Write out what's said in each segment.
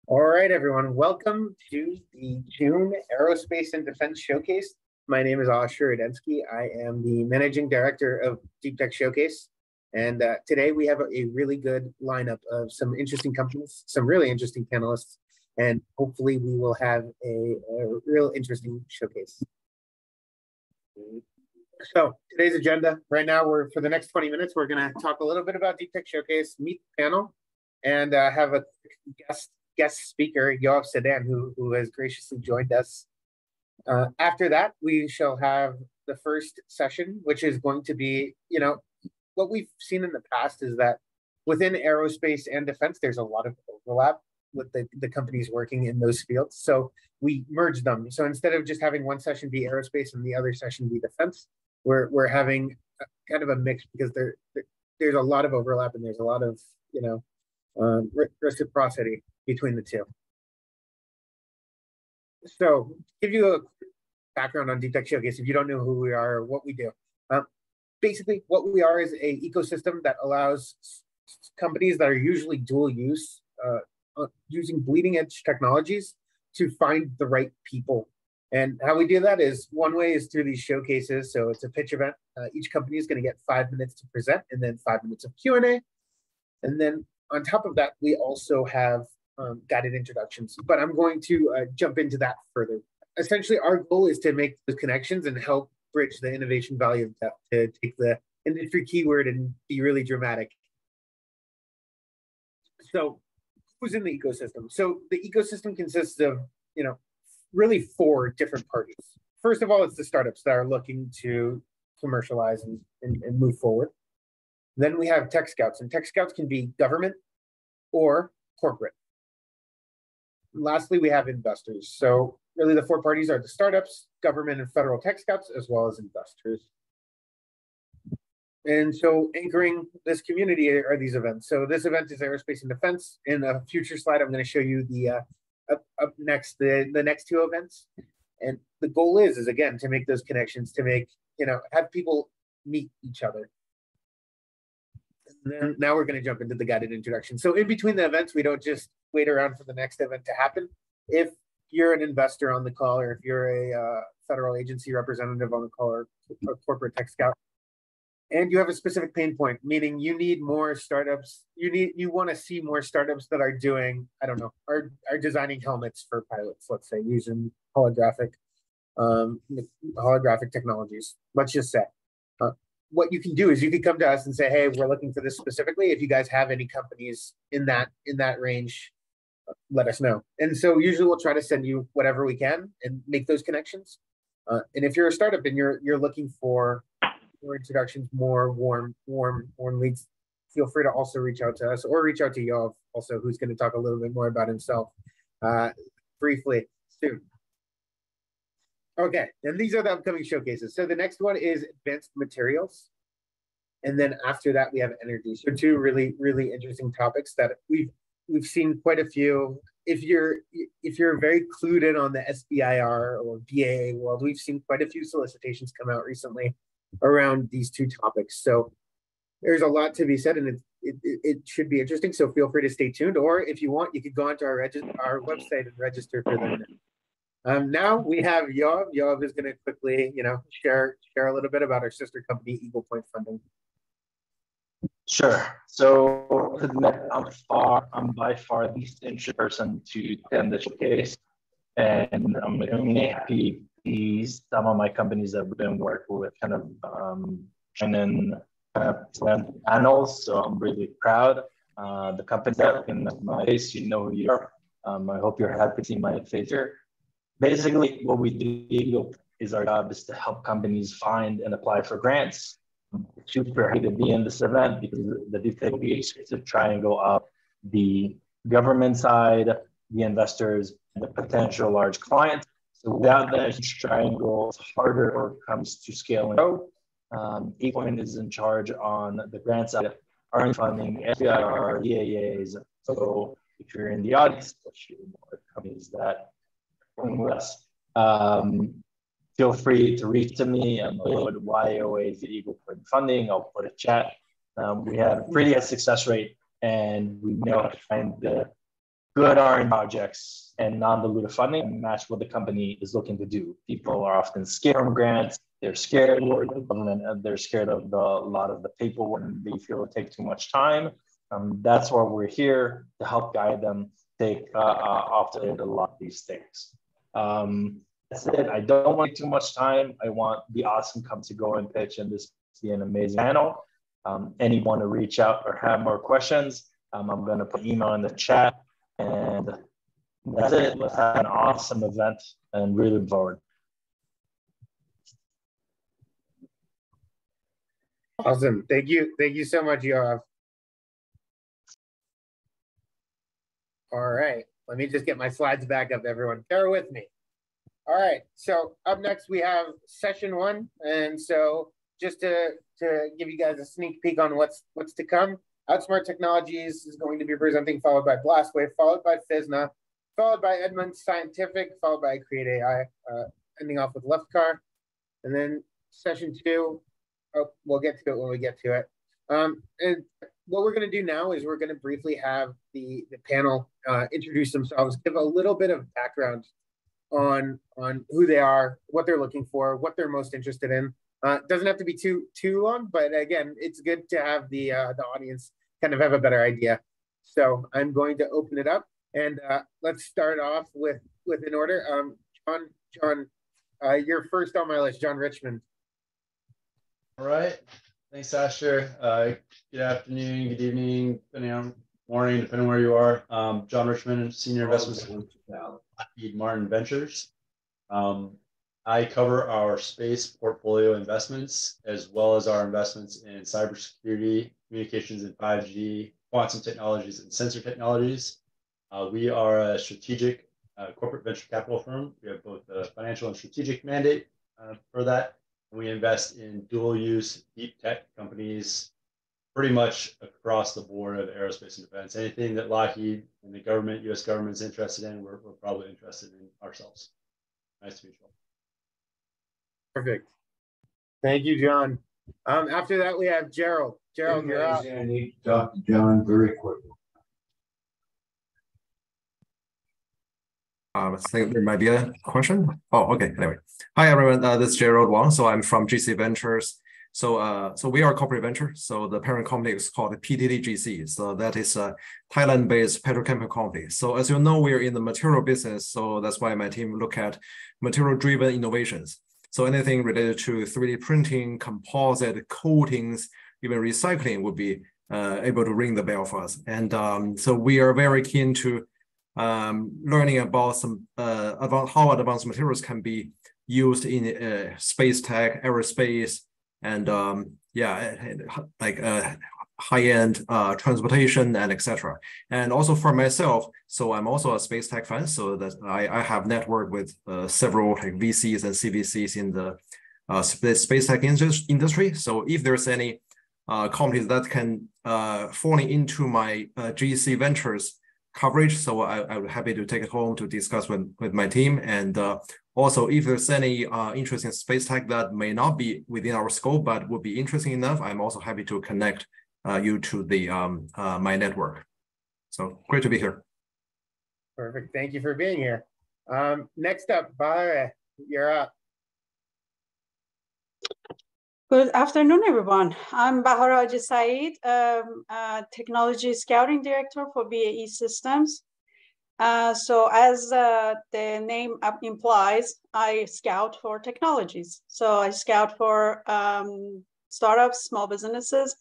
All right, everyone. Welcome to the June Aerospace and Defense Showcase. My name is Osher Adensky. I am the Managing Director of Deep Tech Showcase. And today we have a really good lineup of some interesting companies, some really interesting panelists, and hopefully we will have a real interesting showcase. So today's agenda, right now, for the next 20 minutes, we're going to talk a little bit about Deep Tech Showcase, meet the panel, and have a guest speaker, Yoav Sedan, who has graciously joined us. After that, we shall have the first session, which is going to be, what we've seen in the past is that within aerospace and defense, there's a lot of overlap with the companies working in those fields. So we merge them. So instead of just having one session be aerospace and the other session be defense, we're having kind of a mix because there's a lot of overlap and there's a lot of, reciprocity between the two. So give you a background on Deep Tech Showcase if you don't know who we are or what we do. Basically, what we are is an ecosystem that allows companies that are usually dual use, using bleeding edge technologies to find the right people. And how we do that is one way is through these showcases. So it's a pitch event. Each company is going to get 5 minutes to present and then 5 minutes of Q&A. And then on top of that, we also have guided introductions, but I'm going to jump into that further. Essentially, our goal is to make those connections and help bridge the innovation value of depth, to take the industry keyword and be really dramatic. So who's in the ecosystem? So the ecosystem consists of, really 4 different parties. First of all, it's the startups that are looking to commercialize and move forward. Then we have tech scouts, and tech scouts can be government or corporate. And lastly, we have investors. So really the 4 parties are the startups, government and federal tech scouts, as well as investors. And so anchoring this community are these events. So this event is Aerospace and Defense. In a future slide, I'm going to show you the up next, the next 2 events. And the goal is again, to make those connections, to make, have people meet each other. And then now we're going to jump into the guided introduction. So in between the events, we don't just wait around for the next event to happen. If you're an investor on the call, or if you're a federal agency representative on the call, or a corporate tech scout, and you have a specific pain point, meaning you need more startups, you want to see more startups that are doing, are designing helmets for pilots, let's say, using holographic technologies, let's just say. What you can do is you can come to us and say, hey, we're looking for this specifically. If you guys have any companies in that range, let us know. And so usually we'll try to send you whatever we can and make those connections. And if you're a startup and you're looking for more introductions, more warm leads, feel free to also reach out to us, or reach out to Yoav also, who's going to talk a little bit more about himself briefly soon. Okay, and these are the upcoming showcases. So the next one is advanced materials. And then after that, we have energy. So 2 really, really interesting topics that we've seen quite a few. If you're very clued in on the SBIR or BAA world, we've seen quite a few solicitations come out recently around these 2 topics. So there's a lot to be said, and it should be interesting. So feel free to stay tuned, or if you want, you could go onto our website and register for them. Now we have Yoav. Yoav is going to quickly, share a little bit about our sister company, Eagle Point Funding. Sure. So I'm by far the least interested person to attend the showcase, and I'm really happy some of my companies that we've been working with kind of and panels. So I'm really proud. The company that in my face, who you are. I hope you're happy to see my face here. Basically, what we do is our job is to help companies find and apply for grants. I'm super happy to be in this event because the Deep Tech is to try and go up the government side, the investors, and the potential large clients. So without that triangle, it's harder when it comes to scaling. Eagle Point is in charge on the grant side, R&D funding, SBIR, EAAs. So if you're in the audience, especially more companies that with us, feel free to reach to me. I'm at YOA Eagle Point Funding. I'll put a chat. We have pretty high success rate, and we know how to find the good R&D projects and non-dilutive funding and match what the company is looking to do. People are often scared from grants. They're scared of the government, and they're scared of a lot of the paperwork, and they feel it takes too much time. That's why we're here to help guide them take off to a lot of these things. That's it. I don't want too much time. I want the awesome company to go and pitch, and this be an amazing panel. Anyone to reach out or have more questions, I'm going to put email in the chat, and that's it. Let's have an awesome event and really look forward. Awesome. Thank you. Thank you so much, Yoav. All right. Let me just get my slides back up, everyone. Bear with me. All right. So up next, we have session 1. And so just to give you guys a sneak peek on what's to come, Outsmart Technologies is going to be presenting, followed by Blastwave, followed by FISNA, followed by Edmunds Scientific, followed by Create AI, ending off with Leftcar. And then session 2, we'll get to it when we get to it. And what we're going to do now is we're going to briefly have the panel introduce themselves, give a little bit of background on who they are, what they're looking for, what they're most interested in. Doesn't have to be too long, but again, it's good to have the audience kind of have a better idea. So I'm going to open it up, and let's start off with an order. John, you're first on my list, John Richmond. All right. Thanks, Asher. Good afternoon, good evening, depending on morning, depending on where you are. John Richmond, Senior Investment at Martin Ventures. I cover our space portfolio investments, as well as our investments in cybersecurity, communications and 5G, quantum technologies, and sensor technologies. We are a strategic corporate venture capital firm. We have both a financial and strategic mandate for that. And we invest in dual use deep tech companies pretty much across the board of aerospace and defense. Anything that Lockheed and the government, US government is interested in, we're probably interested in ourselves. Nice to meet you all. Perfect. Thank you, John. After that, we have Gerald. Gerald, you're up. I need to talk to John very quickly. I think there might be a question. Oh, okay. Anyway, hi everyone. This is Gerald Wang. So I'm from GC Ventures. So we are a corporate venture. So the parent company is called PTTGC. So that is a Thailand-based petrochemical company. So as you know, we're in the material business. So that's why my team look at material-driven innovations. So anything related to 3D printing, composite, coatings, even recycling would be able to ring the bell for us. And so we are very keen to learning about about how advanced materials can be used in space tech, aerospace, and high-end transportation and etc. And also for myself, so I'm also a space tech fan, so that I have networked with several like VCs and CVCs in the space tech industry. So if there's any companies that can fall into my GC Ventures coverage, so I would happy to take it home to discuss with my team. And also, if there's any interesting space tech that may not be within our scope but would be interesting enough, I'm also happy to connect you to the my network. So great to be here. Perfect. Thank you for being here. Next up, Bahare, you're up. Good afternoon, everyone. I'm Bahar Haji Saeed, Technology Scouting Director for BAE Systems. So as the name implies, I scout for technologies. So I scout for startups, small businesses,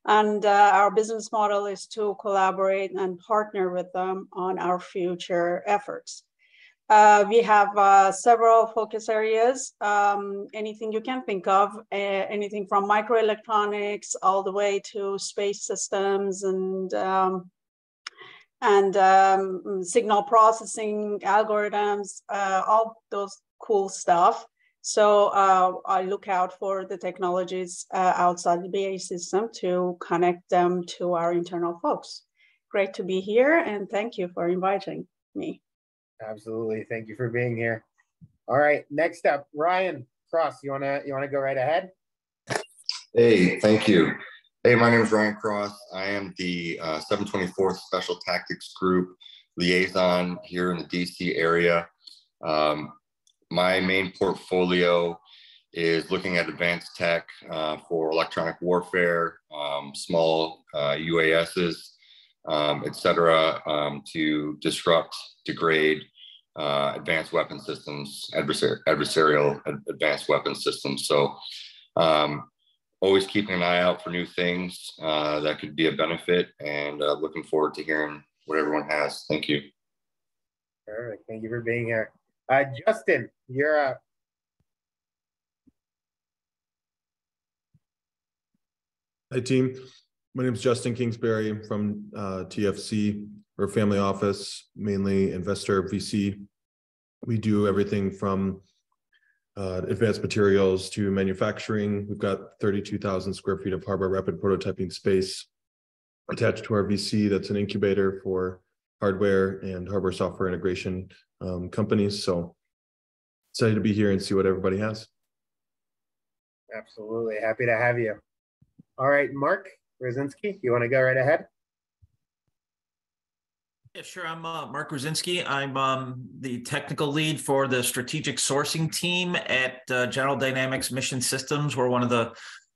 and our business model is to collaborate and partner with them on our future efforts. We have several focus areas, anything you can think of, anything from microelectronics all the way to space systems and signal processing algorithms, all those cool stuff. So I look out for the technologies outside the BAE system to connect them to our internal folks. Great to be here, and thank you for inviting me. Absolutely. Thank you for being here. All right. Next up, Ryan Cross. You wanna go right ahead? Hey, thank you. Hey, my name is Ryan Cross. I am the 724th Special Tactics Group liaison here in the DC area. My main portfolio is looking at advanced tech for electronic warfare, small UASs, et cetera, to disrupt, degrade advanced weapon systems, adversarial advanced weapon systems. So always keeping an eye out for new things that could be a benefit, and looking forward to hearing what everyone has. Thank you. Perfect. Thank you for being here. Justin, you're up. Hi, team. My name is Justin Kingsbury. I'm from TFC. We're a family office, mainly investor VC. We do everything from advanced materials to manufacturing. We've got 32,000 square feet of hardware rapid prototyping space attached to our VC. That's an incubator for hardware and hardware software integration companies. So excited to be here and see what everybody has. Absolutely. Happy to have you. All right, Mark Rosinski, you want to go right ahead? Yeah, sure. I'm Mark Rosinski. I'm the technical lead for the strategic sourcing team at General Dynamics Mission Systems. We're one of the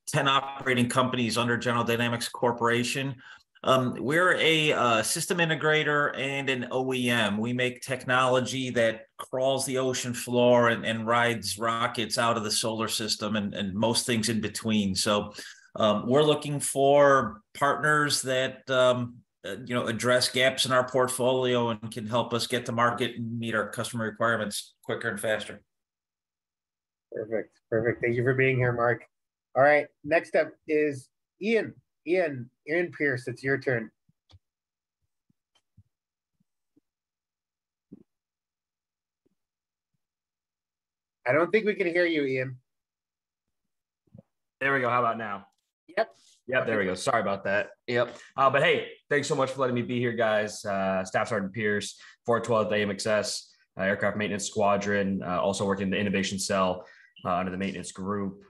10 operating companies under General Dynamics Corporation. We're a system integrator and an OEM. We make technology that crawls the ocean floor and rides rockets out of the solar system and most things in between. So we're looking for partners that address gaps in our portfolio and can help us get to market and meet our customer requirements quicker and faster. Perfect. Perfect. Thank you for being here, Mark. All right. Next up is Ian. Ian Pierce, it's your turn. I don't think we can hear you, Ian. There we go. How about now? Yep, there we go. Sorry about that. Yep. But hey, thanks so much for letting me be here, guys. Staff Sergeant Pierce, 412th AMXS, Aircraft Maintenance Squadron, also working in the Innovation Cell under the maintenance group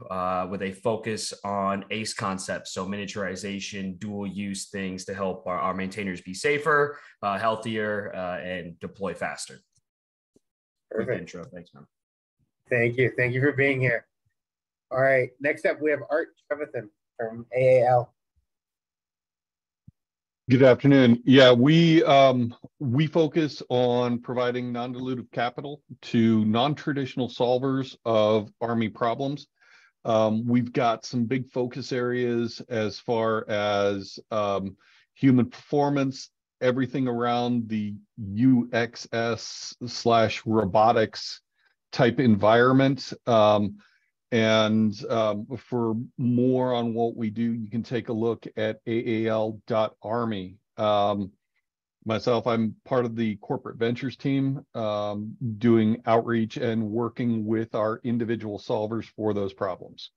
with a focus on ACE concepts. So miniaturization, dual use things to help our maintainers be safer, healthier, and deploy faster. Perfect. Intro. Thanks, man. Thank you. Thank you for being here. All right. Next up, we have Art Trevathan from AAL. Good afternoon. Yeah, we focus on providing non-dilutive capital to non-traditional solvers of Army problems. We've got some big focus areas as far as human performance, everything around the UXS/robotics type environment. And for more on what we do, you can take a look at aal.army. Myself, I'm part of the corporate ventures team, doing outreach and working with our individual solvers for those problems.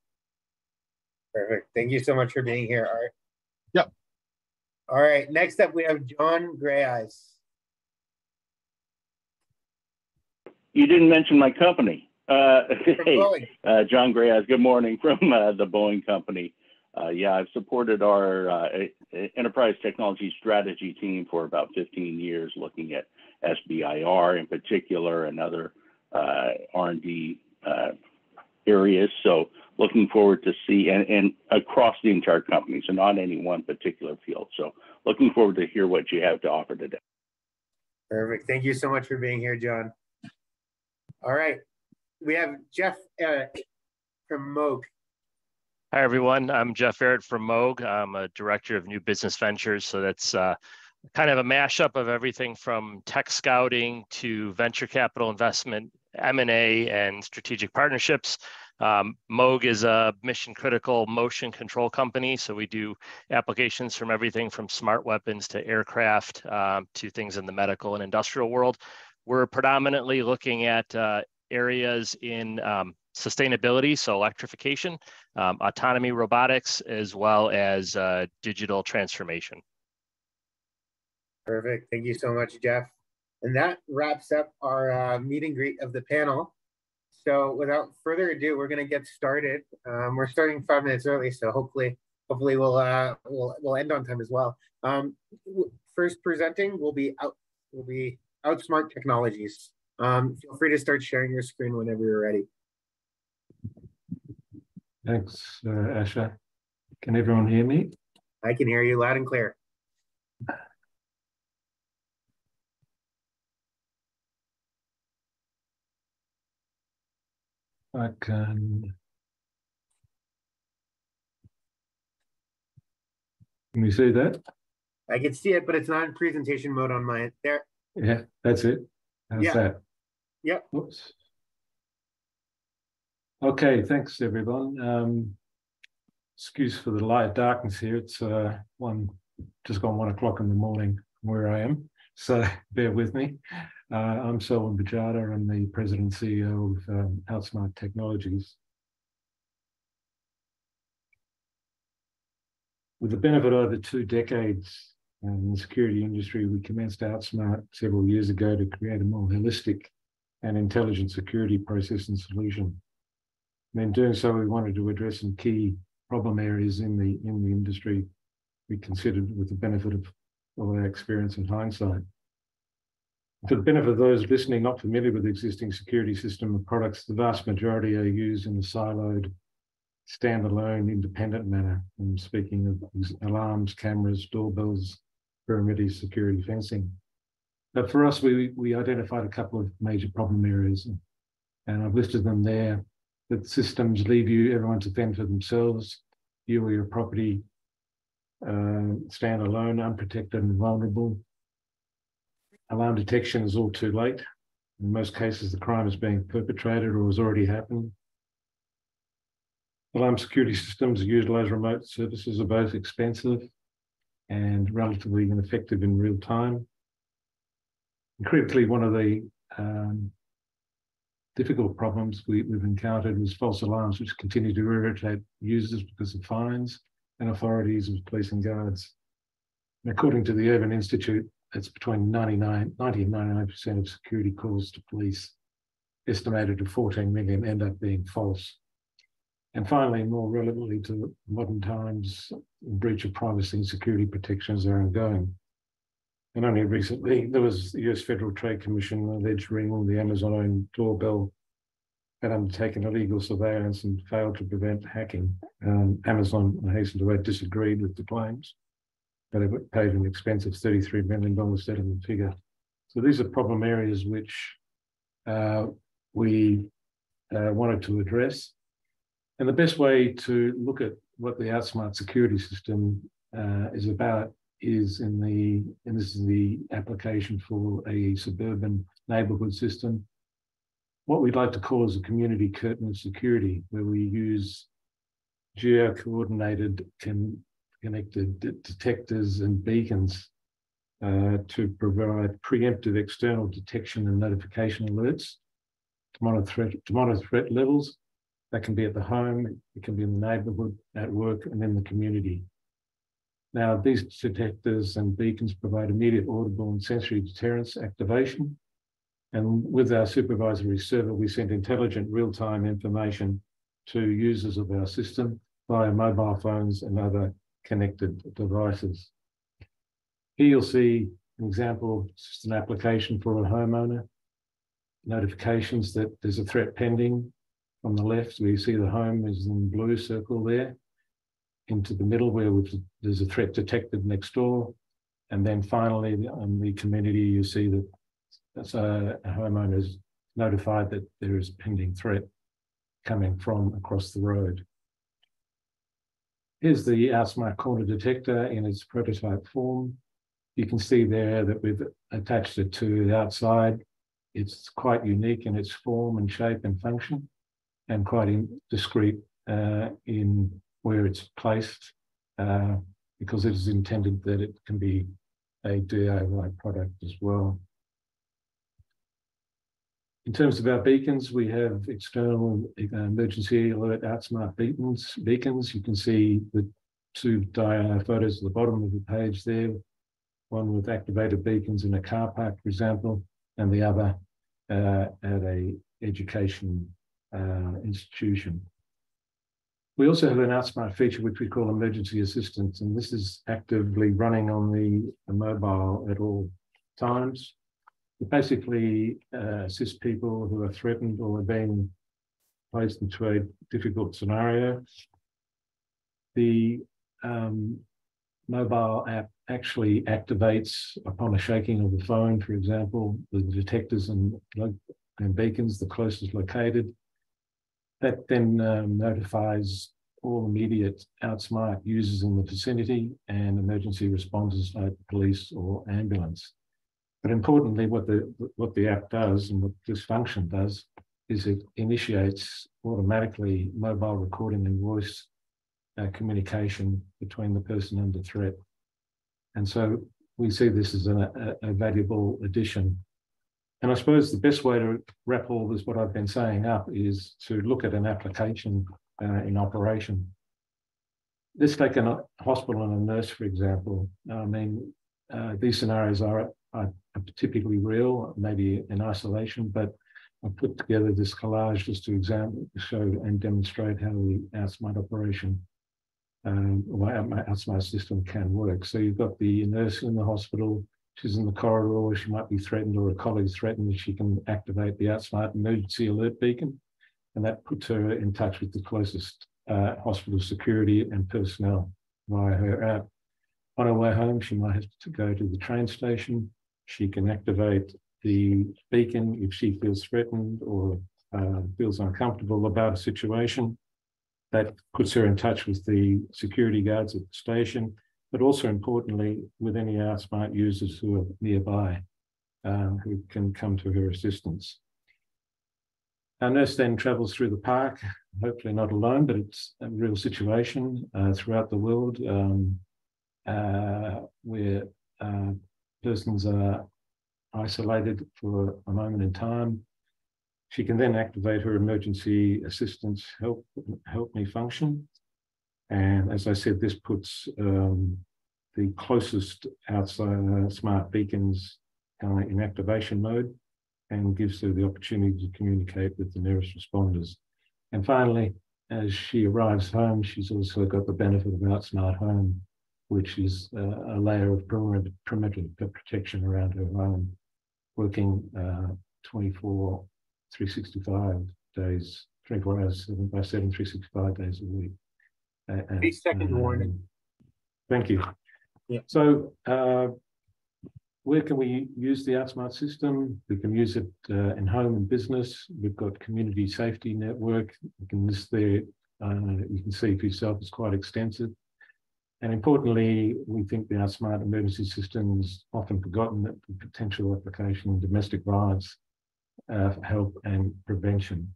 Perfect. Thank you so much for being here, Art. Yep. All right. Next up, we have John Greyeyes. You didn't mention my company. Hey, John Greyeyes, good morning from the Boeing Company. Yeah, I've supported our enterprise technology strategy team for about 15 years, looking at SBIR in particular and other R&D areas. So looking forward to see, and across the entire company, so not any one particular field. So looking forward to hear what you have to offer today. Perfect. Thank you so much for being here, John. All right. We have Jeff Eric from Moog. Hi, everyone. I'm Jeff Eric from Moog. I'm a director of new business ventures. So that's kind of a mashup of everything from tech scouting to venture capital investment, M&A, and strategic partnerships. Moog is a mission critical motion control company. So we do applications from everything from smart weapons to aircraft to things in the medical and industrial world. We're predominantly looking at areas in sustainability, so electrification, autonomy, robotics, as well as digital transformation. Perfect. Thank you so much, Jeff. And that wraps up our meet and greet of the panel. So without further ado, we're going to get started. We're starting 5 minutes early, so hopefully we'll end on time as well. First presenting will be will be Outsmart Technologies. Feel free to start sharing your screen whenever you're ready. Thanks, Asher. Can everyone hear me? I can hear you loud and clear. Can you see that? I can see it, but it's not in presentation mode on my there. Yeah, that's it. How's that? Yep. Oops. Okay, thanks everyone. Excuse for the light darkness here. It's just gone 1 o'clock in the morning where I am, so bear with me. I'm Selwyn Bajada. I'm the President and CEO of Outsmart Technologies. With the benefit of over 2 decades in the security industry, we commenced Outsmart several years ago to create a more holistic and intelligent security process and solution. And in doing so, we wanted to address some key problem areas in the industry we considered with the benefit of all our experience and hindsight. For the benefit of those listening not familiar with the existing security system of products, the vast majority are used in a siloed, standalone, independent manner. I'm speaking of alarms, cameras, doorbells, perimeter security fencing. But for us, we identified a couple of major problem areas, and I've listed them there. That systems leave everyone to fend for themselves. You or your property stand alone, unprotected and vulnerable. Alarm detection is all too late. In most cases, the crime is being perpetrated or has already happened. Alarm security systems that utilize remote services are both expensive and relatively ineffective in real time. And critically, one of the difficult problems we've encountered was false alarms, which continue to irritate users because of fines and authorities of police and guards. And according to the Urban Institute, it's between 90 and 99% of security calls to police, estimated to 14 million, end up being false. And finally, more relevantly to modern times, breach of privacy and security protections are ongoing. And only recently, there was the US Federal Trade Commission alleged Ring, the Amazon-owned doorbell, had undertaken illegal surveillance and failed to prevent hacking. Amazon, I hasten to add, disagreed with the claims, but it paid an expensive $33 million settlement figure. So these are problem areas which we wanted to address. And the best way to look at what the Outsmart security system is about is this is the application for a suburban neighborhood system. What we'd like to call is a community curtain of security, where we use geo-coordinated connected detectors and beacons to provide preemptive external detection and notification alerts to monitor threat levels. That can be at the home, it can be in the neighborhood, at work, and in the community. Now, these detectors and beacons provide immediate audible and sensory deterrence activation. And with our supervisory server, we send intelligent real-time information to users of our system via mobile phones and other connected devices. Here you'll see an example of just an application for a homeowner. Notifications that there's a threat pending. On the left, we see the home is in the blue circle there. Into the middle where there's a threat detected next door. And then finally, on the community, you see that a homeowner is notified that there is a pending threat coming from across the road. Here's the Outsmart corner detector in its prototype form. You can see there that we've attached it to the outside. It's quite unique in its form and shape and function, and quite discreet in where it's placed, because it is intended that it can be a DIY product as well. In terms of our beacons, we have external emergency alert Outsmart beacons. You can see the 2 photos at the bottom of the page there, one with activated beacons in a car park, for example, and the other at a education institution. We also have an Outsmart feature which we call emergency assistance, and this is actively running on the mobile at all times. It basically assists people who are threatened or are being placed into a difficult scenario. The mobile app actually activates upon a shaking of the phone, for example, the detectors and beacons, the closest located. That then notifies all immediate outsmart users in the vicinity and emergency responders like police or ambulance. But importantly, what the app does and what this function does is it initiates automatically mobile recording and voice communication between the person under threat. And so we see this as a valuable addition. And I suppose the best way to wrap all this, what I've been saying up, is to look at an application in operation. Let's take a hospital and a nurse, for example. I mean, these scenarios are typically real, maybe in isolation, but I put together this collage just to show and demonstrate how the outsmart operation or outsmart system can work. So you've got the nurse in the hospital, she's in the corridor, she might be threatened or a colleague's threatened, she can activate the outsmart emergency alert beacon, and that puts her in touch with the closest hospital security and personnel via her app. On her way home, she might have to go to the train station. She can activate the beacon if she feels threatened or feels uncomfortable about a situation. That puts her in touch with the security guards at the station, but also importantly, with any outsmart users who are nearby, who can come to her assistance. Our nurse then travels through the park, hopefully not alone, but it's a real situation throughout the world where persons are isolated for a moment in time. She can then activate her emergency assistance help me function. And as I said, this puts the closest outside smart beacons in activation mode and gives her the opportunity to communicate with the nearest responders. And finally, as she arrives home, she's also got the benefit of Outsmart Home, which is a layer of perimeter protection around her home, working 365 days, 24 hours, 7 by 7, 365 days a week. 8-second warning. Thank you. Yeah. So where can we use the Outsmart system? We can use it in home and business. We've got community safety network. You can list there. You can see for yourself, it's quite extensive. And importantly, we think the Outsmart emergency system is often forgotten at the potential application in domestic violence help and prevention.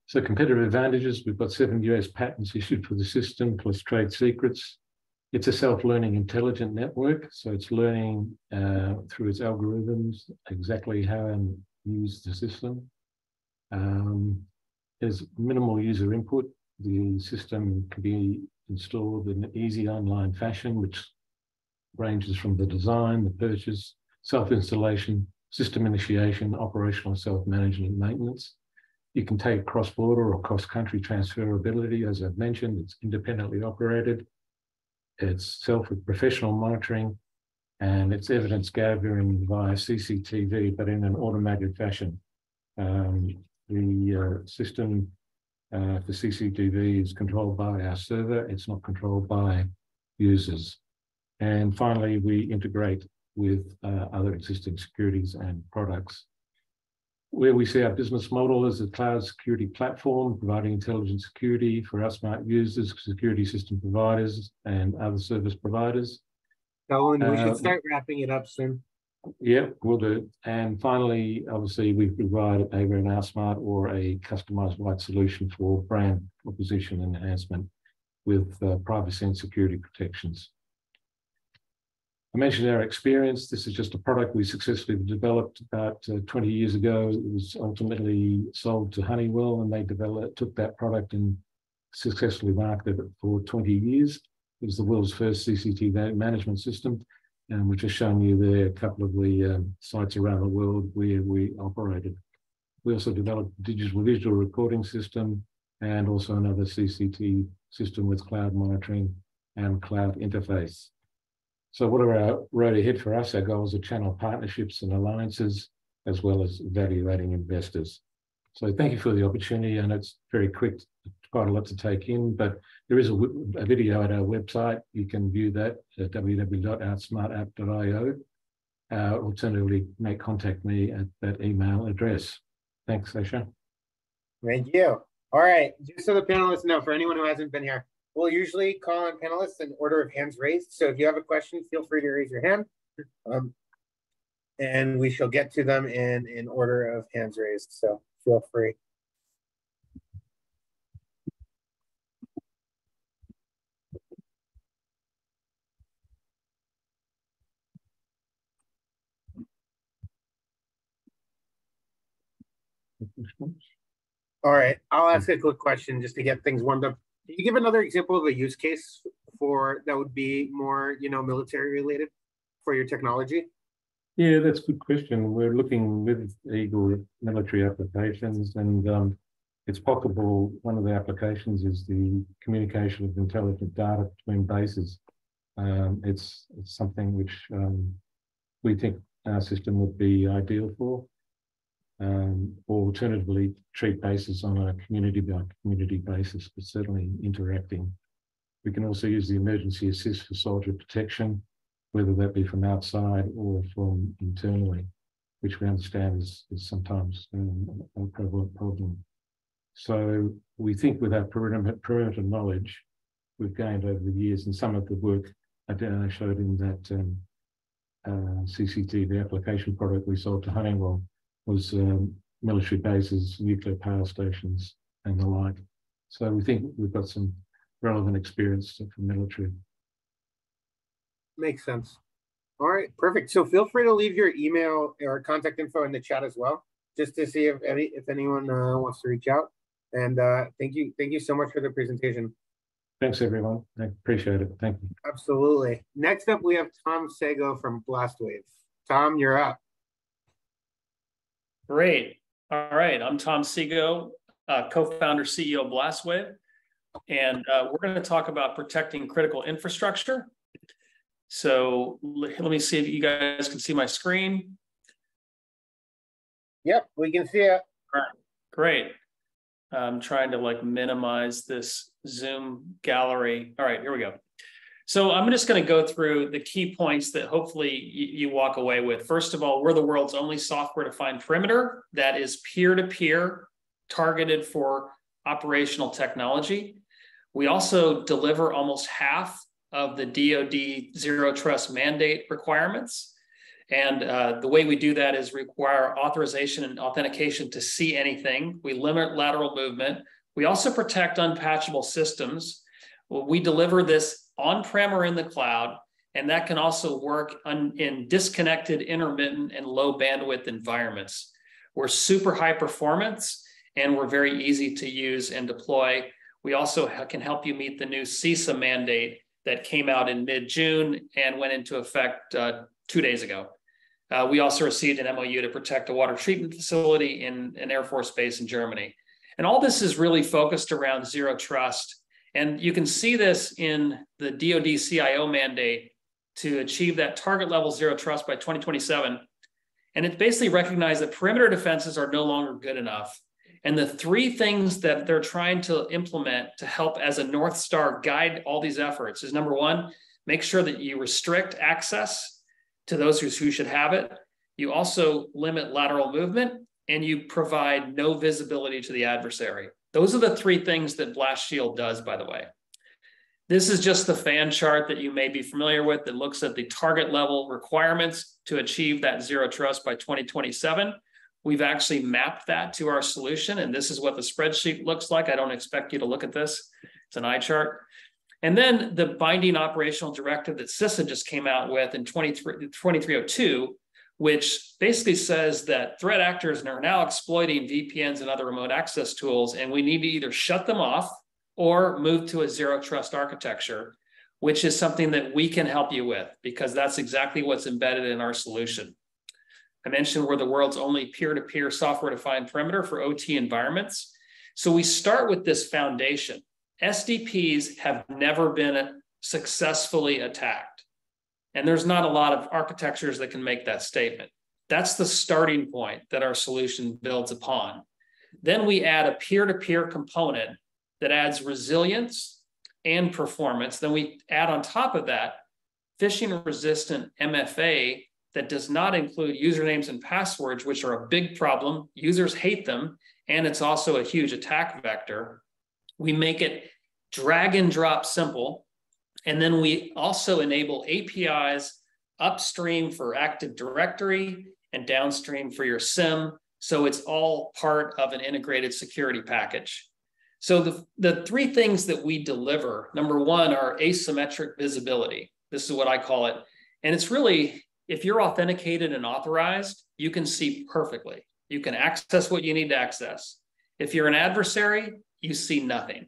So competitive advantages, we've got 7 US patents issued for the system plus trade secrets. It's a self-learning intelligent network. So it's learning through its algorithms exactly how to use the system. There's minimal user input. The system can be installed in an easy online fashion, which ranges from the design, the purchase, self-installation, system initiation, operational self-management, maintenance. You can take cross-border or cross-country transferability. As I've mentioned, it's independently operated. It's self-professional monitoring, and it's evidence gathering via CCTV, but in an automated fashion. The system for CCTV is controlled by our server. It's not controlled by users. And finally, we integrate with other existing securities and products. Where we see our business model as a cloud security platform, providing intelligent security for our smart users, security system providers, and other service providers. Colin, we should start wrapping it up soon. Yeah, we'll do. And finally, obviously, we provide either an Outsmart or a customized white solution for brand proposition enhancement with privacy and security protections. I mentioned our experience. This is just a product we successfully developed about 20 years ago. It was ultimately sold to Honeywell, and they took that product and successfully marketed it for 20 years. It was the world's first CCTV management system. And we've just shown you there a couple of the sites around the world where we operated. We also developed a digital recording system and also another CCTV system with cloud monitoring and cloud interface. So what are our road ahead for us? Our goals are channel partnerships and alliances, as well as value-adding investors. So thank you for the opportunity, and it's very quick, quite a lot to take in, but there is a video at our website. You can view that at www.outsmartapp.io. Alternatively, contact me at that email address. Thanks, Sasha. Thank you. All right, just so the panelists know, for anyone who hasn't been here, we'll usually call on panelists in order of hands raised. So if you have a question, feel free to raise your hand, and we shall get to them in order of hands raised. So feel free. All right, I'll ask a quick question just to get things warmed up. Can you give another example of a use case for that would be more, military related for your technology? Yeah, that's a good question. We're looking with Eagle at military applications, and it's possible one of the applications is the communication of intelligent data between bases. It's something which we think our system would be ideal for. Or alternatively, treat bases on a community by community basis, but certainly interacting. We can also use the emergency assist for soldier protection, whether that be from outside or from internally, which we understand is sometimes a prevalent problem. So we think with our perimeter knowledge we've gained over the years, and some of the work I showed in that CCT, the application product we sold to Honeywell, was military bases, nuclear power stations, and the like. So we think we've got some relevant experience for military. Makes sense. All right, perfect. So feel free to leave your email or contact info in the chat as well, just to see if anyone wants to reach out. And thank you so much for the presentation. Thanks, everyone. I appreciate it. Thank you. Absolutely. Next up, we have Tom Sego from Blastwave. Tom, you're up. Great. All right. I'm Tom Sego, co-founder, CEO of Blastwave. And we're going to talk about protecting critical infrastructure. So let me see if you guys can see my screen. Yep, we can see it. All right, great. I'm trying to minimize this Zoom gallery. All right, here we go. So I'm just going to go through the key points that hopefully you walk away with. First of all, we're the world's only software-defined perimeter that is peer-to-peer, targeted for operational technology. We also deliver almost half of the DoD Zero Trust mandate requirements. And the way we do that is require authorization and authentication to see anything. We limit lateral movement. We also protect unpatchable systems. Well, we deliver this on-prem or in the cloud, and that can also work in disconnected, intermittent, and low bandwidth environments. We're super high performance, and we're very easy to use and deploy. We also can help you meet the new CISA mandate that came out in mid-June and went into effect 2 days ago. We also received an MOU to protect a water treatment facility in an Air Force base in Germany. And all this is really focused around zero trust. And you can see this in the DoD CIO mandate to achieve that target level zero trust by 2027. And it's basically recognized that perimeter defenses are no longer good enough. And the three things that they're trying to implement to help as a North Star guide all these efforts is, number one, make sure that you restrict access to those who should have it. You also limit lateral movement, and you provide no visibility to the adversary. Those are the three things that Blast Shield does, by the way. This is just the fan chart that you may be familiar with that looks at the target level requirements to achieve that zero trust by 2027. We've actually mapped that to our solution, and this is what the spreadsheet looks like. I don't expect you to look at this. It's an eye chart. And then the binding operational directive that CISA just came out with in 2302, which basically says that threat actors are now exploiting VPNs and other remote access tools, and we need to either shut them off or move to a zero trust architecture, which is something that we can help you with, because that's exactly what's embedded in our solution. I mentioned we're the world's only peer-to-peer software-defined perimeter for OT environments. So we start with this foundation. SDPs have never been successfully attacked. And there's not a lot of architectures that can make that statement. That's the starting point that our solution builds upon. Then we add a peer-to-peer component that adds resilience and performance. Then we add on top of that phishing-resistant MFA that does not include usernames and passwords, which are a big problem. Users hate them, and it's also a huge attack vector. We make it drag and drop simple. And then we also enable APIs upstream for Active Directory and downstream for your SIM. So it's all part of an integrated security package. So the three things that we deliver, number one, are asymmetric visibility. This is what I call it. And it's really, if you're authenticated and authorized, you can see perfectly. You can access what you need to access. If you're an adversary, you see nothing.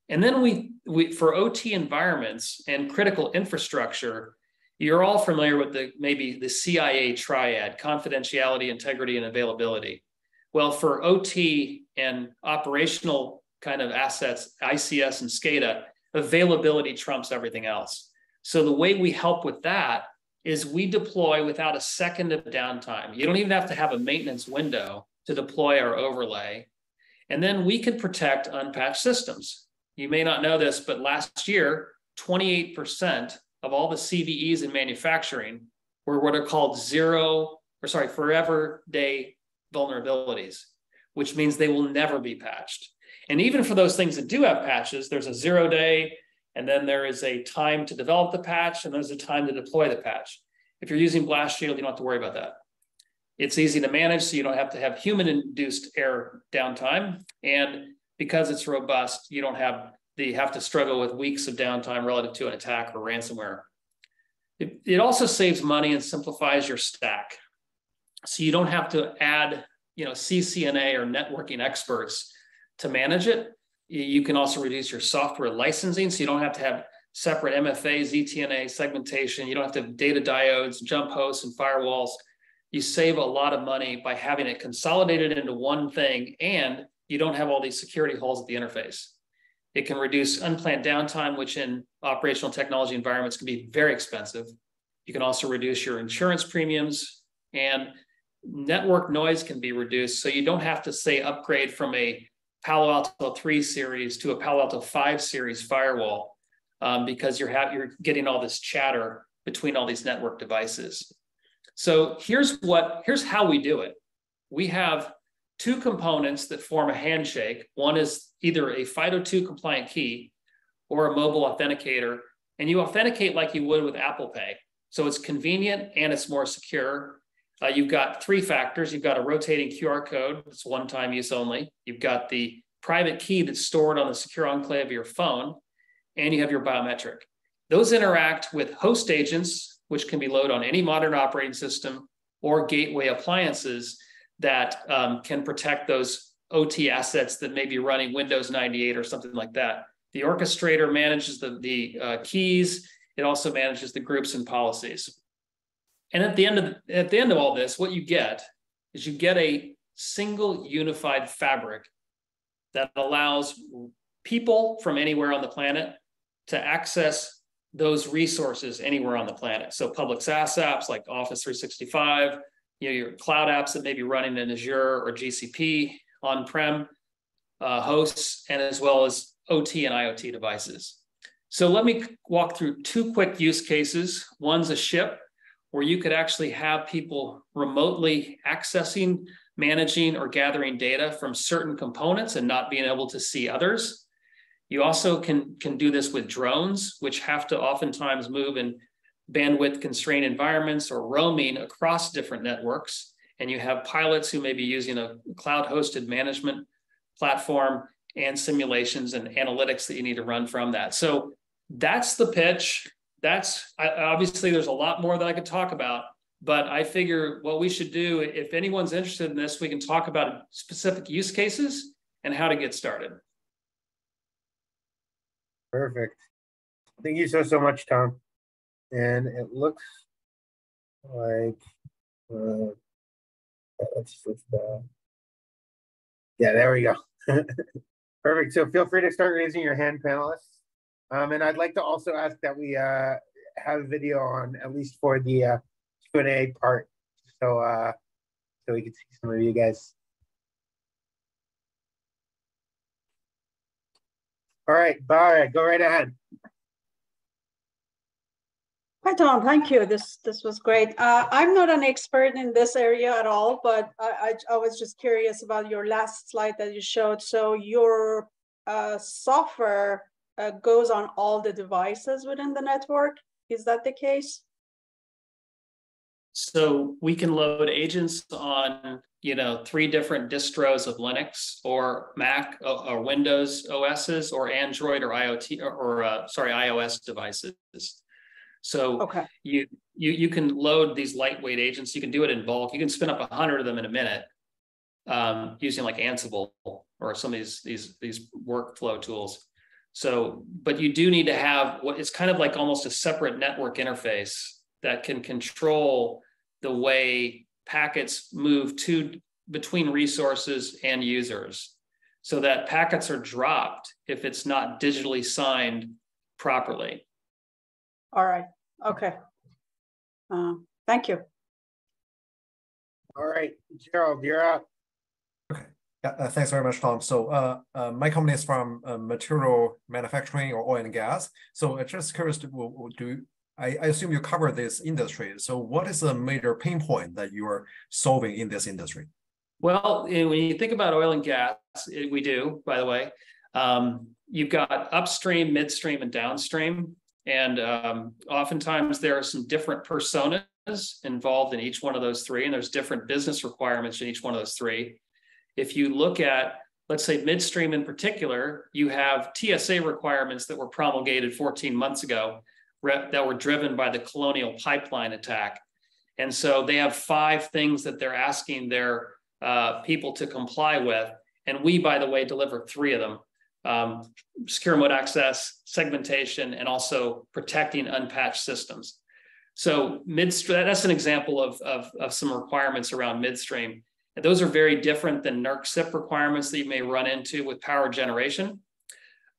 And then we for OT environments and critical infrastructure, you're all familiar with maybe the CIA triad: confidentiality, integrity, and availability. Well, for OT and operational kind of assets, ICS and SCADA, availability trumps everything else. So the way we help with that is we deploy without a second of downtime. You don't even have to have a maintenance window to deploy our overlay. And then we can protect unpatched systems. You may not know this, but last year, 28% of all the CVEs in manufacturing were what are called forever day vulnerabilities, which means they will never be patched. And even for those things that do have patches, there's a 0 day, and then there is a time to develop the patch, and there's a time to deploy the patch. If you're using Blast Shield, you don't have to worry about that. It's easy to manage, so you don't have to have human-induced error downtime. And because it's robust, you don't have to struggle with weeks of downtime relative to an attack or ransomware. It also saves money and simplifies your stack. So you don't have to add, CCNA or networking experts to manage it. You can also reduce your software licensing, so you don't have to have separate MFA, ZTNA, segmentation. You don't have to have data diodes, jump hosts, and firewalls. You save a lot of money by having it consolidated into one thing, and you don't have all these security holes at the interface. It can reduce unplanned downtime, which in operational technology environments can be very expensive. You can also reduce your insurance premiums, and network noise can be reduced. So you don't have to, say, upgrade from a Palo Alto 3 series to a Palo Alto 5 series firewall because you're getting all this chatter between all these network devices. So here's how we do it. We have two components that form a handshake. One is either a FIDO2 compliant key or a mobile authenticator, and you authenticate like you would with Apple Pay. So it's convenient and it's more secure. You've got three factors. You've got a rotating QR code. It's one-time use only. You've got the private key that's stored on the secure enclave of your phone, and you have your biometric. Those interact with host agents, which can be loaded on any modern operating system, or gateway appliances that can protect those OT assets that may be running Windows 98 or something like that. The orchestrator manages the keys. It also manages the groups and policies. And at the end of all this, what you get is a single unified fabric that allows people from anywhere on the planet to access those resources anywhere on the planet. So public SaaS apps like Office 365, your cloud apps that may be running in Azure or GCP on-prem hosts, and as well as OT and IoT devices. So let me walk through two quick use cases. One's a ship, where you could actually have people remotely accessing, managing, or gathering data from certain components and not being able to see others. You also can do this with drones, which have to oftentimes move in bandwidth constrained environments or roaming across different networks. And you have pilots who may be using a cloud hosted management platform and simulations and analytics that you need to run from that. So that's the pitch. Obviously there's a lot more that I could talk about, but I figure what we should do, if anyone's interested in this, we can talk about specific use cases and how to get started. Perfect. Thank you so much, Tom. And it looks like, let's switch that. Yeah, there we go. Perfect. So feel free to start raising your hand, panelists. And I'd like to also ask that we have video on, at least for the Q&A part, so we can see some of you guys. All right, Bara, go right ahead. Hi, Tom. Thank you. This was great. I'm not an expert in this area at all, but I was just curious about your last slide that you showed. So your software goes on all the devices within the network. Is that the case? So we can load agents on 3 different distros of Linux or Mac or Windows OSs or Android or IoT or iOS devices. So okay. you can load these lightweight agents. You can do it in bulk. You can spin up 100 of them in a minute using like Ansible or some of these workflow tools. So, but you do need to have what it's kind of like almost a separate network interface that can control the way packets move between resources and users, so that packets are dropped if it's not digitally signed properly. All right. Okay. Thank you. All right, Gerald, you're up. Okay. Yeah, thanks very much, Tom. So my company is from material manufacturing or oil and gas. So just curious, I assume you cover this industry. So what is the major pain point that you are solving in this industry? Well, when you think about oil and gas, we do, by the way, you've got upstream, midstream, and downstream. And oftentimes there are some different personas involved in each one of those 3, and there's different business requirements in each one of those 3. If you look at, let's say, midstream in particular, you have TSA requirements that were promulgated 14 months ago that were driven by the Colonial Pipeline attack. And so they have 5 things that they're asking their people to comply with. And we, by the way, deliver 3 of them. Secure remote access, segmentation, and also protecting unpatched systems. So midstream, that's an example of some requirements around midstream. And those are very different than NERC SIP requirements that you may run into with power generation.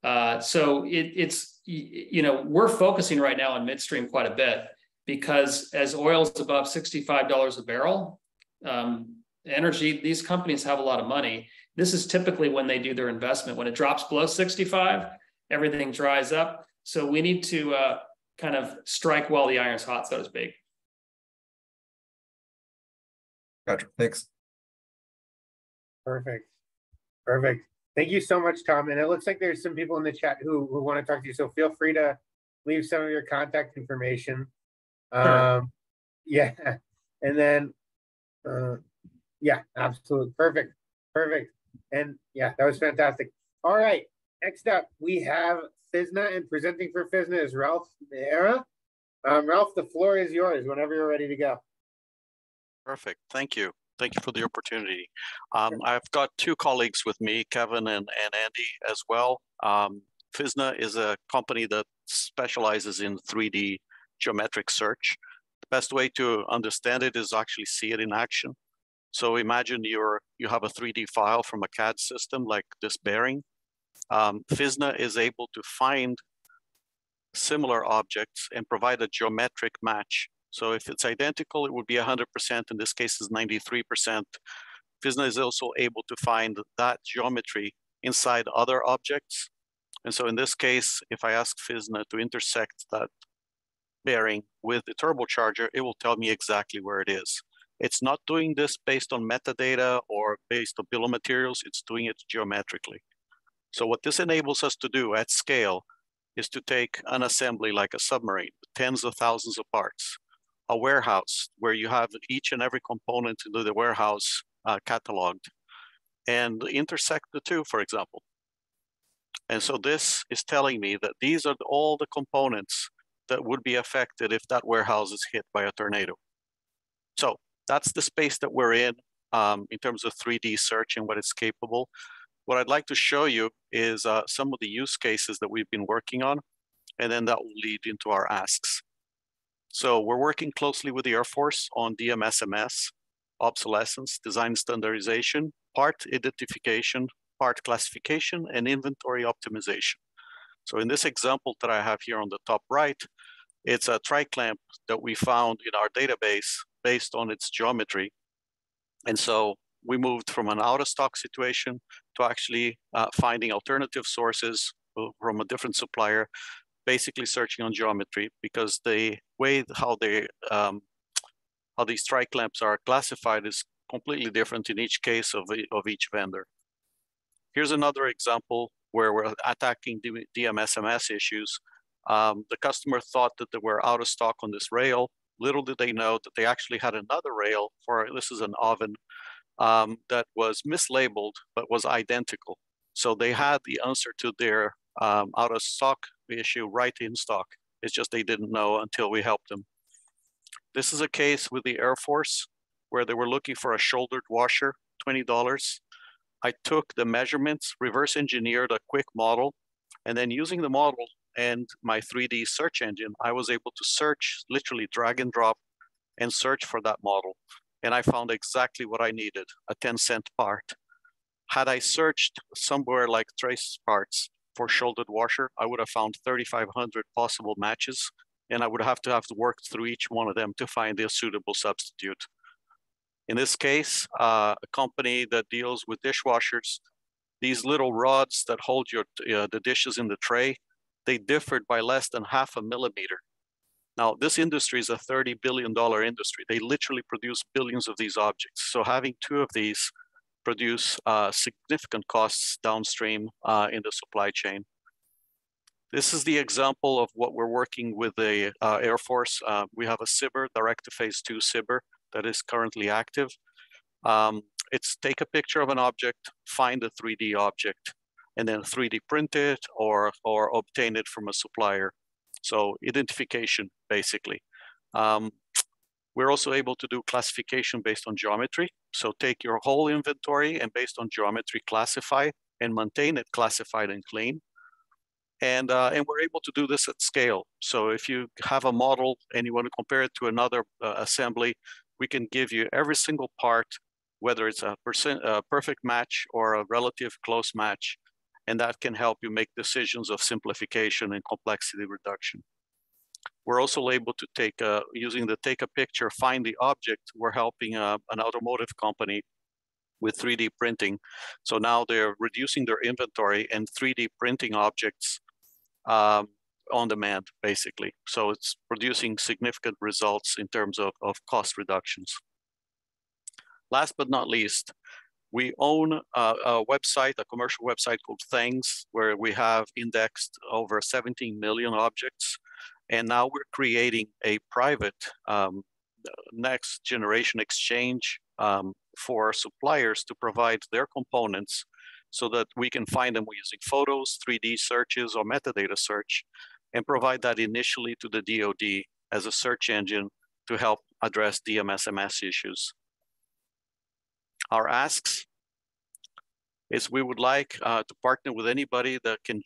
So we're focusing right now on midstream quite a bit, because as oil is above $65 a barrel, energy, these companies have a lot of money. This is typically when they do their investment. When it drops below 65, everything dries up. So we need to kind of strike while the iron's hot, so to speak. Gotcha. Thanks. Perfect. Perfect. Thank you so much, Tom. And it looks like there's some people in the chat who want to talk to you. So feel free to leave some of your contact information. Sure. Yeah. And then, yeah, absolutely. Perfect. Perfect. And yeah, that was fantastic. All right. Next up, we have FISNA, and presenting for FISNA is Ralph Meara. Ralph, the floor is yours whenever you're ready to go. Perfect. Thank you. Thank you for the opportunity. I've got 2 colleagues with me, Kevin and Andy as well. FISNA is a company that specializes in 3D geometric search. The best way to understand it is actually see it in action. So imagine you have a 3D file from a CAD system like this bearing. FISNA is able to find similar objects and provide a geometric match. So if it's identical, it would be 100%. In this case, is 93%. FISNA is also able to find that geometry inside other objects. And so in this case, if I ask FISNA to intersect that bearing with the turbocharger, it will tell me exactly where it is. It's not doing this based on metadata or based on bill of materials. It's doing it geometrically. So what this enables us to do at scale is to take an assembly like a submarine, tens of thousands of parts, a warehouse where you have each and every component into the warehouse cataloged, and intersect the 2, for example. And so this is telling me that these are all the components that would be affected if that warehouse is hit by a tornado. So that's the space that we're in terms of 3D search and what it's capable. What I'd like to show you is some of the use cases that we've been working on, and then that will lead into our asks. So we're working closely with the Air Force on DMSMS, obsolescence, design standardization, part identification, part classification, and inventory optimization. So in this example that I have here on the top right, It's a tri-clamp that we found in our database based on its geometry. And so we moved from an out-of-stock situation to actually finding alternative sources from a different supplier, basically searching on geometry, because the way how these tri-clamps are classified is completely different in each case of each vendor. Here's another example where we're attacking DMSMS issues. The customer thought that they were out of stock on this rail. Little did they know that they actually had another rail for, this is an oven, that was mislabeled, but was identical. So they had the answer to their out of stock issue right in stock. It's just they didn't know until we helped them. This is a case with the Air Force where they were looking for a shouldered washer, $20. I took the measurements, reverse engineered a quick model, and then using the model and my 3D search engine, I was able to search, literally drag and drop, and search for that model. And I found exactly what I needed, a 10-cent part. Had I searched somewhere like trace parts for shouldered washer, I would have found 3,500 possible matches, and I would have to work through each one of them to find a suitable substitute. In this case, a company that deals with dishwashers, these little rods that hold the dishes in the tray, they differed by less than 0.5 millimeter. Now, this industry is a $30 billion industry. They literally produce billions of these objects. So having 2 of these produce significant costs downstream in the supply chain. This is the example of what we're working with the Air Force. We have a SIBR, direct to phase 2 SIBR, that is currently active. It's take a picture of an object, find a 3D object, and then 3D print it or obtain it from a supplier. So identification, basically. We're also able to do classification based on geometry. So take your whole inventory and based on geometry, classify and maintain it classified and clean. And we're able to do this at scale. So if you have a model and you want to compare it to another assembly, we can give you every single part, whether it's a perfect match or a relative close match. And that can help you make decisions of simplification and complexity reduction. We're also able to take, using the take a picture, find the object. We're helping an automotive company with 3D printing. So now they're reducing their inventory and 3D printing objects on demand, basically. So it's producing significant results in terms of cost reductions. Last but not least, we own a website, a commercial website called Things, where we have indexed over 17 million objects. And now we're creating a private next generation exchange for suppliers to provide their components so that we can find them using photos, 3D searches, or metadata search, and provide that initially to the DoD as a search engine to help address DMSMS issues. Our asks is we would like to partner with anybody that can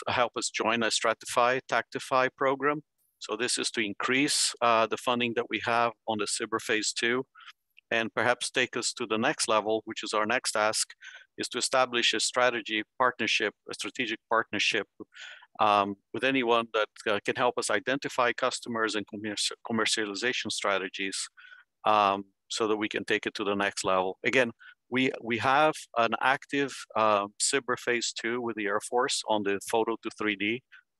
help us join a Stratify, Tactify program. So this is to increase the funding that we have on the SIBR phase 2 and perhaps take us to the next level, which is our next ask, is to establish a strategic partnership with anyone that can help us identify customers and commercialization strategies so that we can take it to the next level. Again, we have an active SIBR phase 2 with the Air Force on the photo to 3D.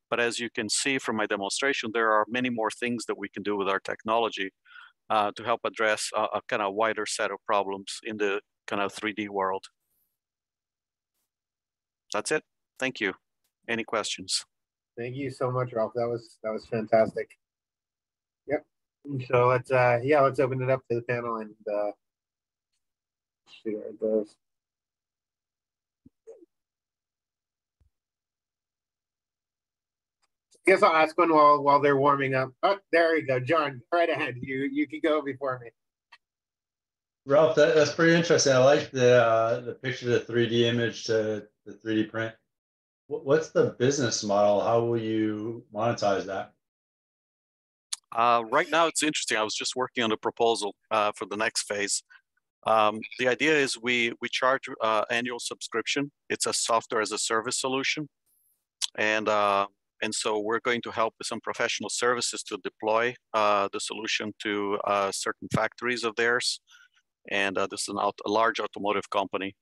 But as you can see from my demonstration, there are many more things that we can do with our technology to help address a kind of wider set of problems in the kind of 3D world. That's it. Thank you. Any questions? Thank you so much, Ralph. That was fantastic. Yep. So let's open it up to the panel and see where it goes. I guess I'll ask one while they're warming up. Oh, there you go, John. Right ahead. You can go before me. Ralph, that's pretty interesting. I like the picture, the 3D image to the 3D print. What's the business model? How will you monetize that? Right now, it's interesting. I was just working on a proposal for the next phase. The idea is we charge annual subscription. It's a software as a service solution. And and so we're going to help with some professional services to deploy the solution to certain factories of theirs. And this is a large automotive company.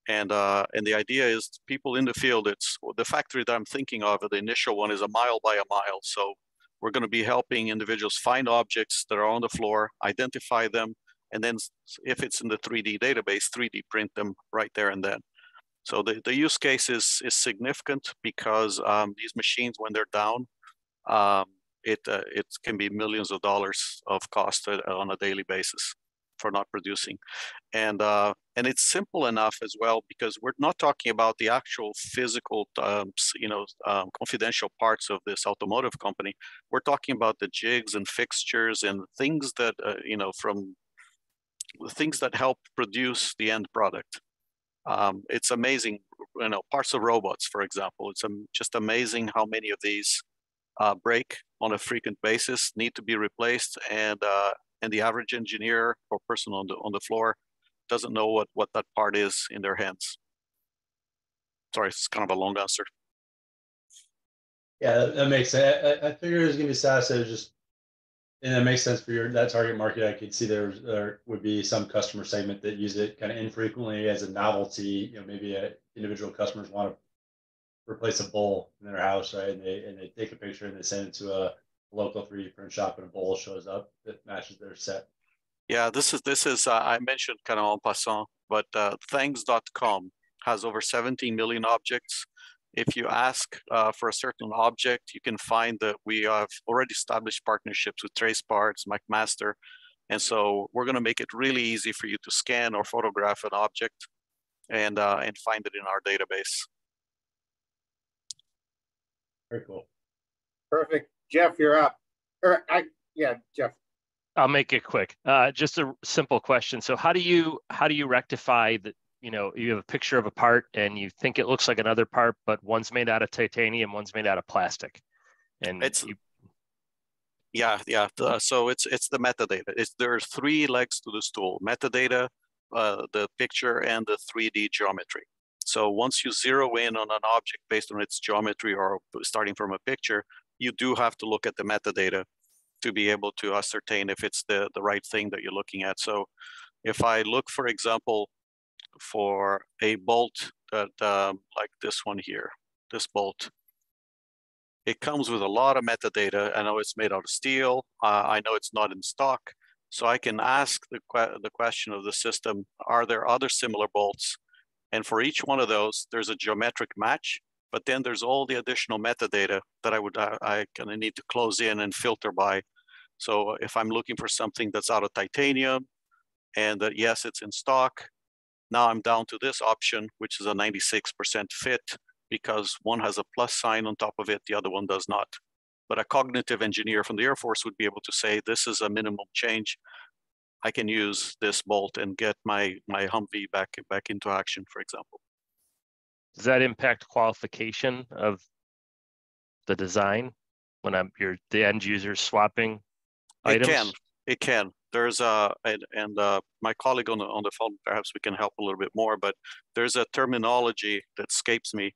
And the idea is people in the field, it's the factory that I'm thinking of, the initial one is a mile by a mile. So we're going to be helping individuals find objects that are on the floor, identify them, and then if it's in the 3D database, 3D print them right there and then. So the use case is significant because these machines, when they're down, it can be millions of dollars of cost on a daily basis for not producing. And it's simple enough as well, because we're not talking about the actual physical, confidential parts of this automotive company. We're talking about the jigs and fixtures and things that, from things that help produce the end product. It's amazing, parts of robots, for example. It's just amazing how many of these break on a frequent basis, need to be replaced, and the average engineer or person on the floor doesn't know what that part is in their hands. Sorry, it's kind of a long answer. Yeah, that makes sense. I figured it was going to be SaaS. And that makes sense for that target market. I could see there would be some customer segment that use it kind of infrequently as a novelty. Maybe individual customers want to replace a bowl in their house, right? And they take a picture and they send it to a local 3D print shop, and a bowl shows up that matches their set. Yeah, this is I mentioned kind of en passant, but Thanks.com has over 17 million objects. If you ask for a certain object, you can find that we have already established partnerships with Trace Parts, McMaster, and so we're going to make it really easy for you to scan or photograph an object and find it in our database. Very cool. Perfect. Jeff, you're up. Jeff. I'll make it quick. Just a simple question. So how do you rectify that? You have a picture of a part and you think it looks like another part, but one's made out of titanium, one's made out of plastic. And so it's the metadata. There's 3 legs to the stool: metadata, the picture, and the 3D geometry. So once you zero in on an object based on its geometry or starting from a picture, you do have to look at the metadata to be able to ascertain if it's the right thing that you're looking at. So if I look, for example, for a bolt that like this one here, this bolt, it comes with a lot of metadata. I know it's made out of steel. I know it's not in stock. So I can ask the question of the system, are there other similar bolts? And for each one of those, there's a geometric match, but then there's all the additional metadata that I kind of need to close in and filter by. So if I'm looking for something that's out of titanium and that, yes, it's in stock, now I'm down to this option, which is a 96% fit, because one has a plus sign on top of it, the other one does not. But a cognitive engineer from the Air Force would be able to say, this is a minimum change. I can use this bolt and get my Humvee back into action, for example. Does that impact qualification of the design when the end user swapping items? It can. There's my colleague on the phone, perhaps we can help a little bit more, but there's a terminology that escapes me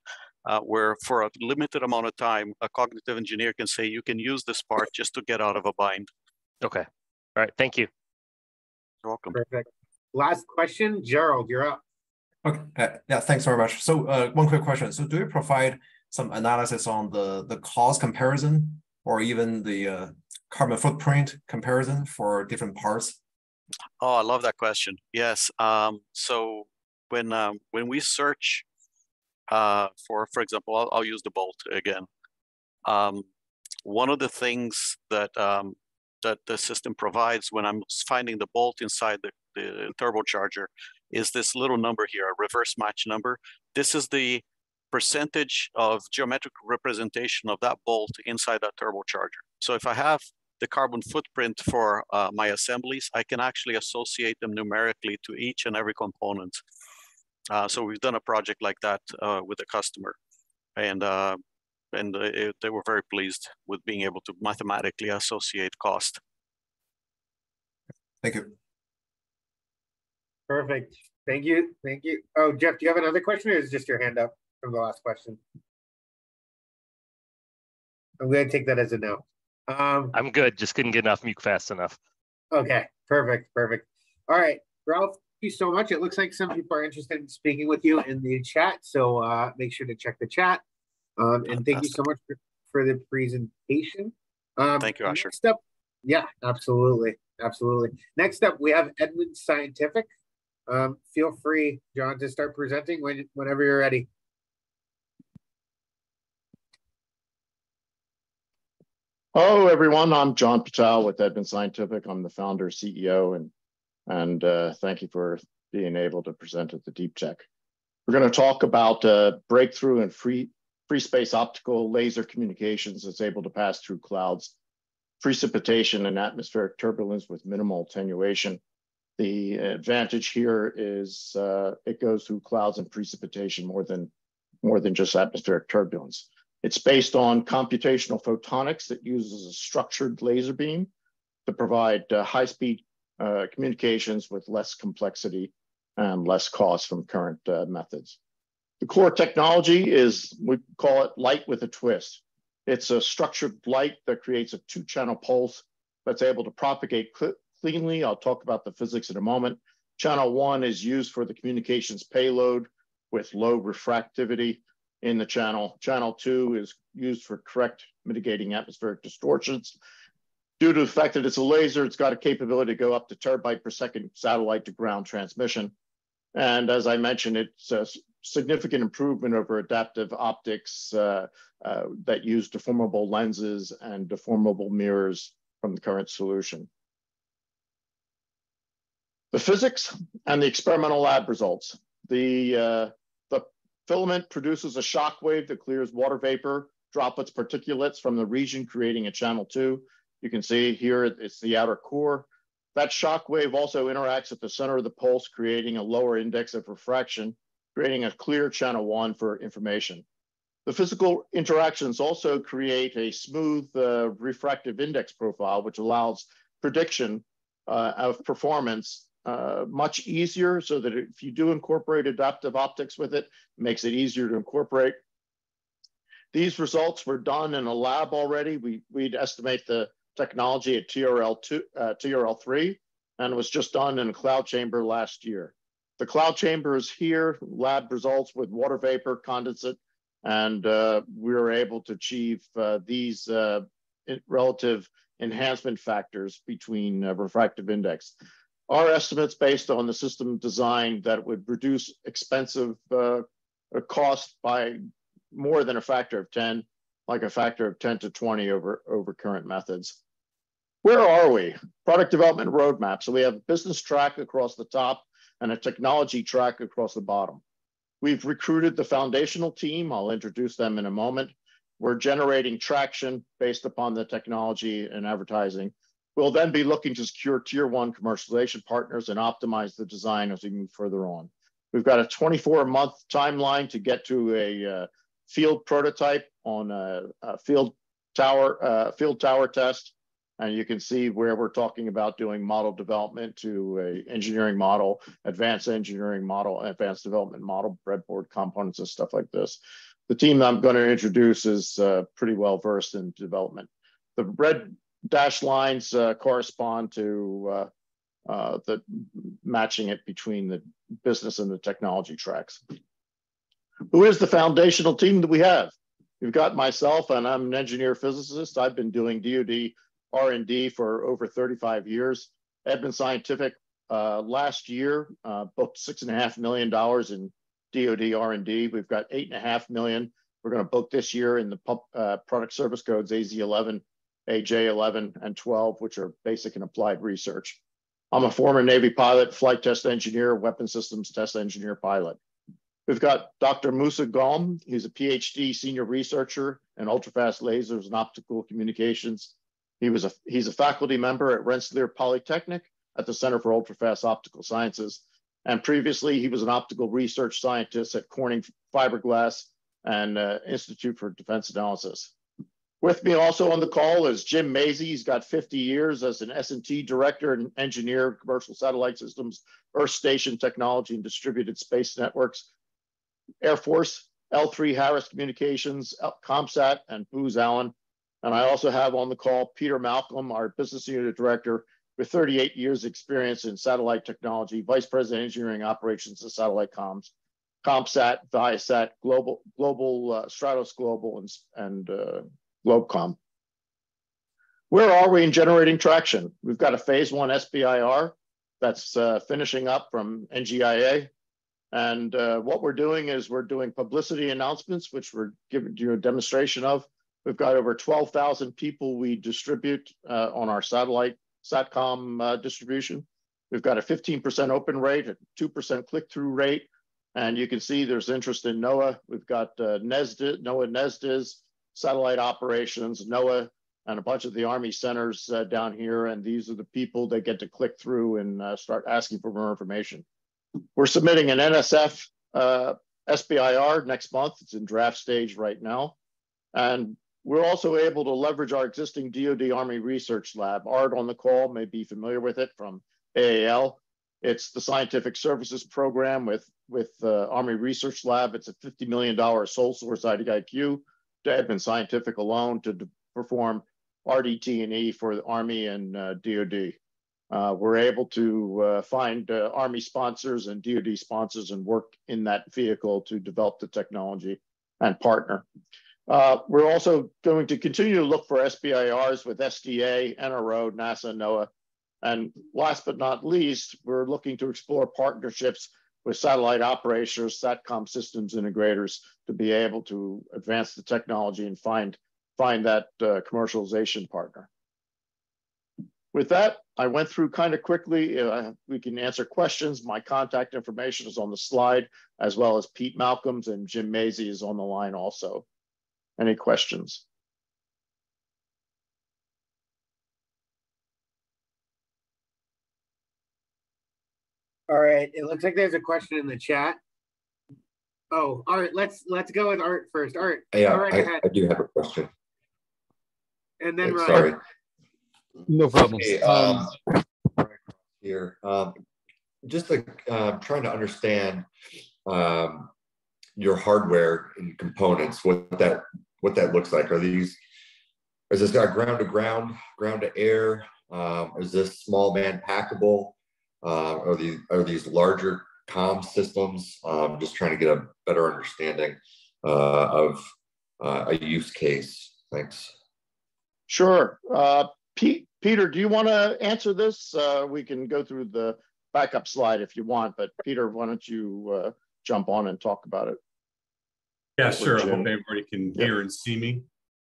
where for a limited amount of time, a cognitive engineer can say, you can use this part just to get out of a bind. Okay. All right. Thank you. You're welcome. Perfect. Last question, Gerald, you're up. Okay. Yeah, thanks very much. So one quick question. So do you provide some analysis on the cost comparison or even the carbon footprint comparison for different parts? Oh, I love that question. Yes. So when we search for example, I'll use the bolt again. One of the things that that the system provides when I'm finding the bolt inside the turbocharger is this little number here, a reverse match number. This is the percentage of geometric representation of that bolt inside that turbocharger. So if I have the carbon footprint for my assemblies, I can actually associate them numerically to each and every component. So we've done a project like that with a customer, and they were very pleased with being able to mathematically associate cost. Thank you. Perfect. Thank you. Thank you. Oh, Jeff, do you have another question, or is it just your hand up from the last question? I'm going to take that as a no. I'm good. Just couldn't get enough muke fast enough. Okay, perfect. All right, Ralph, thank you so much. It looks like some people are interested in speaking with you in the chat, so make sure to check the chat. And thank you so much for the presentation. Thank you, Asher. Next up, yeah, absolutely. Next up, we have Edmund Scientific. Feel free, John, to start presenting whenever you're ready. Hello, everyone. I'm John Patel with Edmund Scientific. I'm the founder, CEO, and thank you for being able to present at the Deep Tech. We're going to talk about breakthrough in free space optical laser communications that's able to pass through clouds, precipitation, and atmospheric turbulence with minimal attenuation. The advantage here is it goes through clouds and precipitation more than just atmospheric turbulence. It's based on computational photonics that uses a structured laser beam to provide high-speed communications with less complexity and less cost from current methods. The core technology is, we call it light with a twist. It's a structured light that creates a two-channel pulse that's able to propagate cleanly. I'll talk about the physics in a moment. Channel 1 is used for the communications payload with low refractivity in the channel. Channel 2 is used for correct mitigating atmospheric distortions. Due to the fact that it's a laser, it's got a capability to go up to terabyte per second satellite to ground transmission. And as I mentioned, it's a significant improvement over adaptive optics that use deformable lenses and deformable mirrors from the current solution. The physics and the experimental lab results. The filament produces a shock wave that clears water vapor, droplets, particulates from the region, creating a channel 2. You can see here it's the outer core. That shock wave also interacts at the center of the pulse, creating a lower index of refraction, creating a clear channel 1 for information. The physical interactions also create a smooth refractive index profile, which allows prediction of performance much easier, so that if you do incorporate adaptive optics with it, it makes it easier to incorporate. These results were done in a lab already. We'd estimate the technology at TRL3, and it was just done in a cloud chamber last year. The cloud chamber is here, lab results with water vapor, condensate, and we were able to achieve these relative enhancement factors between refractive index. Our estimates based on the system design that would reduce expensive cost by more than a factor of 10, like a factor of 10 to 20 over current methods. Where are we? Product development roadmap. So we have a business track across the top and a technology track across the bottom. We've recruited the foundational team. I'll introduce them in a moment. We're generating traction based upon the technology and advertising. We'll then be looking to secure tier 1 commercialization partners and optimize the design as we move further on. We've got a 24-month timeline to get to a field prototype on a field tower test. And you can see where we're talking about doing model development to a engineering model, advanced engineering model, advanced development model, breadboard components and stuff like this. The team that I'm going to introduce is pretty well versed in development. The red dashed lines correspond to the matching it between the business and the technology tracks. Who is the foundational team that we have? We've got myself, and I'm an engineer physicist. I've been doing DoD R&D for over 35 years. Edmund Scientific last year booked $6.5 million in DoD R&D. We've got $8.5 million we're going to book this year in the product service codes AZ11, AJ11, and 12, which are basic and applied research. I'm a former Navy pilot, flight test engineer, weapon systems test engineer pilot. We've got Dr. Musa Gom. He's a PhD senior researcher in ultrafast lasers and optical communications. He's a faculty member at Rensselaer Polytechnic at the Center for Ultrafast Optical Sciences. And previously, he was an optical research scientist at Corning Fiberglass and Institute for Defense Analysis. With me also on the call is Jim Mazie. He's got 50 years as an S&T director and engineer of commercial satellite systems, Earth Station Technology and Distributed Space Networks, Air Force, L3 Harris Communications, ComSat, and Booz Allen. And I also have on the call Peter Malcolm, our business unit director, with 38 years experience in satellite technology, vice president engineering operations of satellite comms, ComSat, Viasat, Global, Stratos Global, and Globecom. Where are we in generating traction? We've got a phase 1 SBIR that's finishing up from NGIA. And what we're doing is we're doing publicity announcements, which we're giving you a demonstration of. We've got over 12,000 people we distribute on our satellite SATCOM distribution. We've got a 15% open rate, a 2% click-through rate. And you can see there's interest in NOAA. We've got NOAA NESDIS, satellite operations, NOAA, and a bunch of the Army centers down here. And these are the people that get to click through and start asking for more information. We're submitting an NSF SBIR next month. It's in draft stage right now. And we're also able to leverage our existing DoD Army Research Lab. Art on the call may be familiar with it from AAL. It's the scientific services program with Army Research Lab. It's a $50 million sole source IDIQ to Edmund Scientific alone to perform RDT&E for the Army and DoD. We're able to find Army sponsors and DoD sponsors and work in that vehicle to develop the technology and partner. We're also going to continue to look for SBIRs with SDA, NRO, NASA, NOAA. And last but not least, we're looking to explore partnerships with satellite operators, SATCOM systems integrators to be able to advance the technology and find that commercialization partner. With that, I went through kind of quickly. We can answer questions. My contact information is on the slide, as well as Pete Malcolm's, and Jim Mazie is on the line also. Any questions? All right, it looks like there's a question in the chat. Oh, all right, let's go with Art first. Art, yeah, go right ahead. I do have a question. And then Ryan. Sorry. No problem. Hey, here, just like trying to understand your hardware and components, what that looks like. Is this got ground to ground, ground to air? Is this small band packable? Are these larger comm systems? Just trying to get a better understanding of a use case. Thanks. Sure. Peter, do you want to answer this? We can go through the backup slide if you want, but Peter, why don't you jump on and talk about it? Yeah, sure. I hope everybody can hear and see me.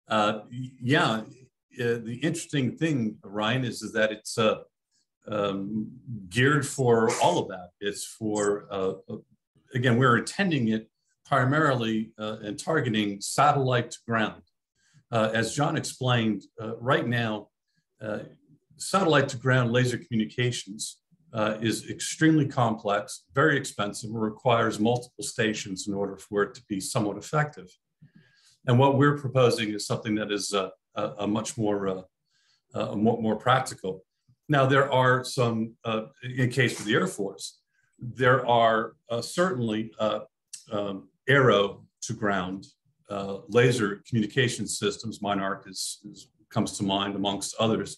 Yeah, the interesting thing, Ryan, is that it's geared for all of that. It's for, again, we're intending it primarily and targeting satellite to ground. As John explained, right now, satellite to ground laser communications is extremely complex, very expensive, and requires multiple stations in order for it to be somewhat effective. And what we're proposing is something that is a much more practical. Now, there are some, in case of the Air Force, there are certainly aero to ground laser communication systems. Monarch comes to mind amongst others.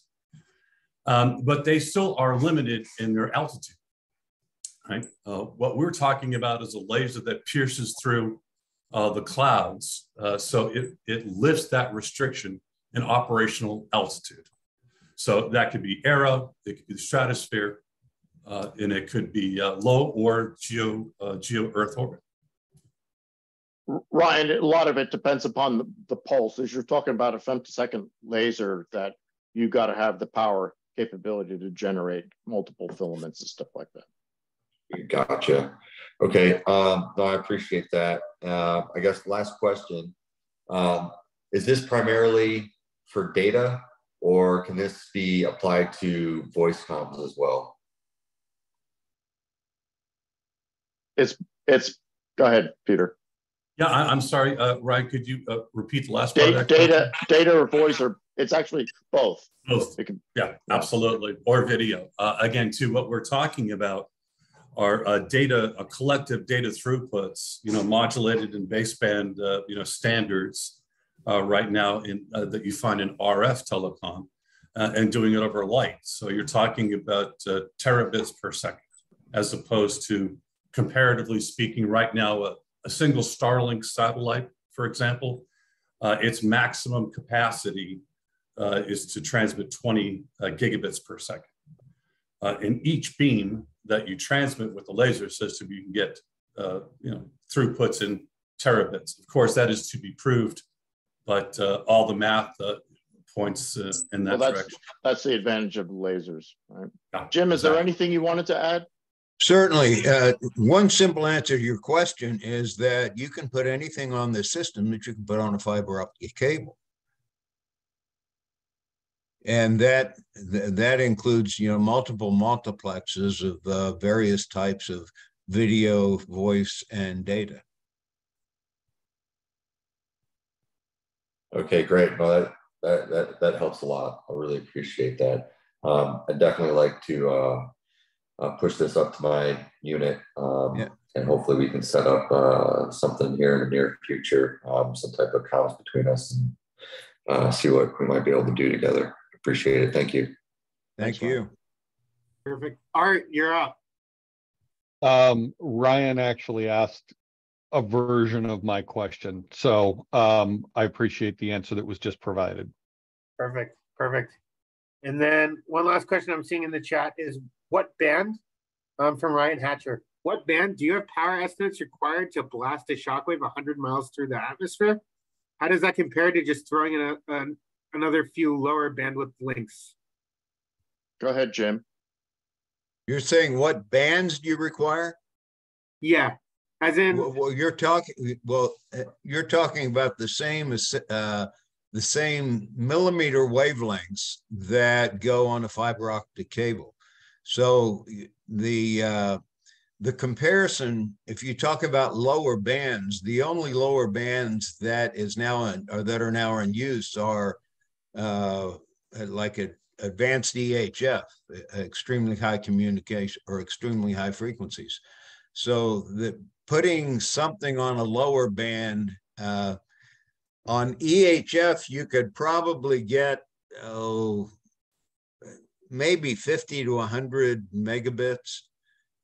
But they still are limited in their altitude, right? What we're talking about is a laser that pierces through the clouds. So it lifts that restriction in operational altitude. So that could be aero, it could be the stratosphere, and it could be low or geo Earth orbit. Ryan, a lot of it depends upon the pulse. As you're talking about a femtosecond laser, that you got to have the power capability to generate multiple filaments and stuff like that. Gotcha. Okay. No, I appreciate that. I guess last question. Is this primarily for data, or can this be applied to voice comms as well? Go ahead, Peter. Yeah, I'm sorry, Ryan, could you repeat the last part of that question? Data or voice, or it's actually both. Both. Yeah, absolutely. Or video. Again, too, what we're talking about are collective data throughputs, modulated in baseband, standards right now that you find in RF telecom and doing it over light. So you're talking about terabits per second, as opposed to, comparatively speaking, right now, a single Starlink satellite, for example, its maximum capacity is to transmit 20 gigabits per second. In each beam that you transmit with the laser system, you can get throughputs in terabits. Of course, that is to be proved, but all the math points in that direction. That's the advantage of the lasers, right? Jim, is there anything you wanted to add? Certainly. One simple answer to your question is that you can put anything on the system that you can put on a fiber optic cable. And that includes, multiple multiplexes of various types of video, voice, and data. Okay, great. Well, that helps a lot. I really appreciate that. I'd definitely like to push this up to my unit, and hopefully we can set up something here in the near future, some type of comms between us, and see what we might be able to do together. Appreciate it. Thank you. Thank you. Perfect. Art, you're up. Ryan actually asked a version of my question, so I appreciate the answer that was just provided. Perfect. Perfect. And then one last question I'm seeing in the chat is, what band, from Ryan Hatcher, what band, do you have power estimates required to blast a shockwave 100 miles through the atmosphere? How does that compare to just throwing in another few lower bandwidth links? Go ahead, Jim. You're saying what bands do you require? Yeah, as in, well, you're talking about the same millimeter wavelengths that go on a fiber optic cable. So the comparison, if you talk about lower bands, the only lower bands that are now in use are like advanced EHF, extremely high communication or extremely high frequencies. So putting something on a lower band, on EHF, you could probably get maybe 50 to 100 megabits.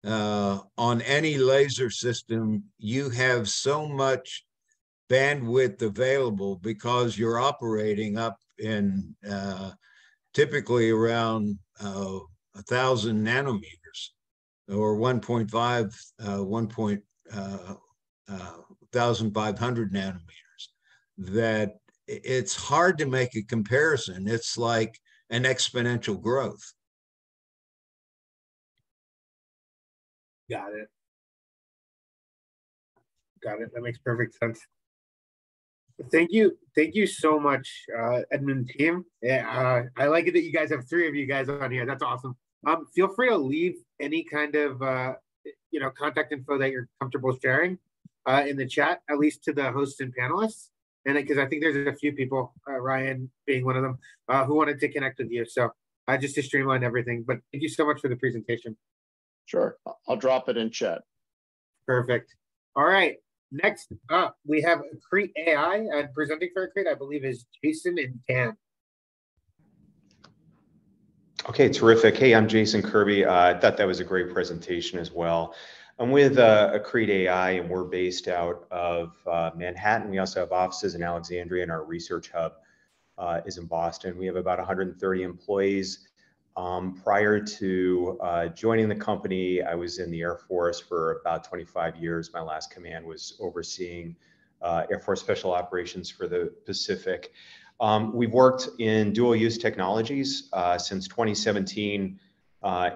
On any laser system, you have so much bandwidth available because you're operating up in typically around 1,000 nanometers or 1,500 nanometers, that it's hard to make a comparison. It's like an exponential growth. Got it. That makes perfect sense. Thank you so much, Edmund team. Yeah, I like it that you guys have 3 of you guys on here. That's awesome. Feel free to leave any kind of contact info that you're comfortable sharing in the chat, at least to the hosts and panelists. And because I think there's a few people, Ryan being one of them, who wanted to connect with you. So just to streamline everything. But thank you so much for the presentation. Sure, I'll drop it in chat. Perfect. All right. Next up, we have Accrete AI, and presenting for Accrete, I believe, is Jason and Tam. Okay, terrific. Hey, I'm Jason Kirby. I thought that was a great presentation as well. I'm with Accrete AI, and we're based out of Manhattan. We also have offices in Alexandria, and our research hub is in Boston. We have about 130 employees. Prior to joining the company, I was in the Air Force for about 25 years. My last command was overseeing Air Force Special Operations for the Pacific. We've worked in dual use technologies since 2017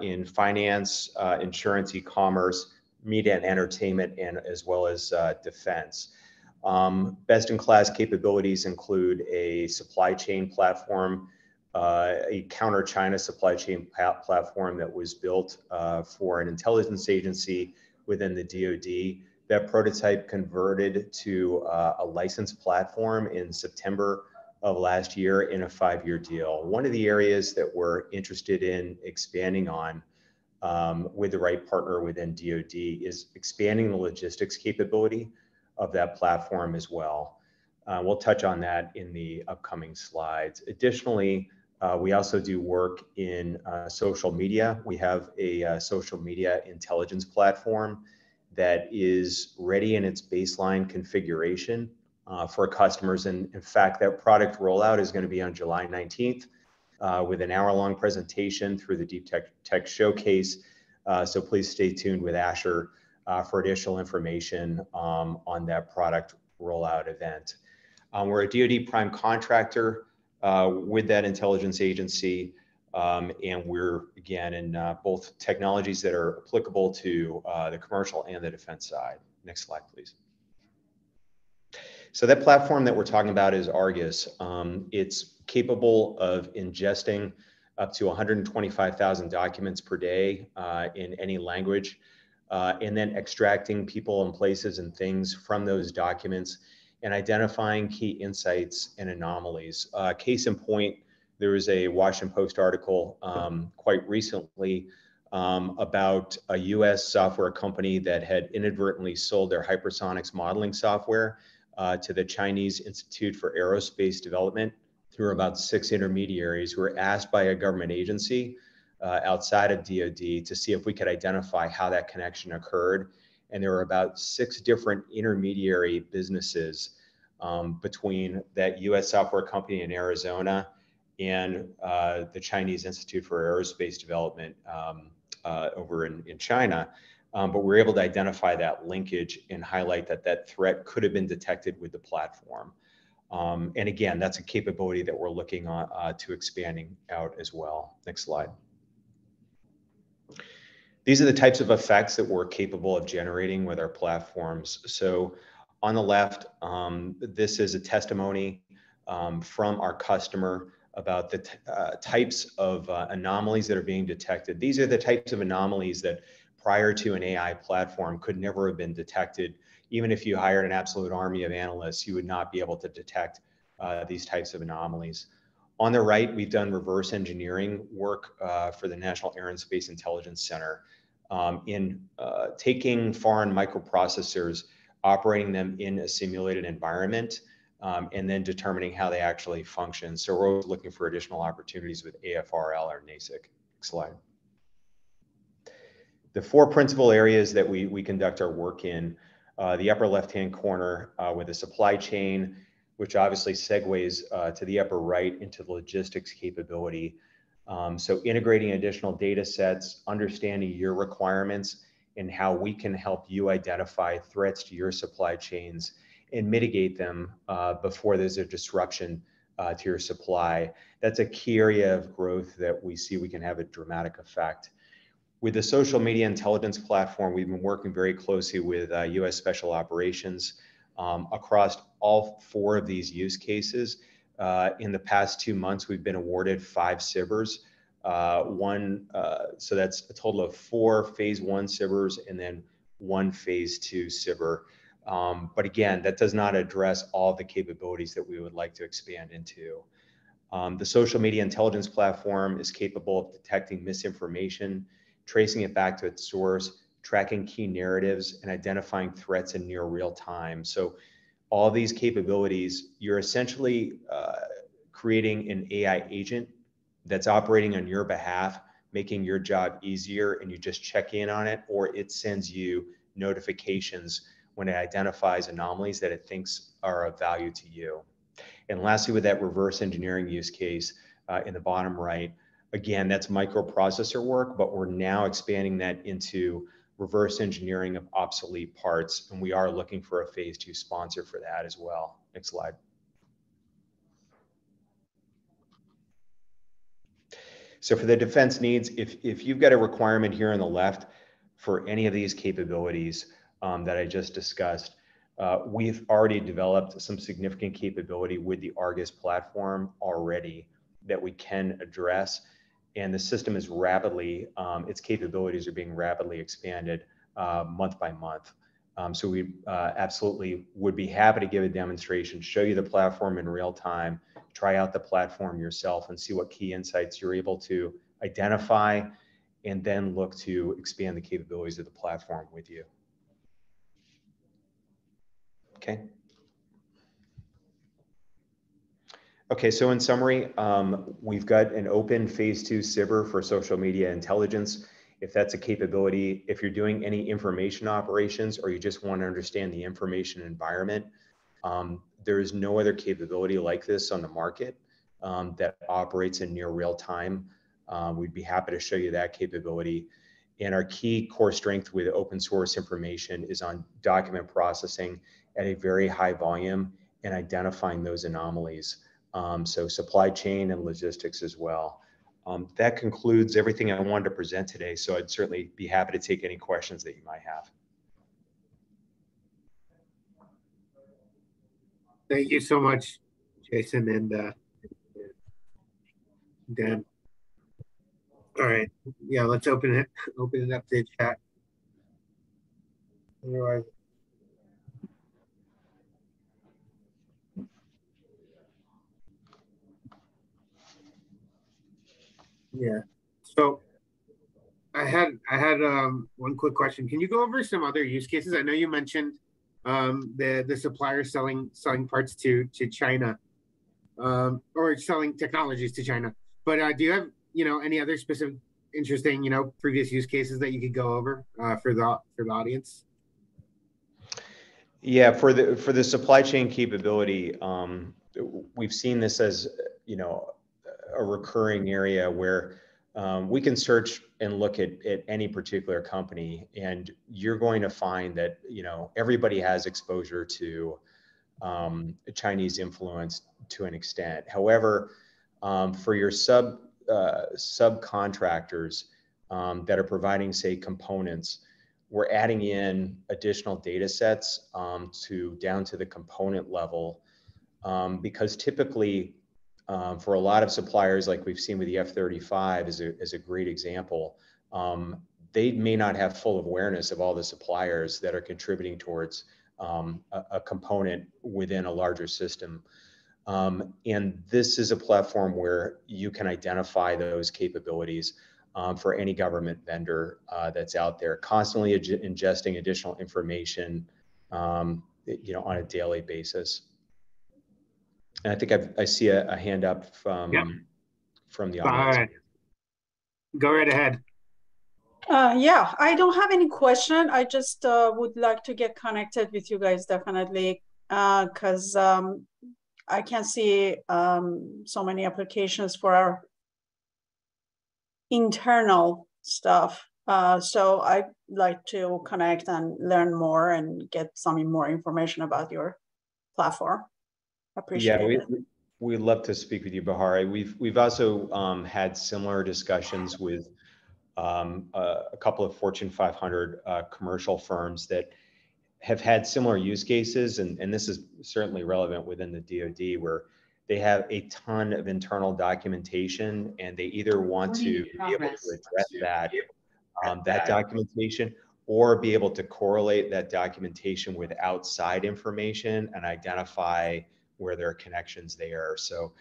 in finance, insurance, e-commerce, media and entertainment, and as well as defense. Best in class capabilities include a supply chain platform, a counter China supply chain platform that was built for an intelligence agency within the DoD. That prototype converted to a licensed platform in September of last year in a 5-year deal. One of the areas that we're interested in expanding on with the right partner within DoD is expanding the logistics capability of that platform as well. We'll touch on that in the upcoming slides. Additionally, we also do work in social media. We have a social media intelligence platform that is ready in its baseline configuration for customers. And in fact, that product rollout is going to be on July 19th with an hour-long presentation through the Deep Tech Showcase. So please stay tuned with Asher for additional information on that product rollout event. We're a DoD prime contractor with that intelligence agency, and we're, again, in both technologies that are applicable to the commercial and the defense side. Next slide, please. So that platform that we're talking about is Argus. It's capable of ingesting up to 125,000 documents per day in any language, and then extracting people and places and things from those documents and identifying key insights and anomalies. Case in point, there was a Washington Post article quite recently about a US software company that had inadvertently sold their hypersonics modeling software to the Chinese Institute for Aerospace Development through about 6 intermediaries who were asked by a government agency outside of DoD to see if we could identify how that connection occurred. And there were about 6 different intermediary businesses between that US software company in Arizona and the Chinese Institute for Aerospace Development over in China. But we were able to identify that linkage and highlight that that threat could have been detected with the platform. And again, that's a capability that we're looking to expanding out as well. Next slide. These are the types of effects that we're capable of generating with our platforms. So on the left, this is a testimony from our customer about the types of anomalies that are being detected. These are the types of anomalies that prior to an AI platform could never have been detected. Even if you hired an absolute army of analysts, you would not be able to detect these types of anomalies. On the right, we've done reverse engineering work for the National Air and Space Intelligence Center in taking foreign microprocessors, operating them in a simulated environment, and then determining how they actually function. So we're always looking for additional opportunities with AFRL or NASIC. Next slide. The 4 principal areas that we conduct our work in, the upper left-hand corner with the supply chain, which obviously segues to the upper right into the logistics capability. So integrating additional data sets, understanding your requirements, and how we can help you identify threats to your supply chains and mitigate them before there's a disruption to your supply. That's a key area of growth that we see we can have a dramatic effect. With the social media intelligence platform, we've been working very closely with US Special Operations across all 4 of these use cases. In the past 2 months, we've been awarded 5 SBIRs. So that's a total of 4 phase 1 SBIRs and then 1 phase 2 SBIR. But again, that does not address all the capabilities that we would like to expand into. The social media intelligence platform is capable of detecting misinformation, tracing it back to its source, tracking key narratives, and identifying threats in near real time. So all these capabilities, you're essentially creating an AI agent that's operating on your behalf, making your job easier, and you just check in on it, or it sends you notifications when it identifies anomalies that it thinks are of value to you. And lastly, with that reverse engineering use case in the bottom right, again, that's microprocessor work, but we're now expanding that into reverse engineering of obsolete parts, and we are looking for a phase 2 sponsor for that as well. Next slide. So for the defense needs, if you've got a requirement here on the left for any of these capabilities that I just discussed, we've already developed some significant capability with the Argus platform already that we can address. And the system is rapidly, its capabilities are being rapidly expanded month by month. So we absolutely would be happy to give a demonstration, show you the platform in real time, try out the platform yourself and see what key insights you're able to identify, and then look to expand the capabilities of the platform with you. Okay. Okay, so in summary, we've got an open phase 2 SIBR for social media intelligence. If that's a capability, if you're doing any information operations or you just want to understand the information environment, there is no other capability like this on the market that operates in near real time. We'd be happy to show you that capability. And our key core strength with open source information is on document processing at a very high volume and identifying those anomalies. So supply chain and logistics as well. That concludes everything I wanted to present today. So I'd certainly be happy to take any questions that you might have. Thank you so much, Jason and Dan. All right, yeah, let's open it up to chat. Otherwise, yeah. So I had one quick question. Can you go over some other use cases? I know you mentioned the suppliers selling parts to China, or selling technologies to China. But do you have any other specific interesting previous use cases that you could go over for the audience? Yeah, for the supply chain capability, we've seen this as a recurring area where we can search and look at any particular company, and you're going to find that everybody has exposure to Chinese influence to an extent. However, for your subcontractors that are providing, say, components, we're adding in additional data sets down to the component level, because typically for a lot of suppliers, like we've seen with the F-35 is a great example, they may not have full awareness of all the suppliers that are contributing towards a component within a larger system. And this is a platform where you can identify those capabilities for any government vendor that's out there, constantly ingesting additional information, on a daily basis. And I think I see a hand up from the audience. All right. Go right ahead. Yeah, I don't have any question. I just would like to get connected with you guys, definitely, because I can see so many applications for our internal stuff. So I'd like to connect and learn more and get some more information about your platform. Appreciate it. We'd love to speak with you, Bahari. We've also had similar discussions with a couple of Fortune 500 commercial firms that have had similar use cases, and this is certainly relevant within the DoD, where they have a ton of internal documentation, and they either want to be able to address that documentation, or be able to correlate that documentation with outside information and identify where there are connections there. So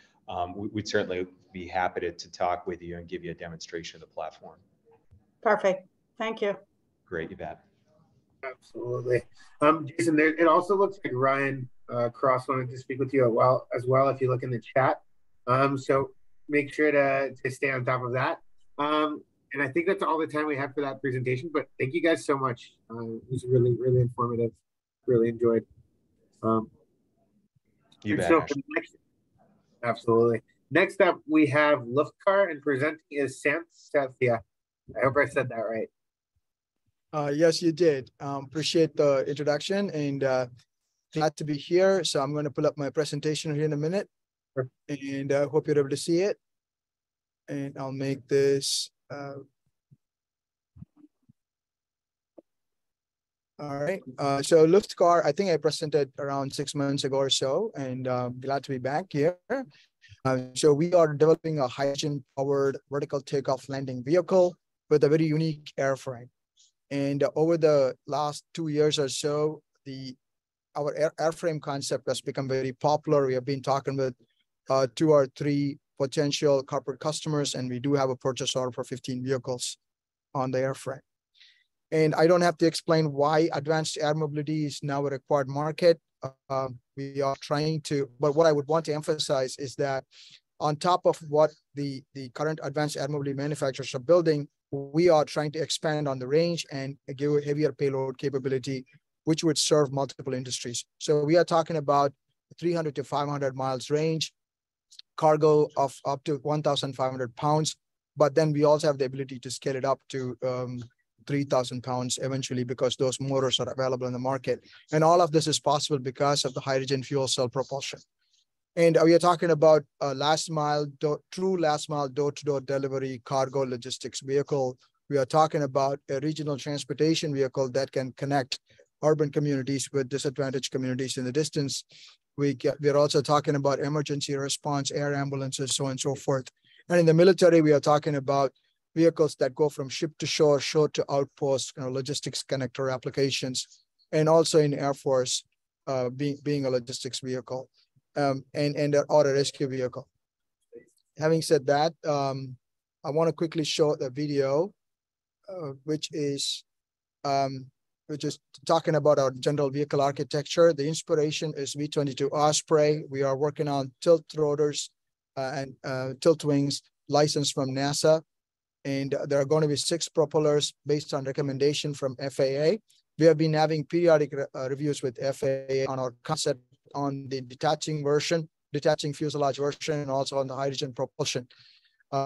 we'd certainly be happy to talk with you and give you a demonstration of the platform. Perfect. Thank you. Great, you bet. Absolutely. Jason, it also looks like Ryan Cross wanted to speak with you as well if you look in the chat. So make sure to stay on top of that. And I think that's all the time we have for that presentation, but thank you guys so much. It was really, really informative. Really enjoyed. You bet. So absolutely. Next up, we have Luftcar, and presenting is Santhia. I hope I said that right. Yes, you did. Appreciate the introduction, and glad to be here. So I'm going to pull up my presentation here in a minute, and I hope you're able to see it. And I'll make this. All right. So Luftcar, I think I presented around 6 months ago or so, and glad to be back here. So we are developing a hydrogen-powered vertical takeoff landing vehicle with a very unique airframe. And over the last 2 years or so, our airframe concept has become very popular. We have been talking with 2 or 3 potential corporate customers, and we do have a purchase order for 15 vehicles on the airframe. And I don't have to explain why advanced air mobility is now a required market. We are trying to, but what I would want to emphasize is that on top of what the current advanced air mobility manufacturers are building, we are trying to expand on the range and give a heavier payload capability, which would serve multiple industries. So we are talking about 300 to 500 miles range, cargo of up to 1,500 pounds. But then we also have the ability to scale it up to 3,000 pounds eventually, because those motors are available in the market. And all of this is possible because of the hydrogen fuel cell propulsion. And we are talking about a true last mile door-to-door delivery cargo logistics vehicle. We are talking about a regional transportation vehicle that can connect urban communities with disadvantaged communities in the distance. We're also talking about emergency response, air ambulances, so on and so forth. And in the military, we are talking about vehicles that go from ship to shore, shore to outpost, logistics connector applications, and also in Air Force, being a logistics vehicle. Or a rescue vehicle. Having said that, I want to quickly show the video, which is talking about our general vehicle architecture. The inspiration is V-22 Osprey. We are working on tilt rotors and tilt wings licensed from NASA. And there are going to be 6 propellers based on recommendation from FAA. We have been having periodic reviews with FAA on our concept on the detaching fuselage version, and also on the hydrogen propulsion.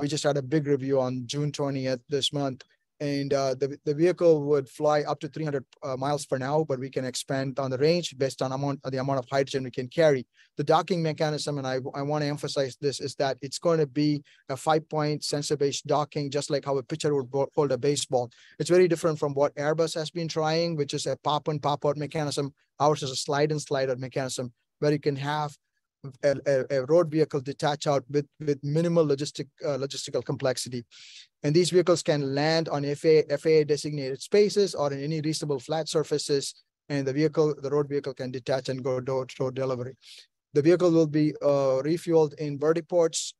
We just had a big review on June 20th this month. And the vehicle would fly up to 300 miles per hour, but we can expand on the range based on the amount of hydrogen we can carry. The docking mechanism, and I want to emphasize this, is that it's going to be a 5-point sensor-based docking, just like how a pitcher would hold a baseball. It's very different from what Airbus has been trying, which is a pop-in, pop-out mechanism. Ours is a slide-in, slide-out mechanism, where you can have a road vehicle detach out with minimal logistical complexity. And these vehicles can land on FAA designated spaces or in any reasonable flat surfaces. And the road vehicle can detach and go door-to-door delivery. The vehicle will be refueled in vertiports.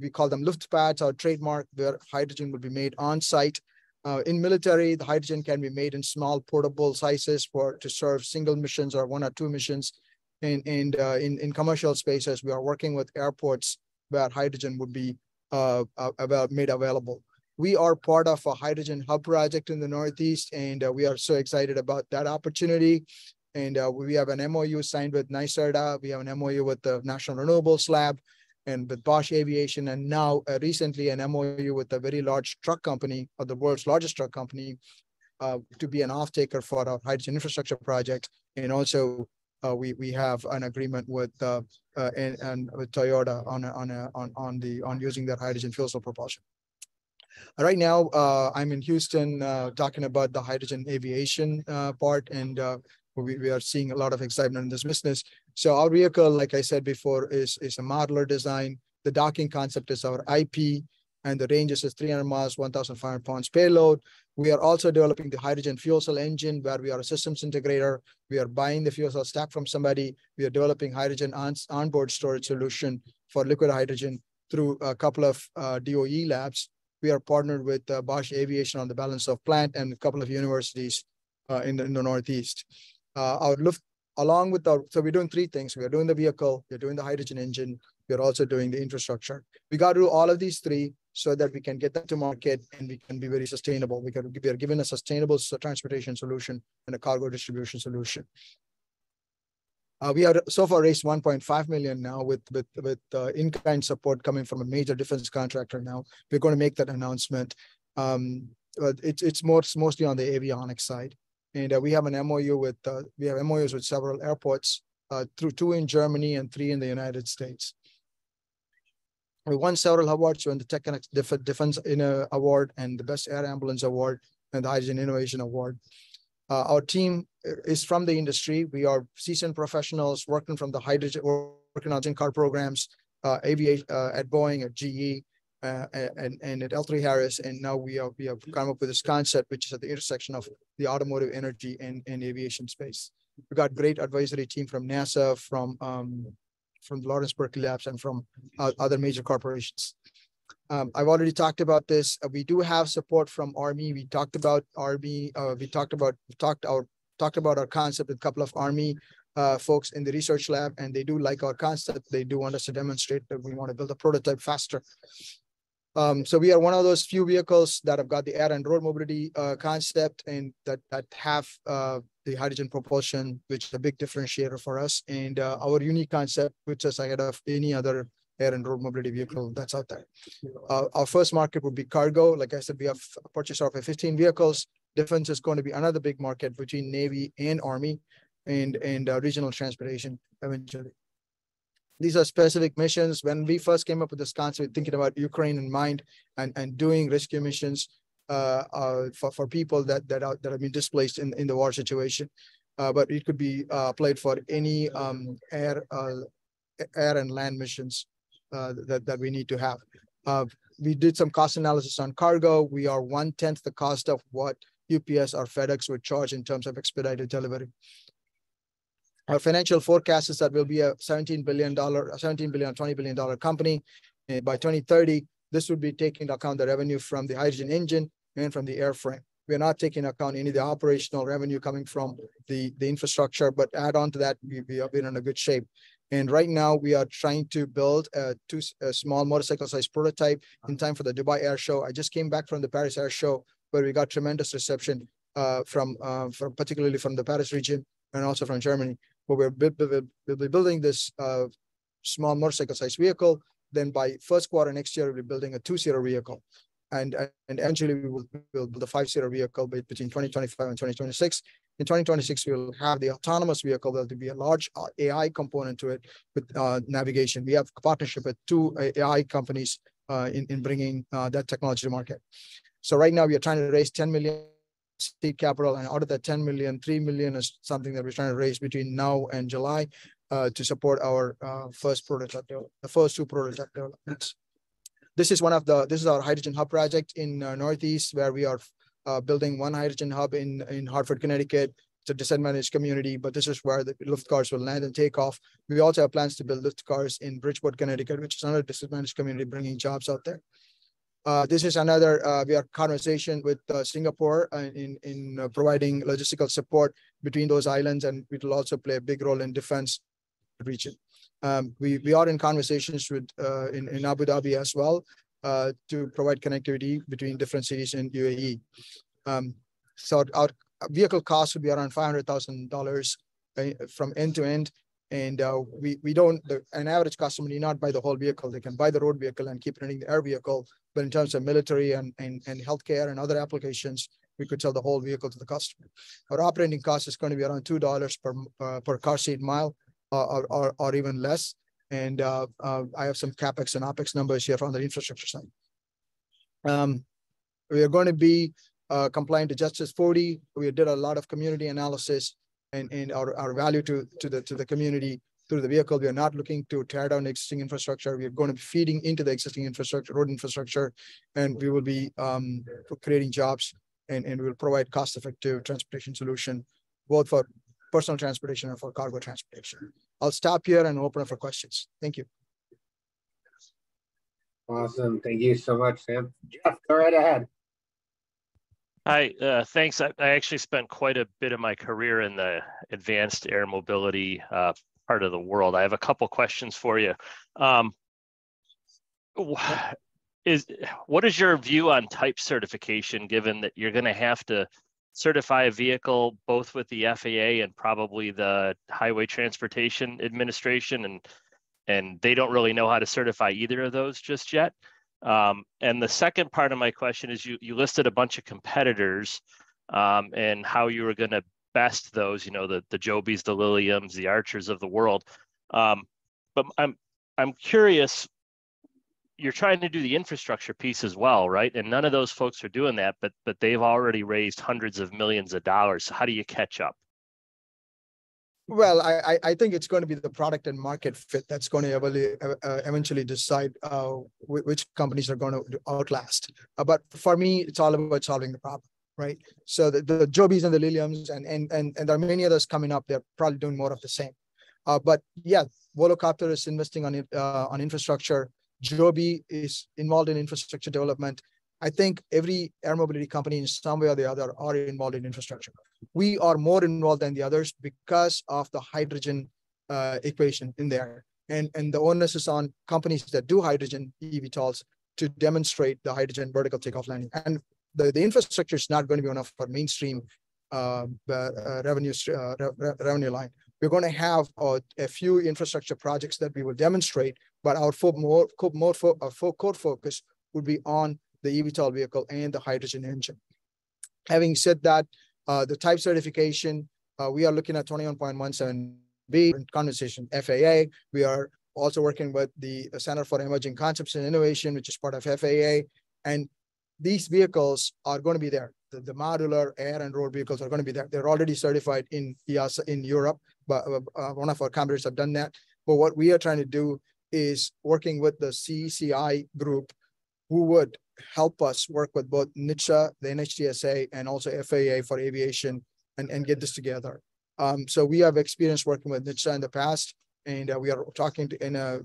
We call them lift pads, our trademark, where hydrogen will be made on site. In military, the hydrogen can be made in small portable sizes to serve single missions or 1 or 2 missions. And in commercial spaces, we are working with airports where hydrogen would be made available. We are part of a hydrogen hub project in the Northeast, and we are so excited about that opportunity. And we have an MOU signed with NYSERDA. We have an MOU with the National Renewables Lab and with Bosch Aviation, and now recently an MOU with a very large truck company, or the world's largest truck company, to be an off-taker for our hydrogen infrastructure project. And also we have an agreement with with Toyota on using their hydrogen fuel cell propulsion. Right now, I'm in Houston talking about the hydrogen aviation part, and we are seeing a lot of excitement in this business. So our vehicle, like I said before, is a modular design. The docking concept is our IP, and the range is 300 miles, 1,500 pounds payload. We are also developing the hydrogen fuel cell engine, where we are a systems integrator. We are buying the fuel cell stack from somebody. We are developing hydrogen onboard storage solution for liquid hydrogen through a couple of DOE labs. We are partnered with Bosch Aviation on the balance of plant and a couple of universities in the Northeast. So we're doing 3 things. We are doing the vehicle, we're doing the hydrogen engine, we're also doing the infrastructure. We got to do all of these 3 so that we can get them to market and we can be very sustainable. We are given a sustainable transportation solution and a cargo distribution solution. We have so far raised 1.5 million now with in-kind support coming from a major defense contractor. Now we're going to make that announcement. It's mostly on the avionics side, and we have an MOU with MOUs with several airports, 2 in Germany and 3 in the United States. We won several awards. We won the Tech Connect Defense Award and the Best Air Ambulance Award and the Hydrogen Innovation Award. Our team is from the industry. We are seasoned professionals working on hydrogen car programs, at Boeing, at GE, and at L3Harris. And now we have come up with this concept, which is at the intersection of the automotive, energy, and aviation space. We got great advisory team from NASA, from the Lawrence Berkeley Labs, and from other major corporations. I've already talked about this. We do have support from Army. We talked about Army. We talked about our concept with a couple of Army folks in the research lab, and they do like our concept. They do want us to demonstrate that we want to build a prototype faster. So we are one of those few vehicles that have got the air and road mobility concept, and that have the hydrogen propulsion, which is a big differentiator for us. And our unique concept puts us ahead of any other air and road mobility vehicle that's out there. Our first market would be cargo. Like I said, we have a purchase order for 15 vehicles. Defense is going to be another big market between Navy and Army, and regional transportation eventually. These are specific missions. When we first came up with this concept, thinking about Ukraine in mind, and doing rescue missions for people that have been displaced in the war situation. But it could be applied for any air and land missions that we need to have. We did some cost analysis on cargo. We are 1/10 the cost of what UPS or FedEx would charge in terms of expedited delivery. Our financial forecast is that we'll be a $17 billion, $20 billion company. And by 2030, this would be taking into account the revenue from the hydrogen engine and from the airframe. We're not taking into account any of the operational revenue coming from the infrastructure, but add on to that, we have been in a good shape. And right now we are trying to build a small motorcycle-sized prototype in time for the Dubai Air Show. I just came back from the Paris Air Show, where we got tremendous reception from particularly from the Paris region and also from Germany. But we'll be building this small motorcycle-sized vehicle. Then by first quarter next year, we'll be building a 2-seater vehicle. And eventually we will build a 5-seater vehicle between 2025 and 2026. In 2026, we'll have the autonomous vehicle. There'll be a large AI component to it with navigation. We have a partnership with 2 AI companies in bringing that technology to market. So right now we are trying to raise 10 million seed capital, and out of that 10 million, 3 million is something that we're trying to raise between now and July to support our first prototype, the first 2 prototype developments. This is our hydrogen hub project in Northeast, where we are building one hydrogen hub in Hartford, Connecticut. It's a disadvantaged community, but this is where the lift cars will land and take off. We also have plans to build lift cars in Bridgeport, Connecticut, which is another disadvantaged community, bringing jobs out there. This is another, we are conversation with Singapore in providing logistical support between those islands, and it will also play a big role in defense region. We are in conversations with in Abu Dhabi as well to provide connectivity between different cities in UAE. So our vehicle cost would be around $500,000 from end to end. And we don't, an average customer need not buy the whole vehicle. They can buy the road vehicle and keep running the air vehicle. But in terms of military and healthcare and other applications, we could sell the whole vehicle to the customer. Our operating cost is going to be around $2 per car seat mile or even less. And I have some CapEx and OpEx numbers here from the infrastructure side. We are going to be compliant to Justice 40. We did a lot of community analysis and our value to the community through the vehicle. We are not looking to tear down existing infrastructure. We are going to be feeding into the existing infrastructure, road infrastructure, and we will be creating jobs and we will provide cost-effective transportation solution, both for personal transportation and for cargo transportation. I'll stop here and open up for questions. Thank you. Awesome. Thank you so much, Sam. Jeff, go right ahead. Hi, thanks. I actually spent quite a bit of my career in the advanced air mobility part of the world. I have a couple questions for you. What is your view on type certification, given that you're going to have to certify a vehicle both with the FAA and probably the Highway Transportation Administration, and they don't really know how to certify either of those just yet? And the second part of my question is you listed a bunch of competitors and how you were going to best those, you know, the Jobies, the Liliums, the Archers of the world. But I'm curious, you're trying to do the infrastructure piece as well, right? And none of those folks are doing that, but they've already raised hundreds of millions of dollars. So how do you catch up? Well, I think it's going to be the product and market fit that's going to eventually decide which companies are going to outlast. But for me, it's all about solving the problem, right? So the Jobies and the Liliums and there are many others coming up. They're probably doing more of the same. But yeah, Volocopter is investing on infrastructure. Joby is involved in infrastructure development. I think every air mobility company in some way or the other are involved in infrastructure. We are more involved than the others because of the hydrogen equation in there. And the onus is on companies that do hydrogen eVTOLs to demonstrate the hydrogen vertical takeoff landing. And the infrastructure is not going to be enough for mainstream revenue line. We're going to have a few infrastructure projects that we will demonstrate, but our core focus would be on the eVTOL vehicle and the hydrogen engine. Having said that, the type certification, we are looking at 21.17B in conversation FAA. We are also working with the Center for Emerging Concepts and Innovation, which is part of FAA. And these vehicles are going to be there. The modular air and road vehicles are going to be there. They're already certified in EASA in Europe, but one of our competitors have done that. But what we are trying to do is working with the CECI group, who would help us work with both NHTSA, the NHTSA, and also FAA for aviation and get this together. So we have experience working with NHTSA in the past, and we are talking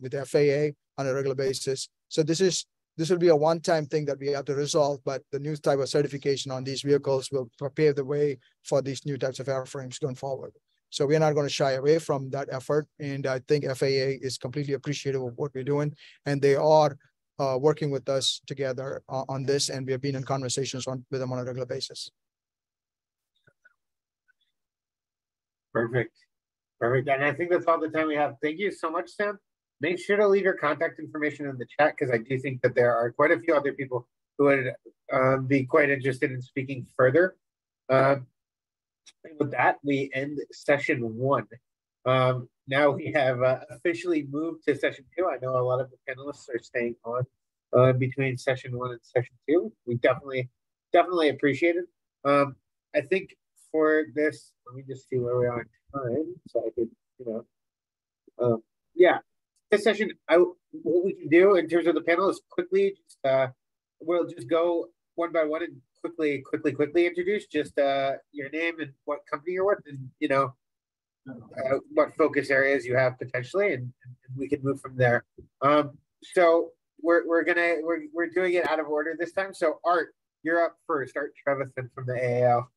with FAA on a regular basis. So this will be a one-time thing that we have to resolve, but the new type of certification on these vehicles will prepare the way for these new types of airframes going forward. So we're not going to shy away from that effort. And I think FAA is completely appreciative of what we're doing. And they are working with us together on this. And we have been in conversations with them on a regular basis. Perfect. Perfect. And I think that's all the time we have. Thank you so much, Sam. Make sure to leave your contact information in the chat, because I do think that there are quite a few other people who would be quite interested in speaking further. And with that, we end session 1. Now we have officially moved to session 2. I know a lot of the panelists are staying on between session 1 and session 2. We definitely appreciate it. I think for this, let me just see where we are on time, so I could, yeah. This session, what we can do in terms of the panel is quickly, we'll just go one by one and quickly introduce just your name and what company you're with, and what focus areas you have potentially, and we can move from there. So we're doing it out of order this time. So Art, you're up first. Art Trevisan from the AAL.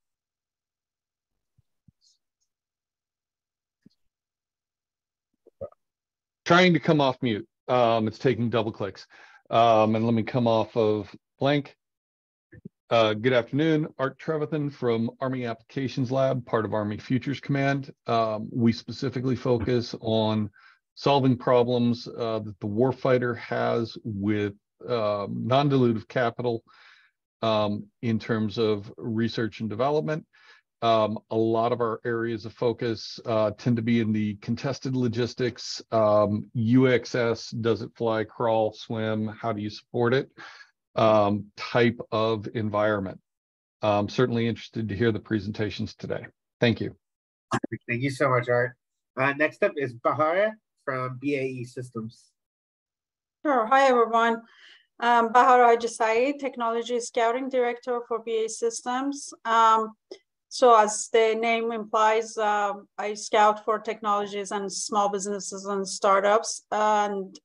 Trying to come off mute. It's taking double clicks. And let me come off of blank. Good afternoon, Art Trevisan from Army Applications Lab, part of Army Futures Command. We specifically focus on solving problems that the warfighter has with non-dilutive capital in terms of research and development. A lot of our areas of focus tend to be in the contested logistics, UXS, does it fly, crawl, swim, how do you support it, type of environment. Certainly interested to hear the presentations today. Thank you. Thank you so much, Art. Next up is Bahara from BAE Systems. Sure. Hi, everyone. Bahara Haji Saeed, Technology Scouting Director for BAE Systems. So as the name implies, I scout for technologies and small businesses and startups, and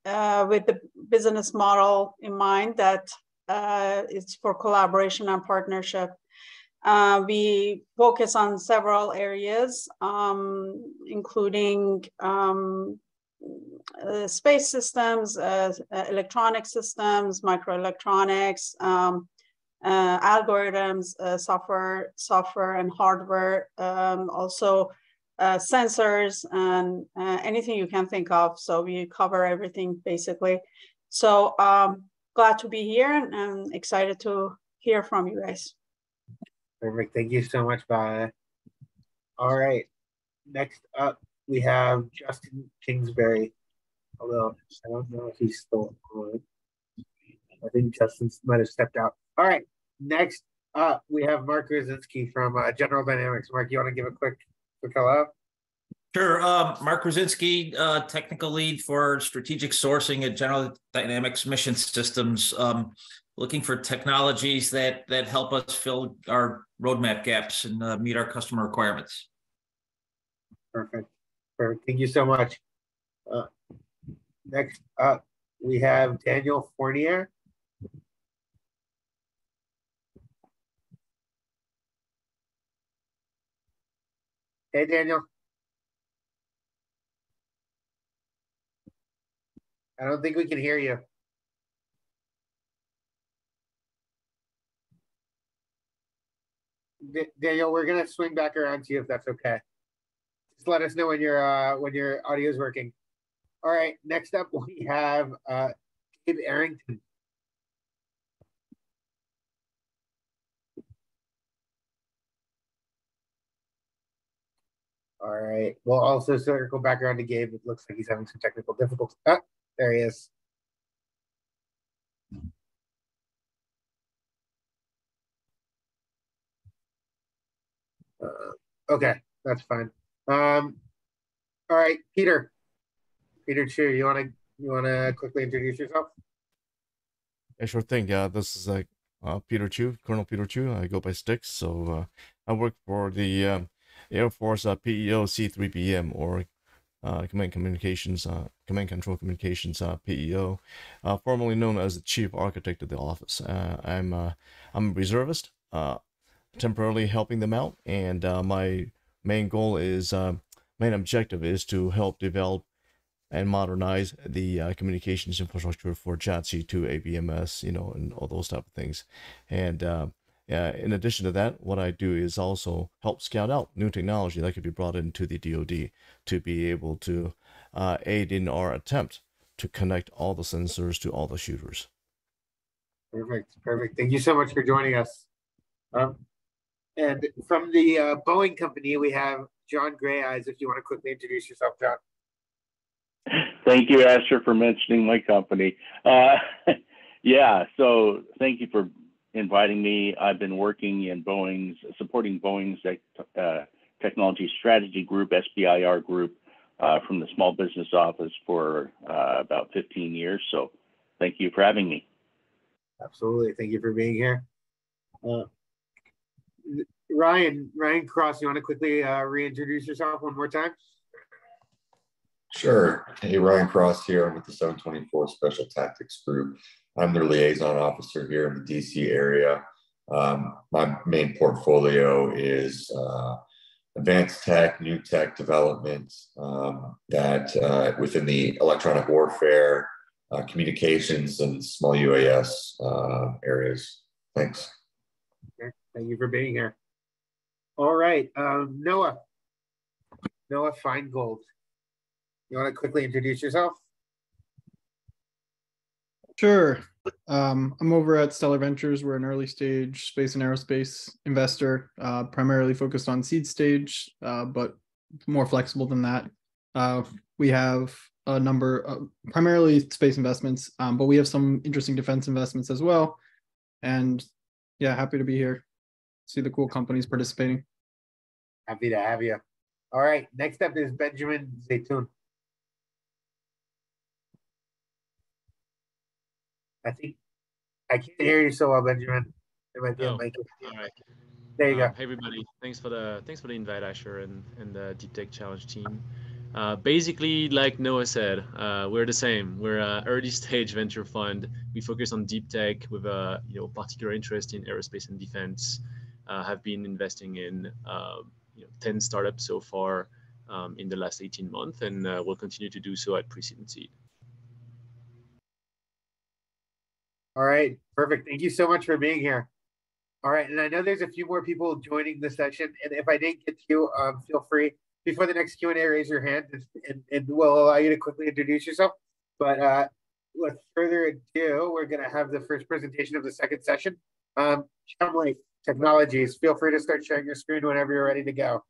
with the business model in mind that it's for collaboration and partnership. We focus on several areas, including space systems, electronic systems, microelectronics, algorithms, software and hardware, also sensors and anything you can think of. So we cover everything basically. So glad to be here and excited to hear from you guys. Perfect. Thank you so much, Bahara. All right. Next up, we have Justin Kingsbury. Although I don't know if he's still on. I think Justin might have stepped out. All right. Next up, we have Mark Rosinski from General Dynamics. Mark, you want to give a quick hello? Sure. Mark Rosinski, technical lead for strategic sourcing at General Dynamics Mission Systems. Looking for technologies that help us fill our roadmap gaps and meet our customer requirements. Perfect. Perfect. Thank you so much. Next up, we have Daniel Fournier. Hey, Daniel. I don't think we can hear you. Daniel, we're gonna swing back around to you if that's okay. Just let us know when your audio is working. All right, next up we have Gabe Arrington. All right, we'll also circle back around to Gabe. It looks like he's having some technical difficulties. Ah, there he is. Okay, that's fine. All right, Peter Chu, you wanna quickly introduce yourself? Yeah, sure thing. Yeah, this is Peter Chu, Colonel Peter Chu. I go by Sticks. So I work for the Air Force PEO C3PM, or Command Control Communications PEO, formerly known as the Chief Architect of the office. I'm a reservist, temporarily helping them out, and my main objective is to help develop and modernize the communications infrastructure for JATC to ABMS, and all those type of things. And in addition to that, what I do is also help scout out new technology that could be brought into the DoD to be able to aid in our attempt to connect all the sensors to all the shooters. Perfect. Thank you so much for joining us. And from the Boeing company, we have John Greyeyes. If you want to quickly introduce yourself, John. Thank you, Asher, for mentioning my company. Yeah, so thank you for inviting me. I've been working in supporting Boeing's Technology Strategy Group, SBIR group, from the Small Business Office for about 15 years. So thank you for having me. Absolutely. Thank you for being here. Ryan Cross, you want to quickly reintroduce yourself one more time? Sure. Hey, Ryan Cross here. I'm with the 724 Special Tactics Group. I'm their liaison officer here in the DC area. My main portfolio is advanced tech, new tech development that within the electronic warfare, communications, and small UAS areas. Thanks. Okay. Thank you for being here. All right, Noah Feingold. You want to quickly introduce yourself? Sure. I'm over at Stellar Ventures. We're an early stage space and aerospace investor, primarily focused on seed stage, but more flexible than that. We have a number of primarily space investments, but we have some interesting defense investments as well. And yeah, happy to be here. See the cool companies participating. Happy to have you. All right, next up is Benjamin Zaytoun. I think I can't hear you so well, Benjamin. It might be a mic. All right. There you go. Hey everybody, thanks for the invite, Asher, and the Deep Tech Challenge team. Basically, like Noah said, we're the same. We're an early stage venture fund. We focus on deep tech with a particular interest in aerospace and defense. Have been investing in 10 startups so far in the last 18 months, and we'll continue to do so at pre-seed and seed. All right, perfect. Thank you so much for being here. All right, and I know there's a few more people joining the session, and if I didn't get to you, feel free before the next Q&A, raise your hand, and we'll allow you to quickly introduce yourself. But with further ado, we're going to have the first presentation of the second session. Chumley Technologies, feel free to start sharing your screen whenever you're ready to go.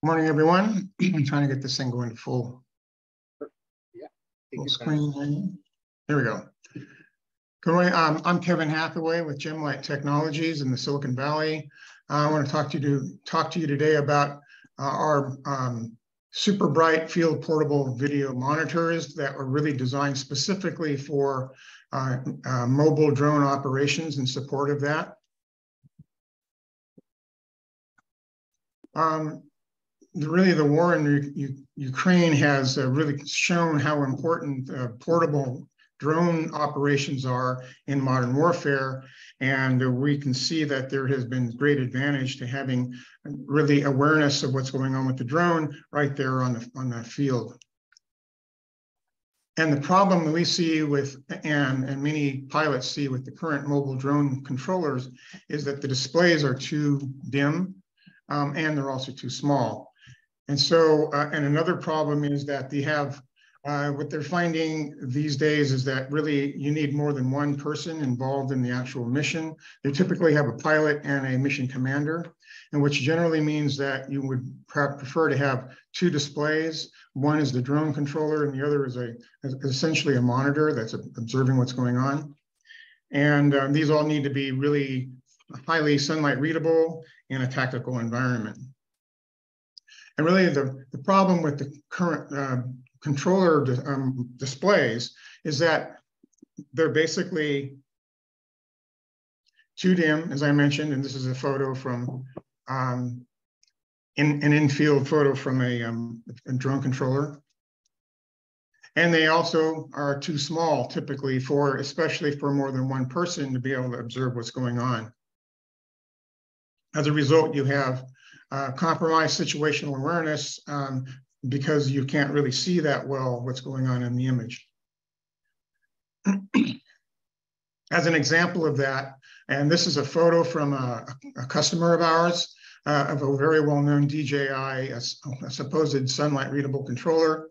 Morning, everyone. I'm trying to get this thing going full screen. Here we go. Good morning. I'm Kevin Hathaway with Gemlight Technologies in the Silicon Valley. I want to talk to you today about our super bright field portable video monitors that were really designed specifically for mobile drone operations in support of that. really the war in Ukraine has really shown how important portable drone operations are in modern warfare. And we can see that there has been great advantage to having really awareness of what's going on with the drone right there on the field. And the problem we see with, and many pilots see with the current mobile drone controllers, is that the displays are too dim and they're also too small. And so, and another problem is that they have, what they're finding these days is that really you need more than one person involved in the actual mission. They typically have a pilot and a mission commander, and which generally means that you would prefer to have two displays. One is the drone controller and the other is essentially a monitor that's observing what's going on. And these all need to be really highly sunlight readable in a tactical environment. And really the problem with the current controller displays is that they're basically too dim, as I mentioned, and this is a photo from an in-field photo from a drone controller. And they also are too small, typically, especially for more than one person to be able to observe what's going on. As a result, you have compromised situational awareness because you can't really see that well what's going on in the image. As an example of that, and this is a photo from a customer of ours, of a very well-known DJI, a supposed sunlight readable controller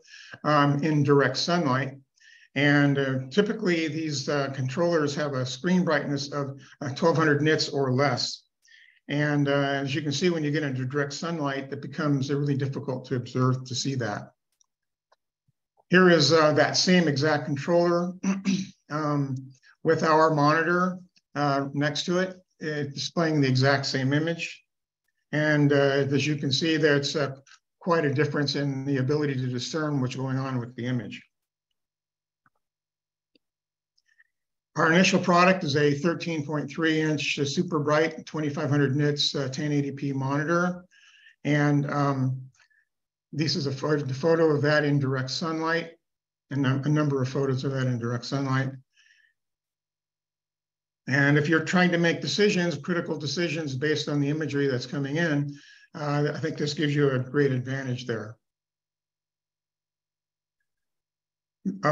in direct sunlight. And typically these controllers have a screen brightness of 1200 nits or less. And as you can see, when you get into direct sunlight, it becomes really difficult to observe, to see that. Here is that same exact controller with our monitor next to it, displaying the exact same image. And as you can see, there's quite a difference in the ability to discern what's going on with the image. Our initial product is a 13.3-inch super bright 2500 nits 1080p monitor. And this is the photo of that in direct sunlight, and a number of photos of that in direct sunlight. And if you're trying to make decisions, critical decisions based on the imagery that's coming in, I think this gives you a great advantage there.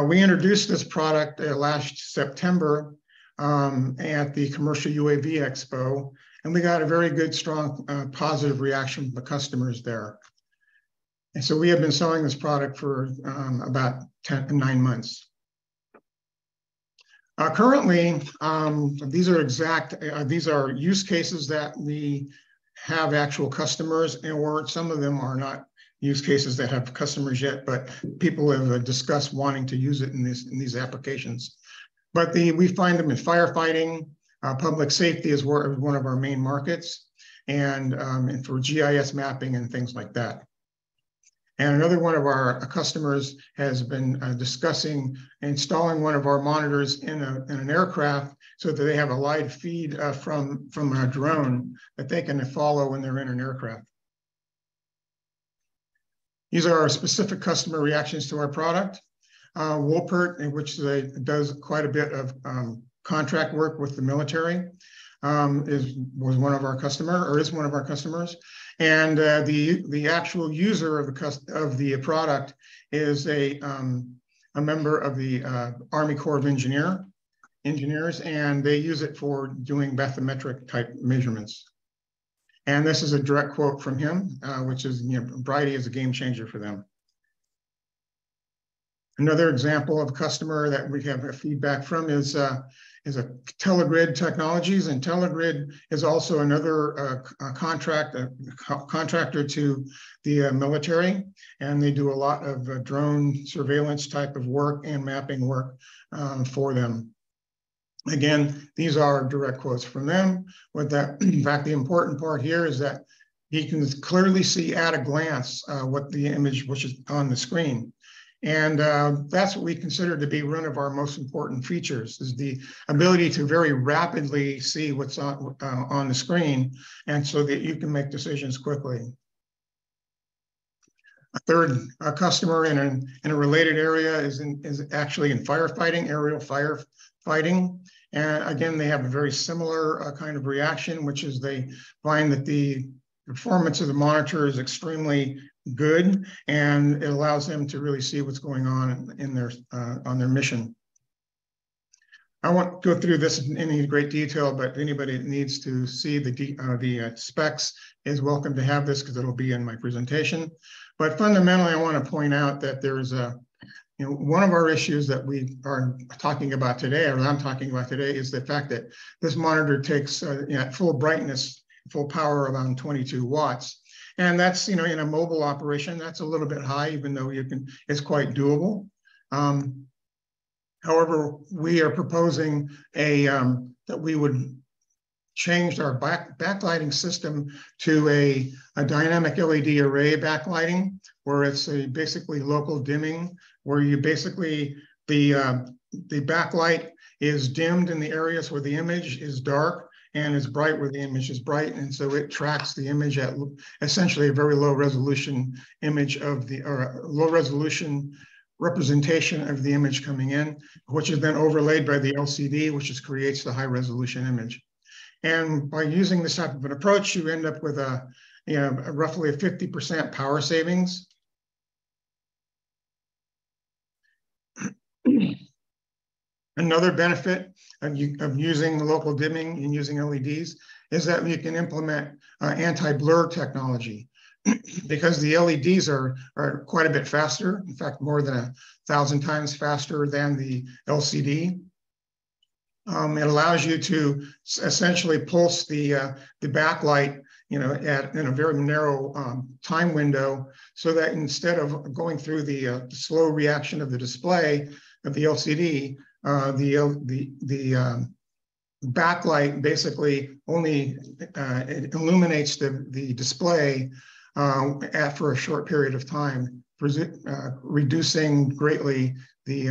We introduced this product last September at the Commercial UAV Expo, and we got a very good, strong, positive reaction from the customers there. And so we have been selling this product for about 9 months. Currently, these are use cases that we have actual customers, or some of them are not use cases that have customers yet, but people have discussed wanting to use it in these applications. But we find them in firefighting, public safety is one of our main markets, and for GIS mapping and things like that. And another one of our customers has been discussing installing one of our monitors in an aircraft so that they have a live feed from a drone that they can follow when they're in an aircraft. These are our specific customer reactions to our product. Wolpert, which does quite a bit of contract work with the military, was one of our is one of our customers. And the actual user of the product is a member of the Army Corps of Engineers, and they use it for doing bathymetric type measurements. And this is a direct quote from him, which is, Brighty is a game changer for them. Another example of a customer that we have feedback from is a Telegrid Technologies, and Telegrid is also another contractor to the military, and they do a lot of drone surveillance type of work and mapping work for them. Again, these are direct quotes from them. In fact, the important part here is that he can clearly see at a glance what the image which is on the screen. And that's what we consider to be one of our most important features, is the ability to very rapidly see what's on the screen, and so that you can make decisions quickly. A third customer in a related area is actually in firefighting, aerial firefighting. And again, they have a very similar kind of reaction, which is they find that the performance of the monitor is extremely good, and it allows them to really see what's going on in their on their mission. I won't go through this in any great detail, but anybody that needs to see the specs is welcome to have this, because it'll be in my presentation. But fundamentally, I want to point out that there's one of our issues that we are talking about today, or I'm talking about today, is the fact that this monitor takes at full brightness, full power, around 22 watts. And that's, in a mobile operation, that's a little bit high, even though it's quite doable. However, we are proposing that we would change our backlighting system to a dynamic LED array backlighting, where it's basically local dimming, where you basically, the backlight is dimmed in the areas where the image is dark and is bright where the image is bright. And so it tracks the image at essentially a very low resolution image of low resolution representation of the image coming in, which is then overlaid by the LCD, which creates the high resolution image. And by using this type of an approach, you end up with roughly a 50% power savings. Another benefit of using local dimming and using LEDs is that you can implement anti-blur technology, because the LEDs are quite a bit faster. In fact, more than 1,000 times faster than the LCD. It allows you to essentially pulse the backlight, in a very narrow time window, so that instead of going through the slow reaction of the display of the LCD, the backlight basically only it illuminates the display for a short period of time, reducing greatly the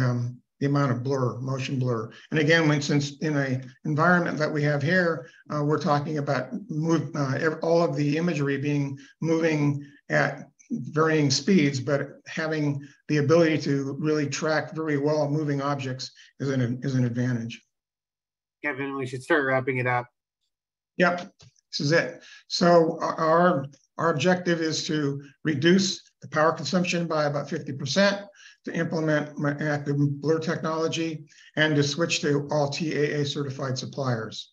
amount of blur, motion blur. And again, since in an environment that we have here, we're talking about all of the imagery moving at varying speeds, but having the ability to really track very well moving objects is an advantage. Kevin, we should start wrapping it up. Yep, this is it. So our objective is to reduce the power consumption by about 50%, to implement active blur technology, and to switch to all TAA certified suppliers.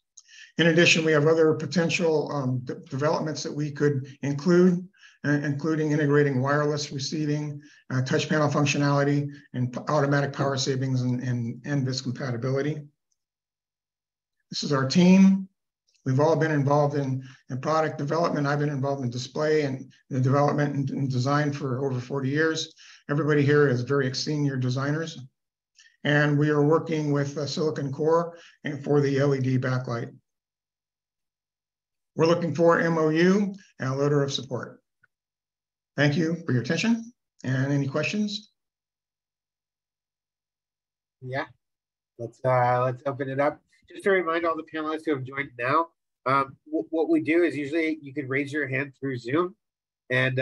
In addition, we have other potential developments that we could include, including integrating wireless receiving, touch panel functionality, and automatic power savings and NVIS compatibility. This is our team. We've all been involved in product development. I've been involved in display and the development and design for over 40 years. Everybody here is very senior designers. And we are working with Silicon Core and for the LED backlight. We're looking for MOU and a letter of support. Thank you for your attention. And any questions? Yeah, let's open it up. Just to remind all the panelists who have joined now, what we do is usually you can raise your hand through Zoom, and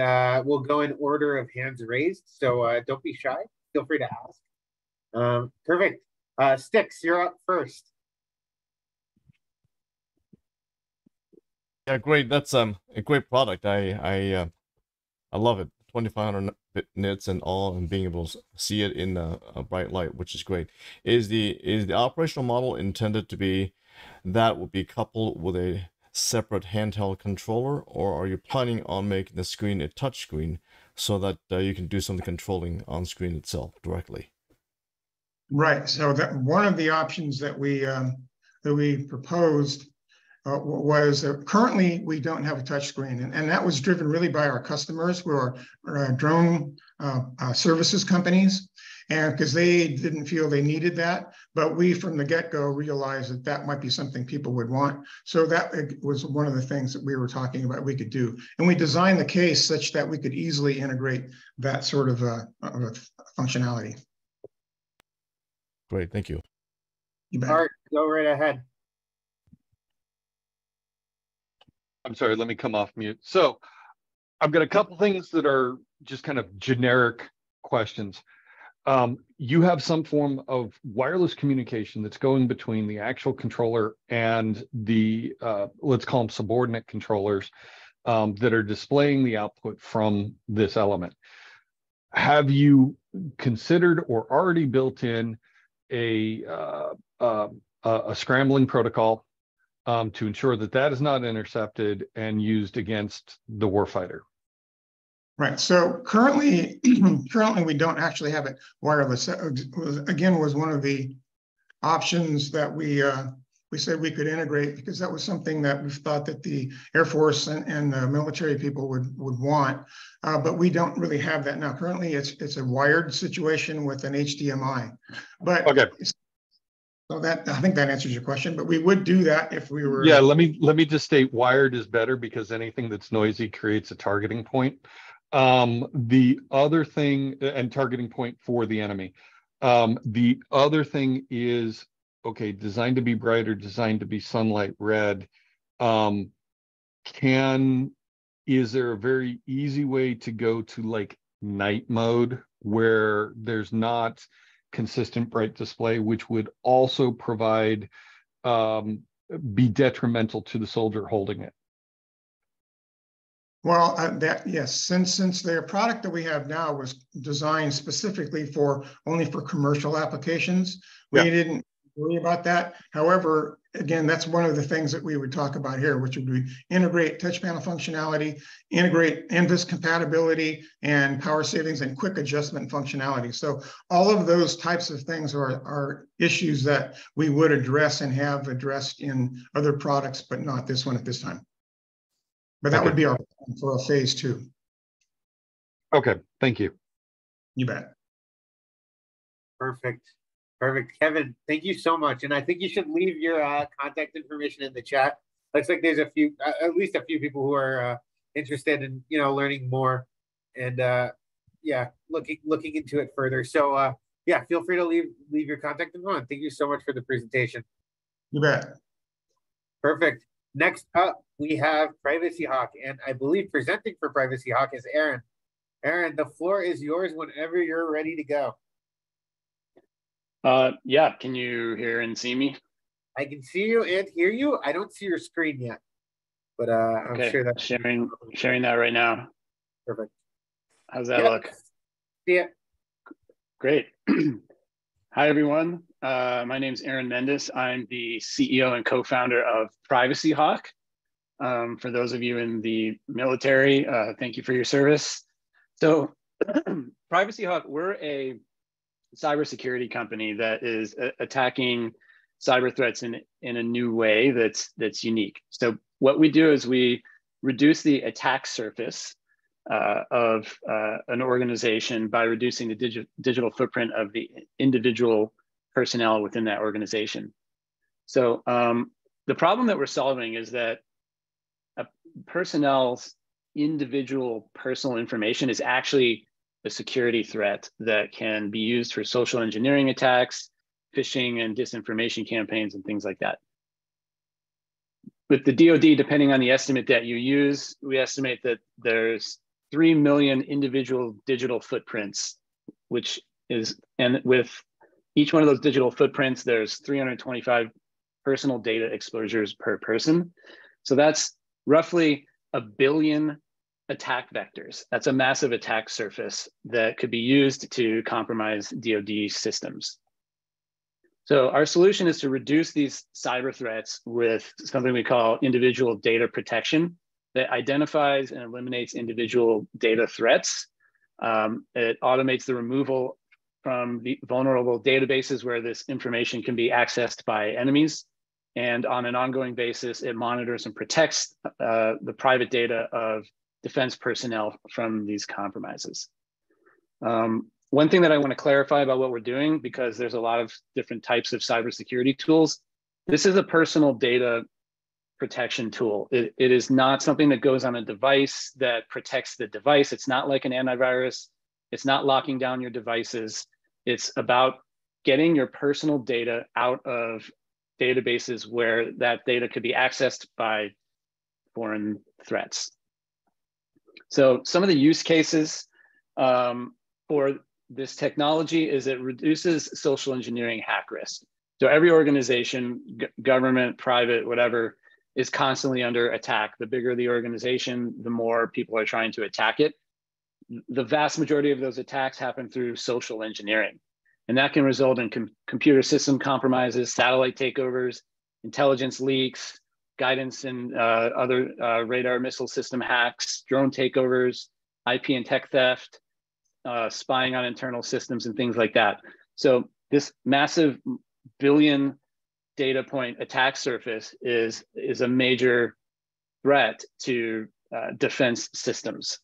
we'll go in order of hands raised. So don't be shy. Feel free to ask. Perfect. Sticks, you're up first. Yeah, great. That's a great product. I love it. 2500 nits and all, and being able to see it in a bright light, which is great. Is the operational model intended to be that will be coupled with a separate handheld controller, or are you planning on making the screen a touch screen so that you can do some of the controlling on screen itself directly? Right. So that one of the options that we proposed was currently we don't have a touch screen, and that was driven really by our customers, who are drone services companies, and because they didn't feel they needed that, but we from the get-go realized that that might be something people would want. So that was one of the things that we were talking about we could do, and we designed the case such that we could easily integrate that sort of functionality. Great, thank you. You bet. Art, go right ahead. I'm sorry, let me come off mute. So I've got a couple things that are just kind of generic questions. You have some form of wireless communication that's going between the actual controller and the, let's call them subordinate controllers, that are displaying the output from this element. Have you considered or already built in a scrambling protocol to ensure that that is not intercepted and used against the warfighter? Right. So currently, we don't actually have it wireless. That was one of the options that we said we could integrate, because that was something that we thought that the Air Force and the military people would want, but we don't really have that now. Currently, it's a wired situation with an HDMI. But okay. So that, I think that answers your question. But we would do that if we were. Yeah. Let me just state wired is better, because anything that's noisy creates a targeting point. The other thing, and targeting point for the enemy. The other thing is, okay, designed to be bright or designed to be sunlight red. Is there a very easy way to go to like night mode where there's not consistent bright display, which would also provide, be detrimental to the soldier holding it? Well, yes, since their product that we have now was designed specifically only for commercial applications, we didn't worry about that. However, again, that's one of the things that we would talk about here, which would be integrate touch panel functionality, integrate NVIS compatibility, and power savings and quick adjustment functionality. So all of those types of things are issues that we would address and have addressed in other products, but not this one at this time. But that would be our plan for a phase 2. Okay, thank you. You bet. Perfect. Kevin, thank you so much. And I think you should leave your contact information in the chat. Looks like there's at least a few people who are interested in, learning more and looking into it further. So feel free to leave your contact info. And thank you so much for the presentation. You bet. Perfect. Next up, we have Privacy Hawk, and I believe presenting for Privacy Hawk is Aaron. Aaron, the floor is yours whenever you're ready to go. Yeah, can you hear and see me? I can see you and hear you. I don't see your screen yet, but I'm sure that's sharing that right now. Perfect. How's that look? Yeah. Great. Hi, everyone. My name is Aaron Mendes. I'm the CEO and co-founder of Privacy Hawk. For those of you in the military, thank you for your service. So Privacy Hawk, we're a cybersecurity company that is attacking cyber threats in a new way that's unique. So what we do is we reduce the attack surface of an organization by reducing the digital footprint of the individual personnel within that organization. So the problem that we're solving is that personnel's individual personal information is actually a security threat that can be used for social engineering attacks, phishing and disinformation campaigns, and things like that. With the DoD, depending on the estimate that you use, we estimate that there's 3 million individual digital footprints, and with each one of those digital footprints, there's 325 personal data exposures per person. So that's roughly 1 billion attack vectors. That's a massive attack surface that could be used to compromise DoD systems. So our solution is to reduce these cyber threats with something we call individual data protection that identifies and eliminates individual data threats. It automates the removal from the vulnerable databases where this information can be accessed by enemies. And on an ongoing basis, it monitors and protects the private data of defense personnel from these compromises. One thing that I want to clarify about what we're doing, because there's a lot of different types of cybersecurity tools, this is a personal data protection tool. It is not something that goes on a device that protects the device. It's not like an antivirus. It's not locking down your devices. It's about getting your personal data out of databases where that data could be accessed by foreign threats. So some of the use cases for this technology is it reduces social engineering hack risk. So every organization, government, private, whatever, is constantly under attack. The bigger the organization, the more people are trying to attack it. The vast majority of those attacks happen through social engineering. And that can result in computer system compromises, satellite takeovers, intelligence leaks, guidance and other radar missile system hacks, drone takeovers, IP and tech theft, spying on internal systems and things like that. So this massive billion data point attack surface is a major threat to defense systems.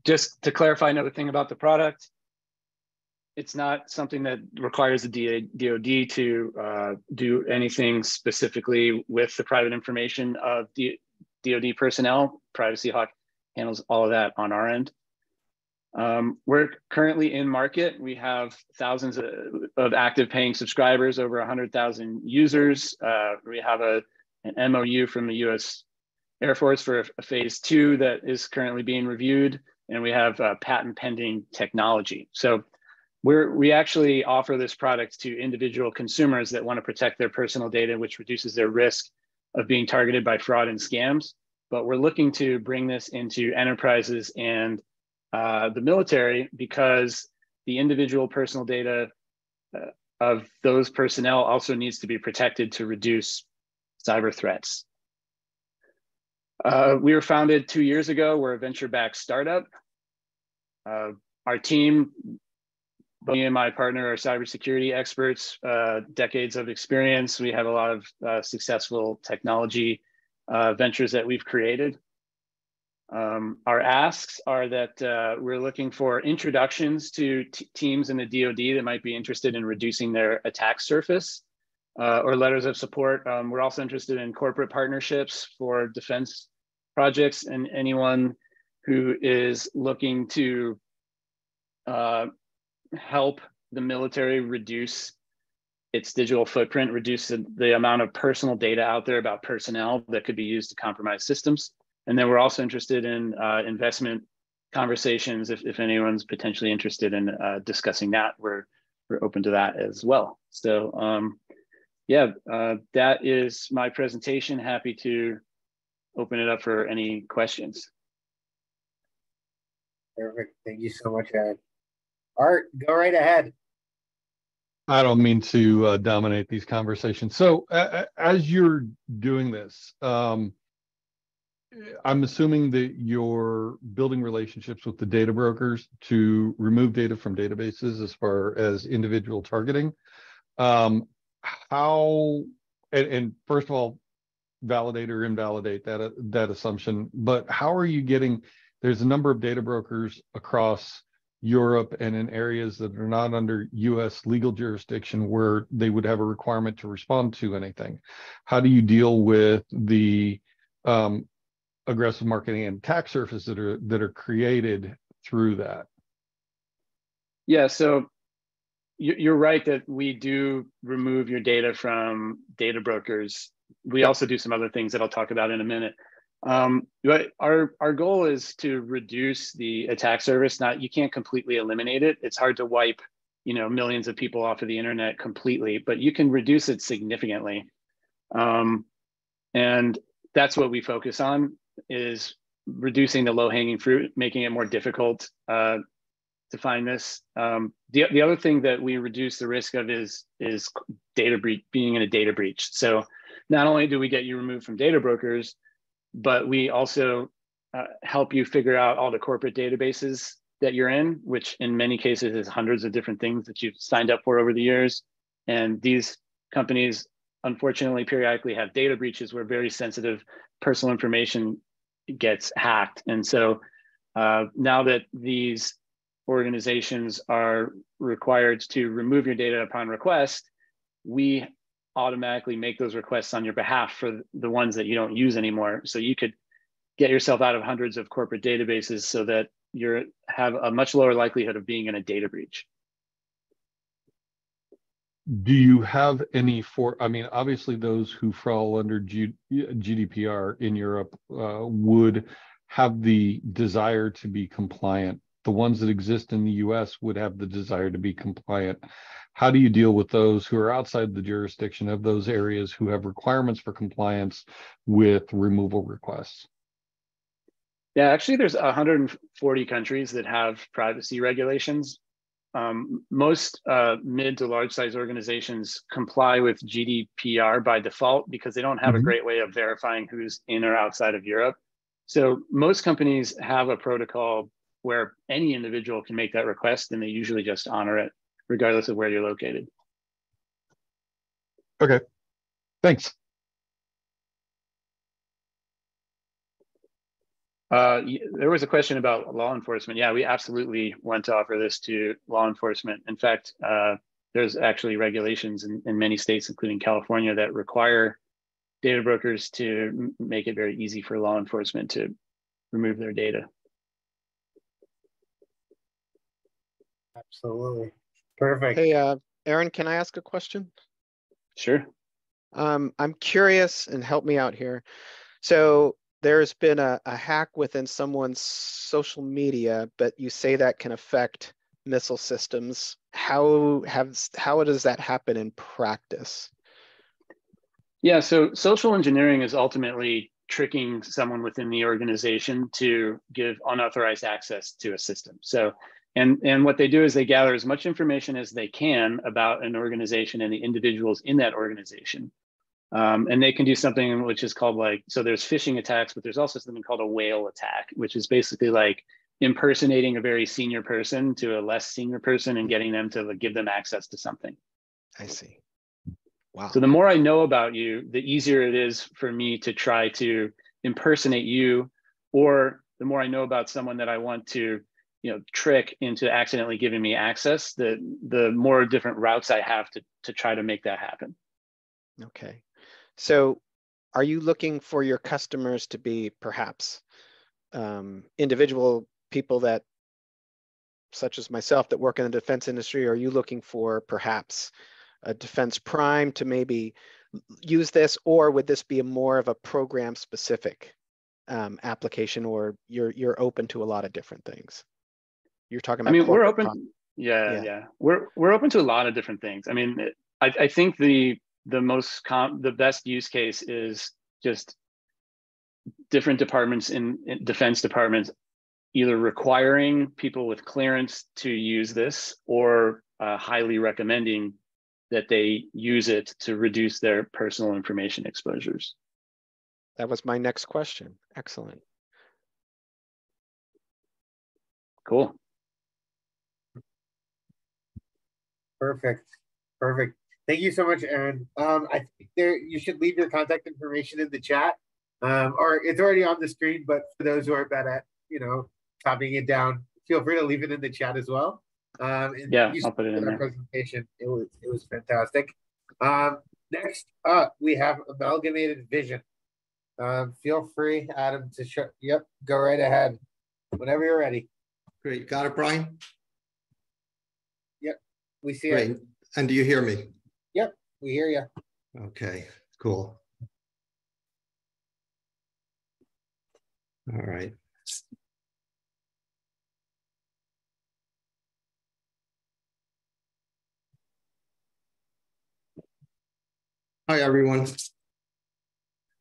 Just to clarify another thing about the product, it's not something that requires the DoD to do anything specifically with the private information of DoD personnel. Privacy Hawk handles all of that on our end. We're currently in market. We have thousands of active paying subscribers, over 100,000 users. We have an MOU from the US Air Force for a phase 2 that is currently being reviewed, and we have patent pending technology. So we actually offer this product to individual consumers that want to protect their personal data, which reduces their risk of being targeted by fraud and scams. But we're looking to bring this into enterprises and the military, because the individual personal data of those personnel also needs to be protected to reduce cyber threats. We were founded 2 years ago. We're a venture-backed startup. Our team, me and my partner, are cybersecurity experts, decades of experience. We have a lot of successful technology ventures that we've created. Our asks are that we're looking for introductions to teams in the DoD that might be interested in reducing their attack surface, or letters of support. We're also interested in corporate partnerships for defense projects, and anyone who is looking to help the military reduce its digital footprint, reduce the amount of personal data out there about personnel that could be used to compromise systems. And then we're also interested in investment conversations. If anyone's potentially interested in discussing that, we're open to that as well. So yeah, that is my presentation. Happy to open it up for any questions. Perfect. Thank you so much, Ed. Art, go right ahead. I don't mean to dominate these conversations. So as you're doing this, I'm assuming that you're building relationships with the data brokers to remove data from databases as far as individual targeting. How, and first of all, validate or invalidate that assumption, but how are you getting, there's a number of data brokers across Europe and in areas that are not under US legal jurisdiction where they would have a requirement to respond to anything. How do you deal with the aggressive marketing and attack surface that are created through that? Yeah, so you're right that we do remove your data from data brokers. We also do some other things that I'll talk about in a minute. But our goal is to reduce the attack surface. You can't completely eliminate it. It's hard to wipe, millions of people off of the internet completely, but you can reduce it significantly. And that's what we focus on, is reducing the low-hanging fruit, making it more difficult to find this. The other thing that we reduce the risk of is data breach, being in a data breach. So not only do we get you removed from data brokers, but we also help you figure out all the corporate databases that you're in, which in many cases is hundreds of different things that you've signed up for over the years. And these companies, unfortunately, periodically have data breaches where very sensitive personal information gets hacked. And so now that these organizations are required to remove your data upon request, we automatically make those requests on your behalf for the ones that you don't use anymore. So you could get yourself out of hundreds of corporate databases so that you have a much lower likelihood of being in a data breach. Do you have any obviously those who fall under GDPR in Europe would have the desire to be compliant. The ones that exist in the US would have the desire to be compliant. How do you deal with those who are outside the jurisdiction of those areas who have requirements for compliance with removal requests? Yeah, actually, there's 140 countries that have privacy regulations. Most mid to large size organizations comply with GDPR by default because they don't have a great way of verifying who's in or outside of Europe. So most companies have a protocol where any individual can make that request, and they usually just honor it regardless of where you're located. Okay, thanks. There was a question about law enforcement. Yeah, we absolutely want to offer this to law enforcement. In fact, there's actually regulations in many states, including California, that require data brokers to make it very easy for law enforcement to remove their data. Absolutely. Perfect. Hey, Aaron, can I ask a question? Sure. I'm curious, and help me out here. So there's been a hack within someone's social media, but you say that can affect missile systems. How does that happen in practice? Yeah, so social engineering is ultimately tricking someone within the organization to give unauthorized access to a system. So, and what they do is they gather as much information as they can about an organization and the individuals in that organization. And they can do something which is called so there's phishing attacks, but there's also something called a whale attack, which is basically like impersonating a very senior person to a less senior person and getting them to give them access to something. I see. Wow. So the more I know about you, the easier it is for me to try to impersonate you, or the more I know about someone that I want to, trick into accidentally giving me access, the more different routes I have to try to make that happen. Okay. So are you looking for your customers to be perhaps individual people that, such as myself, that work in the defense industry? Are you looking for perhaps a defense prime to maybe use this, or would this be more of a program specific application, or you're open to a lot of different things? You're talking about. We're open. Yeah. We're open to a lot of different things. I think the best use case is just different departments in defense departments either requiring people with clearance to use this, or highly recommending that they use it to reduce their personal information exposures. That was my next question. Excellent. Cool. Perfect. Thank you so much, Aaron. I think you should leave your contact information in the chat, or it's already on the screen. But for those who are bad at, copying it down, feel free to leave it in the chat as well. Yeah, I'll put it in there. Presentation. It was fantastic. Next up, we have Amalgamated Vision. Feel free, Adam, to show. Yep, go right ahead whenever you're ready. Great, got it, Brian. Yep, we see Great. it. And do you hear me? Yep, we hear you. Okay, cool. All right. Hi, everyone.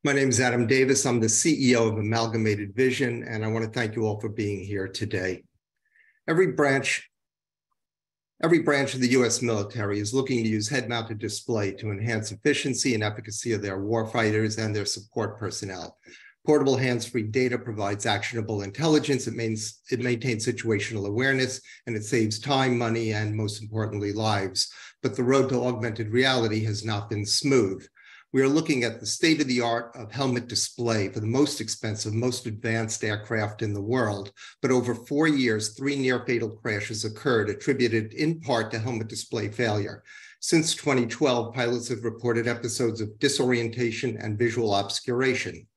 My name is Adam Davis. I'm the CEO of Amalgamated Vision, and I want to thank you all for being here today. Every branch of the U.S. military is looking to use head-mounted display to enhance efficiency and efficacy of their warfighters and their support personnel. Portable hands-free data provides actionable intelligence, it maintains situational awareness, and it saves time, money, and most importantly, lives. But the road to augmented reality has not been smooth. We are looking at the state-of-the-art of helmet display for the most expensive, most advanced aircraft in the world. But over 4 years, 3 near-fatal crashes occurred, attributed in part to helmet display failure. Since 2012, pilots have reported episodes of disorientation and visual obscuration.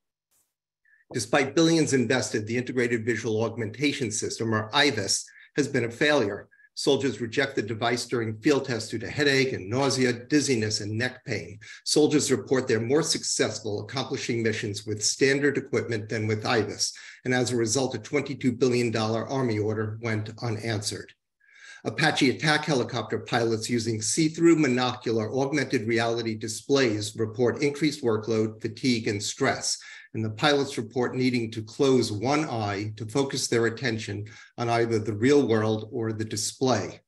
Despite billions invested, the Integrated Visual Augmentation System, or IVAS, has been a failure. Soldiers reject the device during field tests due to headache and nausea, dizziness, and neck pain. Soldiers report they're more successful accomplishing missions with standard equipment than with IVUS, and as a result, a $22 billion Army order went unanswered. Apache attack helicopter pilots using see-through monocular augmented reality displays report increased workload, fatigue, and stress, and the pilots report needing to close one eye to focus their attention on either the real world or the display.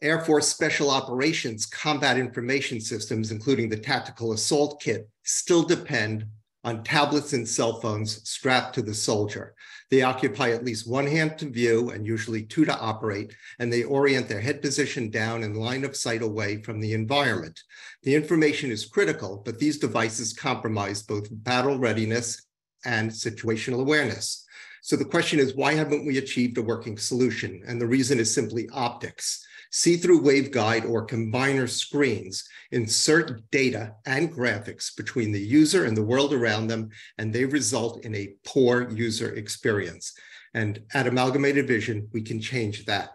Air Force Special Operations combat information systems, including the Tactical Assault Kit, still depend on tablets and cell phones strapped to the soldier. They occupy at least one hand to view and usually two to operate, and they orient their head position down and line of sight away from the environment. The information is critical, but these devices compromise both battle readiness and situational awareness. So the question is, why haven't we achieved a working solution? And the reason is simply optics. See-through waveguide or combiner screens insert data and graphics between the user and the world around them, and they result in a poor user experience. And at Amalgamated Vision, we can change that.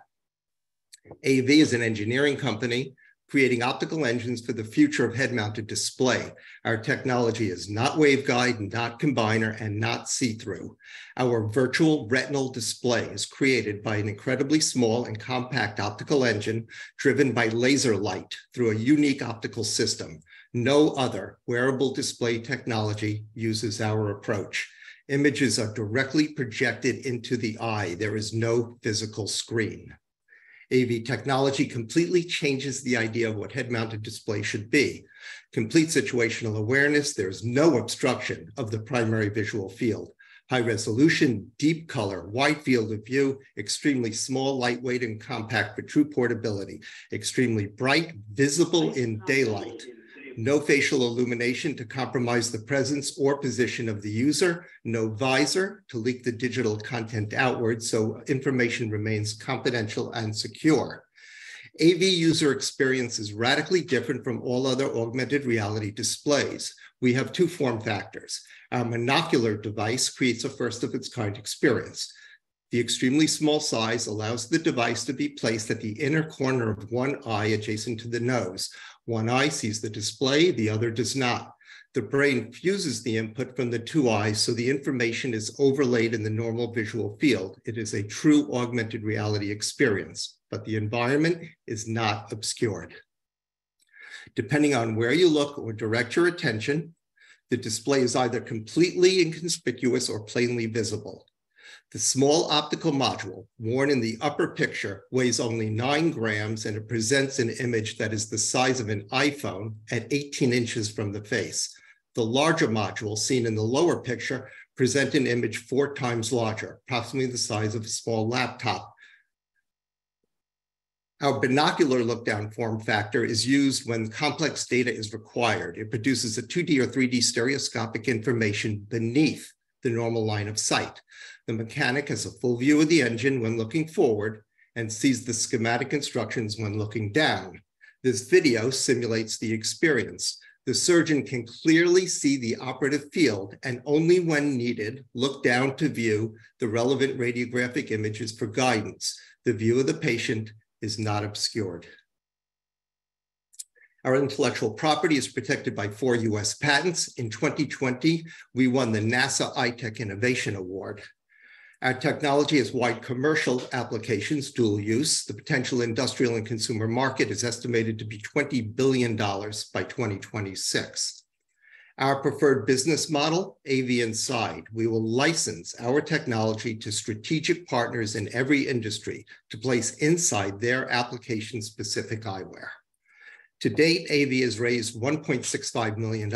AV is an engineering company creating optical engines for the future of head-mounted display. Our technology is not waveguide, not combiner, and not see-through. Our virtual retinal display is created by an incredibly small and compact optical engine driven by laser light through a unique optical system. No other wearable display technology uses our approach. Images are directly projected into the eye. There is no physical screen. AV technology completely changes the idea of what head-mounted display should be. Complete situational awareness, there's no obstruction of the primary visual field. High resolution, deep color, wide field of view, extremely small, lightweight, and compact for true portability. Extremely bright, visible in daylight. No facial illumination to compromise the presence or position of the user. No visor to leak the digital content outward, so information remains confidential and secure. AV user experience is radically different from all other augmented reality displays. We have two form factors. Our monocular device creates a first-of-its-kind experience. The extremely small size allows the device to be placed at the inner corner of one eye adjacent to the nose. One eye sees the display, the other does not. The brain fuses the input from the two eyes, so the information is overlaid in the normal visual field. It is a true augmented reality experience, but the environment is not obscured. Depending on where you look or direct your attention, the display is either completely inconspicuous or plainly visible. The small optical module worn in the upper picture weighs only 9 grams, and it presents an image that is the size of an iPhone at 18 inches from the face. The larger module seen in the lower picture present an image 4 times larger, approximately the size of a small laptop. Our binocular look-down form factor is used when complex data is required. It produces a 2D or 3D stereoscopic information beneath the normal line of sight. The mechanic has a full view of the engine when looking forward and sees the schematic instructions when looking down. This video simulates the experience. The surgeon can clearly see the operative field and only when needed, look down to view the relevant radiographic images for guidance. The view of the patient is not obscured. Our intellectual property is protected by 4 US patents. In 2020, we won the NASA iTech Innovation Award. Our technology has wide commercial applications, dual use. The potential industrial and consumer market is estimated to be $20 billion by 2026. Our preferred business model, AV Inside. We will license our technology to strategic partners in every industry to place inside their application-specific eyewear. To date, AV has raised $1.65 million,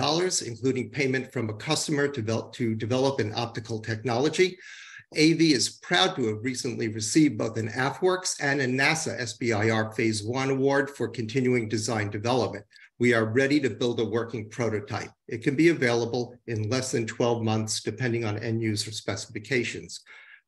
including payment from a customer to develop an optical technology. AV is proud to have recently received both an AFWERX and a NASA SBIR Phase 1 award for continuing design development. We are ready to build a working prototype. It can be available in less than 12 months, depending on end user specifications.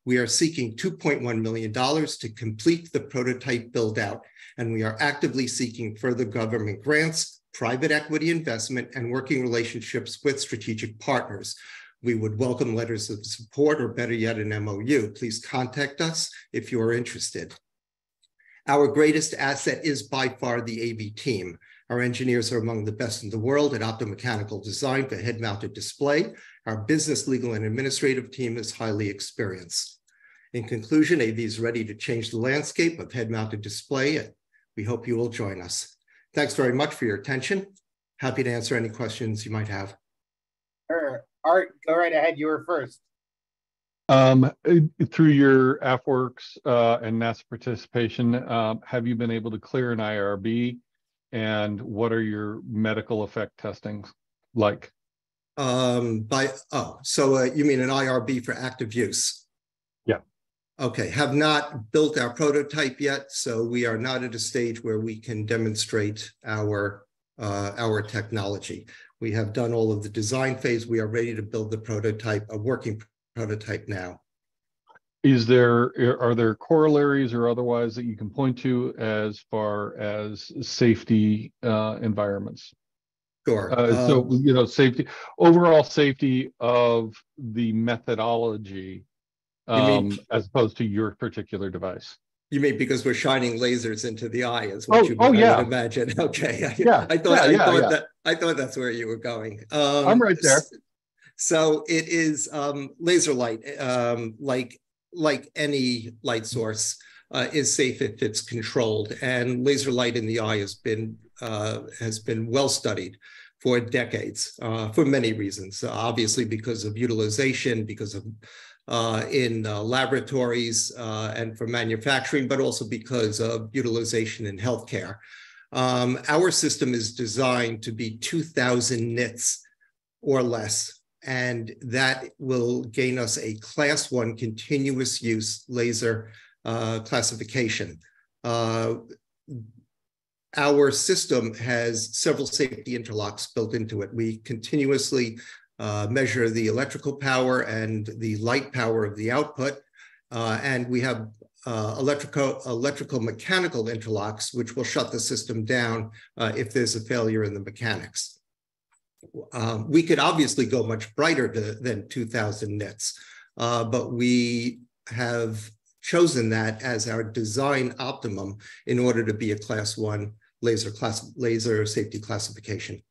We are seeking $2.1 million to complete the prototype build out, and we are actively seeking further government grants, private equity investment, and working relationships with strategic partners. We would welcome letters of support, or better yet, an MOU. Please contact us if you are interested. Our greatest asset is by far the AV team. Our engineers are among the best in the world at optomechanical design for head-mounted display. Our business, legal, and administrative team is highly experienced. In conclusion, AV is ready to change the landscape of head-mounted display. We hope you will join us. Thanks very much for your attention. Happy to answer any questions you might have. Art, go right ahead. You were first. Through your AFWorks and NASA participation, have you been able to clear an IRB? And what are your medical effect testings like? So you mean an IRB for active use? Yeah. Okay, have not built our prototype yet, so we are not at a stage where we can demonstrate our technology. We have done all of the design phase. We are ready to build the prototype, a working prototype now. Are there corollaries or otherwise that you can point to as far as safety environments? Sure. Safety, overall safety of the methodology, as opposed to your particular device. You mean because we're shining lasers into the eye, is what you would imagine? Okay. I thought that's where you were going. I'm right there. So it is laser light, like any light source, is safe if it's controlled. And laser light in the eye has been well studied for decades for many reasons. Obviously, because of utilization, because of in laboratories and for manufacturing, but also because of utilization in healthcare. Our system is designed to be 2,000 nits or less, and that will gain us a class 1 continuous use laser classification. Our system has several safety interlocks built into it. We continuously measure the electrical power and the light power of the output. And we have electrical mechanical interlocks, which will shut the system down if there's a failure in the mechanics. We could obviously go much brighter than 2,000 nits, but we have chosen that as our design optimum in order to be a class 1 laser safety classification.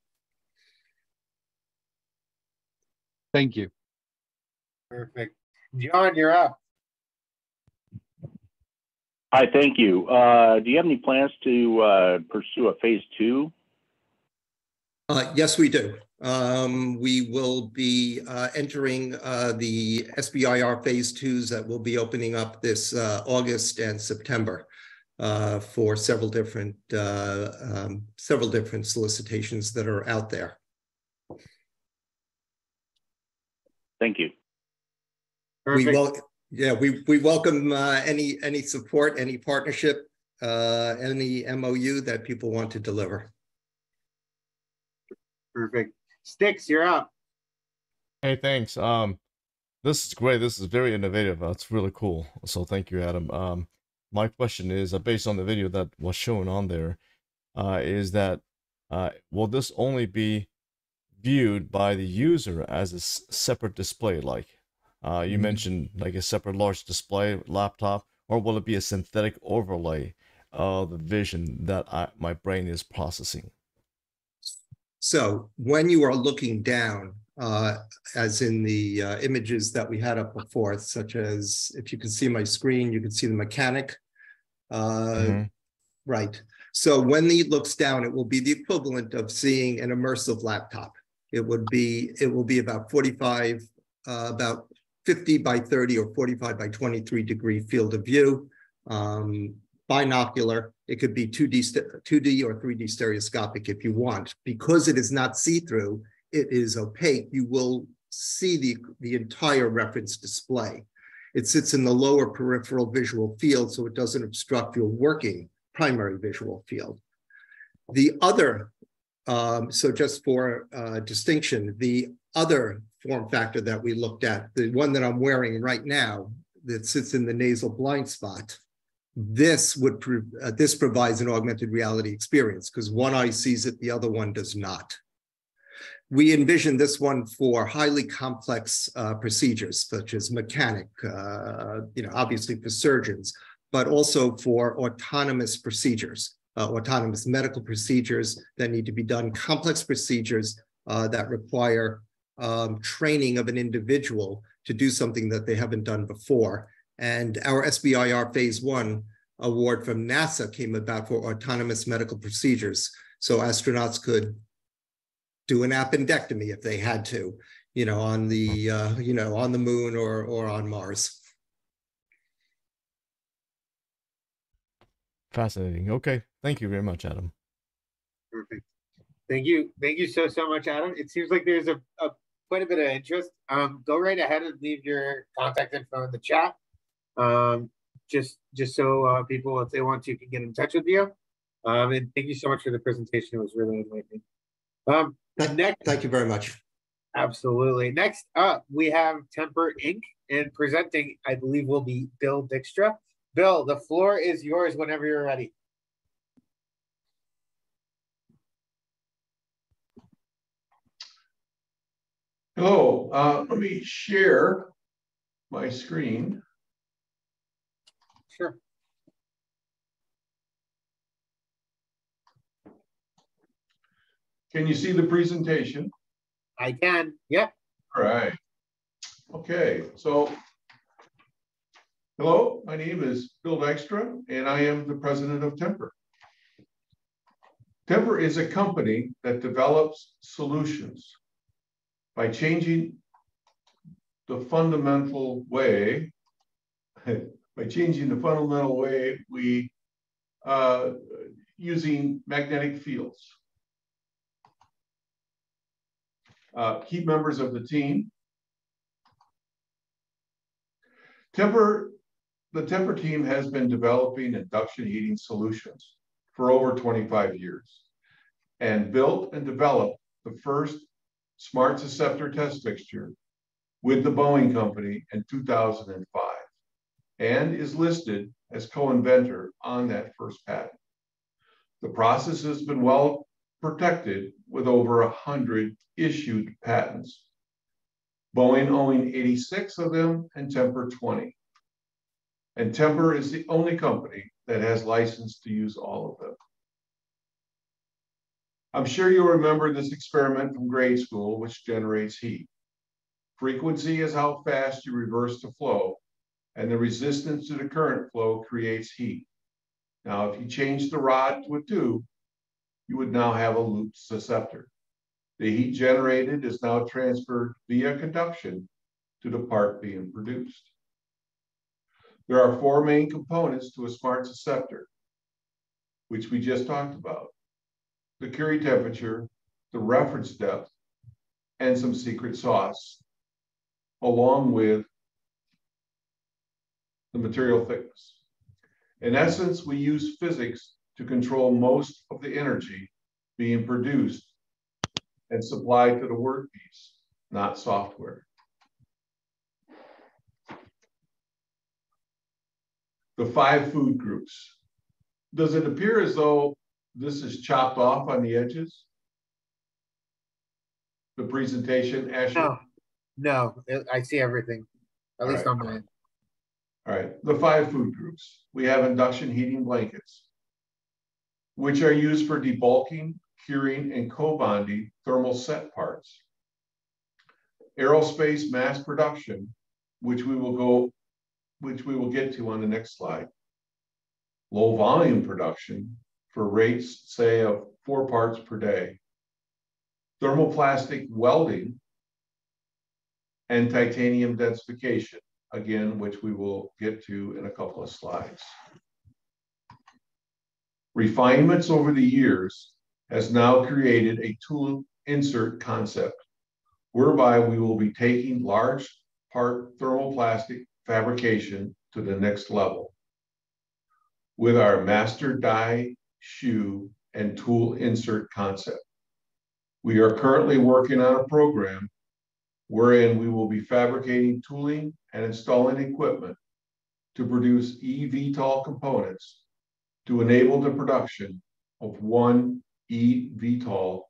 Thank you. Perfect. John, you're up. Hi, thank you. Do you have any plans to pursue a phase 2? Yes, we do. We will be entering the SBIR phase 2s that will be opening up this August and September for several different solicitations that are out there. Thank you. We welcome any support, any partnership, any MOU that people want to deliver. Perfect. Sticks, you're up. Hey, thanks. This is great. This is very innovative. It's really cool. So thank you, Adam. My question is, based on the video that was shown on there, is that will this only be viewed by the user as a separate display, like you mentioned, like a separate large display laptop, or will it be a synthetic overlay of the vision that my brain is processing? So when you are looking down, as in the images that we had up before, such as, if you can see my screen, you can see the mechanic. Right. So when he looks down, it will be the equivalent of seeing an immersive laptop. It will be about about 50 by 30 or 45 by 23 degree field of view, binocular. It could be 2D or 3D stereoscopic if you want. Because it is not see-through, it is opaque. You will see the entire reference display. It sits in the lower peripheral visual field, so it doesn't obstruct your working primary visual field. The other, so just for distinction, the other form factor that we looked at, the one that I'm wearing right now that sits in the nasal blind spot, this provides an augmented reality experience because one eye sees it, the other one does not. We envision this one for highly complex procedures, such as mechanic, obviously for surgeons, but also for autonomous procedures, autonomous medical procedures that need to be done, complex procedures that require training of an individual to do something that they haven't done before. And our SBIR Phase 1 award from NASA came about for autonomous medical procedures. So astronauts could do an appendectomy if they had to, on the, on the moon or on Mars. Fascinating. Okay. Thank you very much, Adam. Perfect. Thank you. Thank you so much, Adam. It seems like there's a quite a bit of interest. Go right ahead and leave your contact info in the chat. Just so people, if they want to, can get in touch with you. And thank you so much for the presentation. It was really enlightening. Thank you very much. Absolutely. Next up, we have Temper Inc. and presenting, I believe, will be Bill Dykstra. Bill, the floor is yours whenever you're ready. Hello, let me share my screen. Sure. Can you see the presentation? I can, yep. All right. Okay, so hello, my name is Bill Dykstra, and I am the president of Temper. Temper is a company that develops solutions by changing the fundamental way, we using magnetic fields. Key members of the team. The Temper team has been developing induction heating solutions for over 25 years and built and developed the first smart susceptor test fixture with the Boeing company in 2005 and is listed as co-inventor on that first patent. The process has been well protected with over 100 issued patents, Boeing owning 86 of them and Temper 20. And Temper is the only company that has license to use all of them. I'm sure you'll remember this experiment from grade school, which generates heat. Frequency is how fast you reverse the flow, and the resistance to the current flow creates heat. Now, if you change the rod to a tube, you would now have a looped susceptor. The heat generated is now transferred via conduction to the part being produced. There are four main components to a smart susceptor, which we just talked about: the Curie temperature, the reference depth, and some secret sauce, along with the material thickness. In essence, we use physics to control most of the energy being produced and supplied to the workpiece, not software. The 5 food groups. Does it appear as though this is chopped off on the edges? The presentation, Ashley? No, I see everything, at least on mine. All right, the 5 food groups. We have induction heating blankets, which are used for debulking, curing, and co-bonding thermal set parts. Aerospace mass production, which we will get to on the next slide. Low volume production for rates, say, of 4 parts per day. Thermoplastic welding and titanium densification, again, which we will get to in a couple of slides. Refinements over the years has now created a tool insert concept, whereby we will be taking large part thermoplastic fabrication to the next level with our master die, shoe, and tool insert concept. We are currently working on a program wherein we will be fabricating tooling and installing equipment to produce eVTOL components to enable the production of 1 eVTOL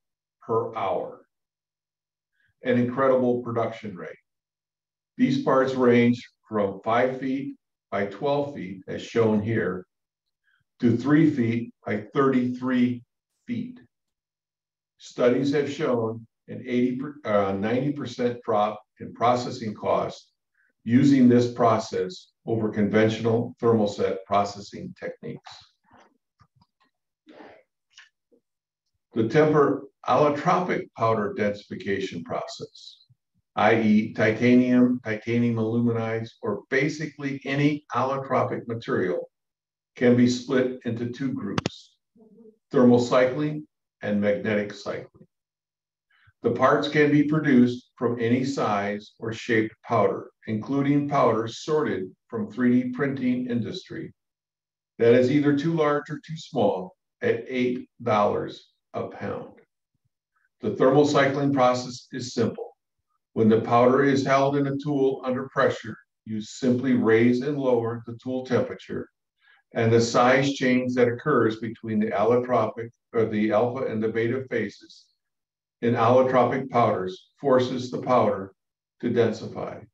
per hour, an incredible production rate. These parts range from 5 feet by 12 feet, as shown here, to 3 feet by 33 feet. Studies have shown an 90% drop in processing costs using this process over conventional thermoset processing techniques. The temper allotropic powder densification process, i.e. titanium, titanium aluminized, or basically any allotropic material, can be split into two groups, thermal cycling and magnetic cycling. The parts can be produced from any size or shaped powder, including powder sorted from 3D printing industry that is either too large or too small at $8 a pound. The thermal cycling process is simple. When the powder is held in a tool under pressure, you simply raise and lower the tool temperature, and the size change that occurs between the allotropic or the alpha and the beta phases in allotropic powders forces the powder to densify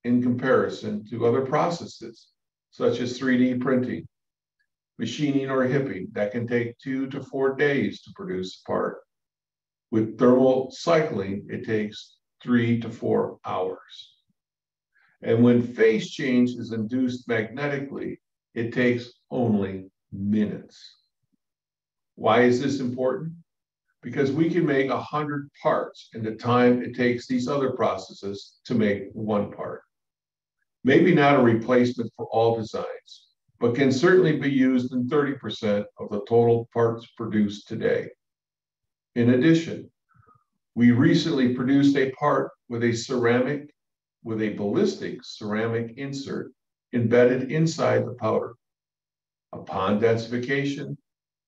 in comparison to other processes such as 3D printing, machining, or hipping that can take 2 to 4 days to produce a part. With thermal cycling, it takes 3 to 4 hours. And when phase change is induced magnetically, it takes only minutes. Why is this important? Because we can make 100 parts in the time it takes these other processes to make one part. Maybe not a replacement for all designs, but can certainly be used in 30% of the total parts produced today. In addition, we recently produced a part with a ballistic ceramic insert embedded inside the powder. Upon densification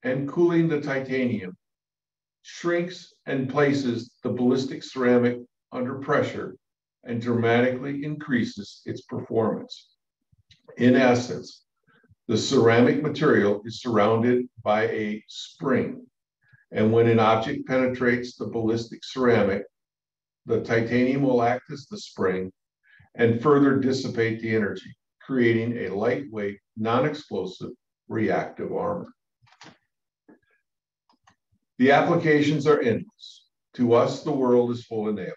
and cooling, the titanium shrinks and places the ballistic ceramic under pressure and dramatically increases its performance. In essence, the ceramic material is surrounded by a spring, and when an object penetrates the ballistic ceramic, the titanium will act as the spring and further dissipate the energy, creating a lightweight, non-explosive reactive armor. The applications are endless. To us, the world is full of nails.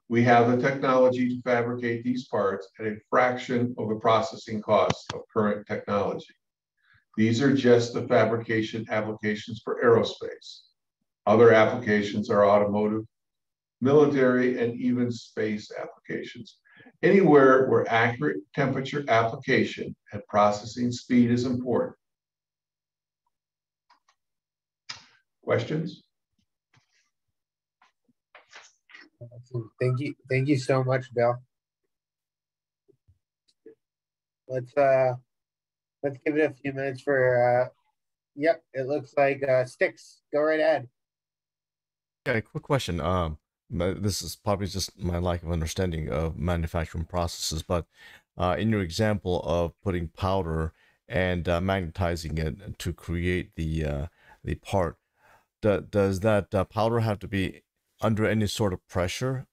We have the technology to fabricate these parts at a fraction of the processing costs of current technology. These are just the fabrication applications for aerospace. Other applications are automotive, military, and even space applications. Anywhere where accurate temperature application and processing speed is important. Questions? Thank you so much, Bill. Let's give it a few minutes for yep, it looks like Sticks. Go right ahead. Yeah, quick question. This is probably just my lack of understanding of manufacturing processes, but in your example of putting powder and magnetizing it to create the part, does that powder have to be under any sort of pressure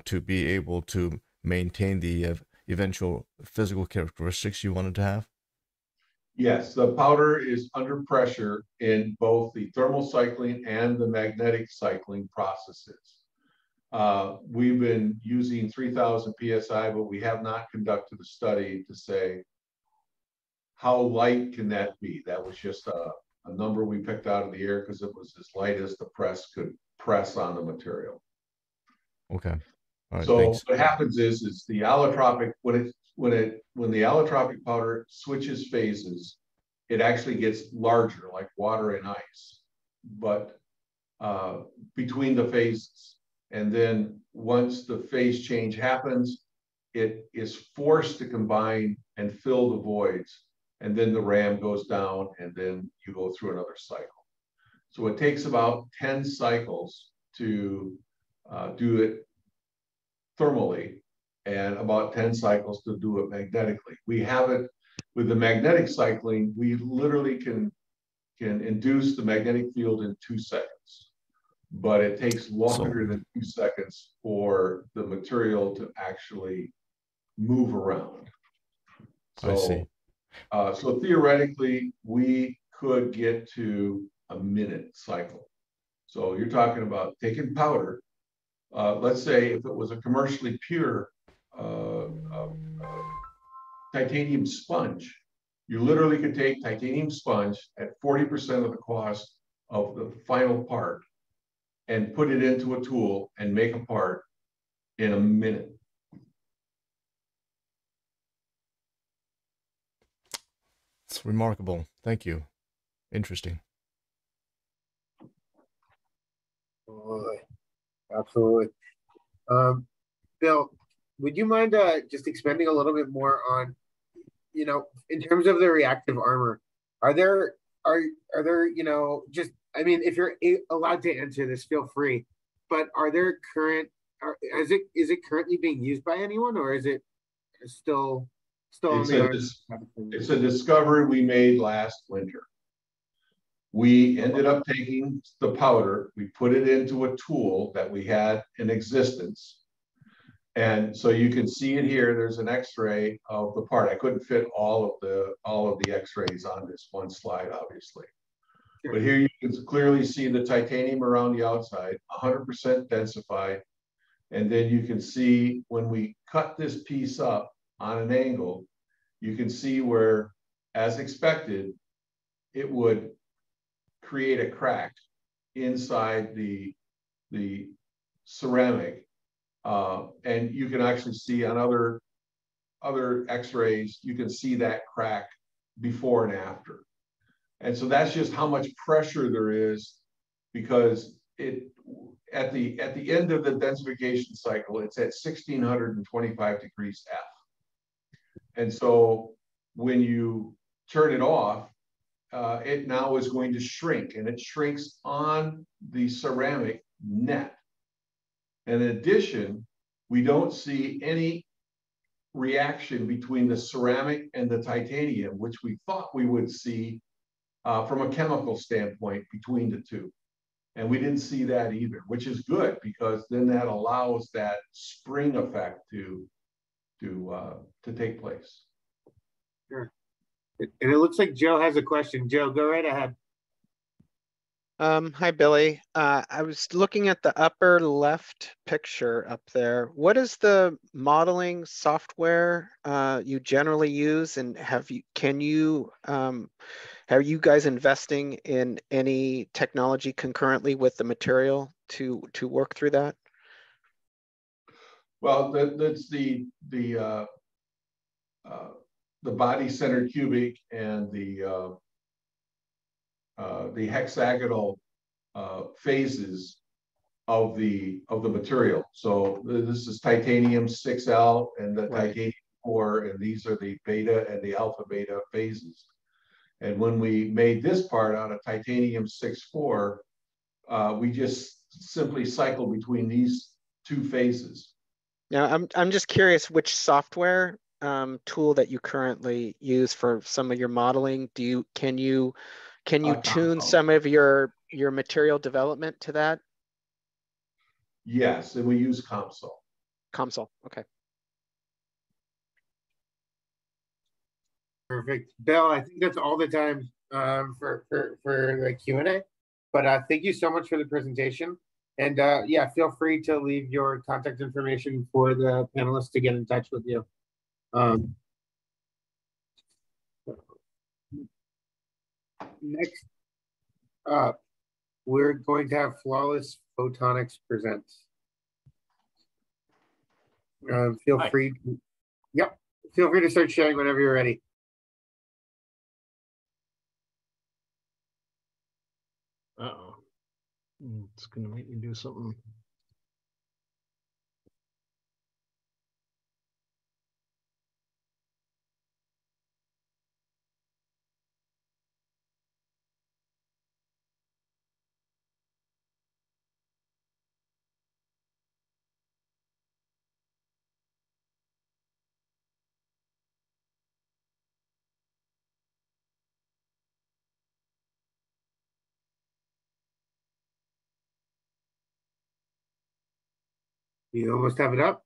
to be able to maintain the eventual physical characteristics you wanted to have? Yes, the powder is under pressure in both the thermal cycling and the magnetic cycling processes. We've been using 3000 PSI, but we have not conducted a study to say how light can that be. That was just a number we picked out of the air because it was as light as the press could press on the material. Okay. All right, so thanks. what happens is the allotropic, when the allotropic powder switches phases, it actually gets larger, like water and ice, but between the phases. And then once the phase change happens, it is forced to combine and fill the voids. And then the RAM goes down, and then you go through another cycle. So it takes about 10 cycles to do it thermally, and about 10 cycles to do it magnetically. We have it with the magnetic cycling. We literally can induce the magnetic field in 2 seconds, but it takes longer than 2 seconds for the material to actually move around. So, I see. So theoretically, we could get to a minute cycle. So you're talking about taking powder. Let's say if it was a commercially pure titanium sponge, you literally could take titanium sponge at 40% of the cost of the final part and put it into a tool and make a part in a minute. It's remarkable. Thank you. Interesting. Absolutely. Bill, would you mind just expanding a little bit more on, you know, in terms of the reactive armor, are there, you know, just, I mean, if you're allowed to answer this, feel free, but are there is it currently being used by anyone, or is it still on the art? It's a discovery we made last winter. We ended up taking the powder, we put it into a tool that we had in existence. And so you can see it here, there's an x-ray of the part. I couldn't fit all of the x-rays on this one slide, obviously. But here you can clearly see the titanium around the outside, 100% densified. And then you can see when we cut this piece up on an angle, you can see where, as expected, it would create a crack inside the ceramic. And you can actually see on other x-rays, you can see that crack before and after. And so that's just how much pressure there is, because at the end of the densification cycle, it's at 1625 degrees F. And so when you turn it off, it now is going to shrink, and it shrinks on the ceramic net. And in addition, we don't see any reaction between the ceramic and the titanium, which we thought we would see from a chemical standpoint between the two. And we didn't see that either, which is good, because then that allows that spring effect to take place. Sure. And it looks like Joe has a question. Joe, go right ahead. Hi, Billy. I was looking at the upper left picture up there. What is the modeling software you generally use, and are you guys investing in any technology concurrently with the material to work through that? Well, that's the body-centered cubic and the hexagonal phases of the material. So this is titanium 6L and the titanium 4, and these are the beta and the alpha beta phases. And when we made this part out of titanium 6-4, we just simply cycle between these two phases. Now, I'm just curious which software tool that you currently use for some of your modeling. Can you tune some of your material development to that? Yes, and we use COMSOL. COMSOL, okay. Perfect. Bill, I think that's all the time for the Q&A. But thank you so much for the presentation. And yeah, feel free to leave your contact information for the panelists to get in touch with you. Next up, we're going to have Flawless Photonics present. Feel free to start sharing whenever you're ready. Uh-oh. It's going to make me do something. You almost have it up.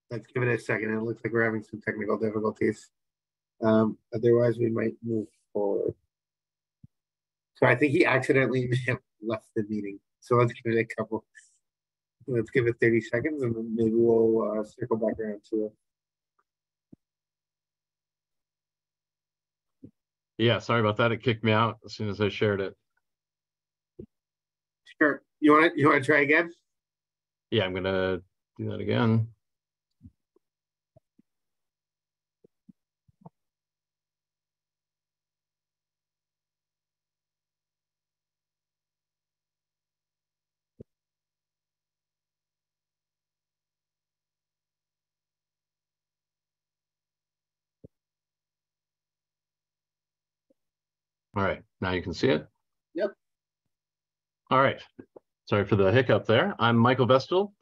Let's give it a second. It looks like we're having some technical difficulties. Otherwise, we might move forward. So I think he accidentally may have left the meeting. So let's give it a couple. Let's give it 30 seconds, and then maybe we'll circle back around to it. Yeah, sorry about that. It kicked me out as soon as I shared it. Sure. You want to try again? Yeah, I'm gonna do that again. All right, now you can see it. Yep. All right. Sorry for the hiccup there. I'm Michael Vestal,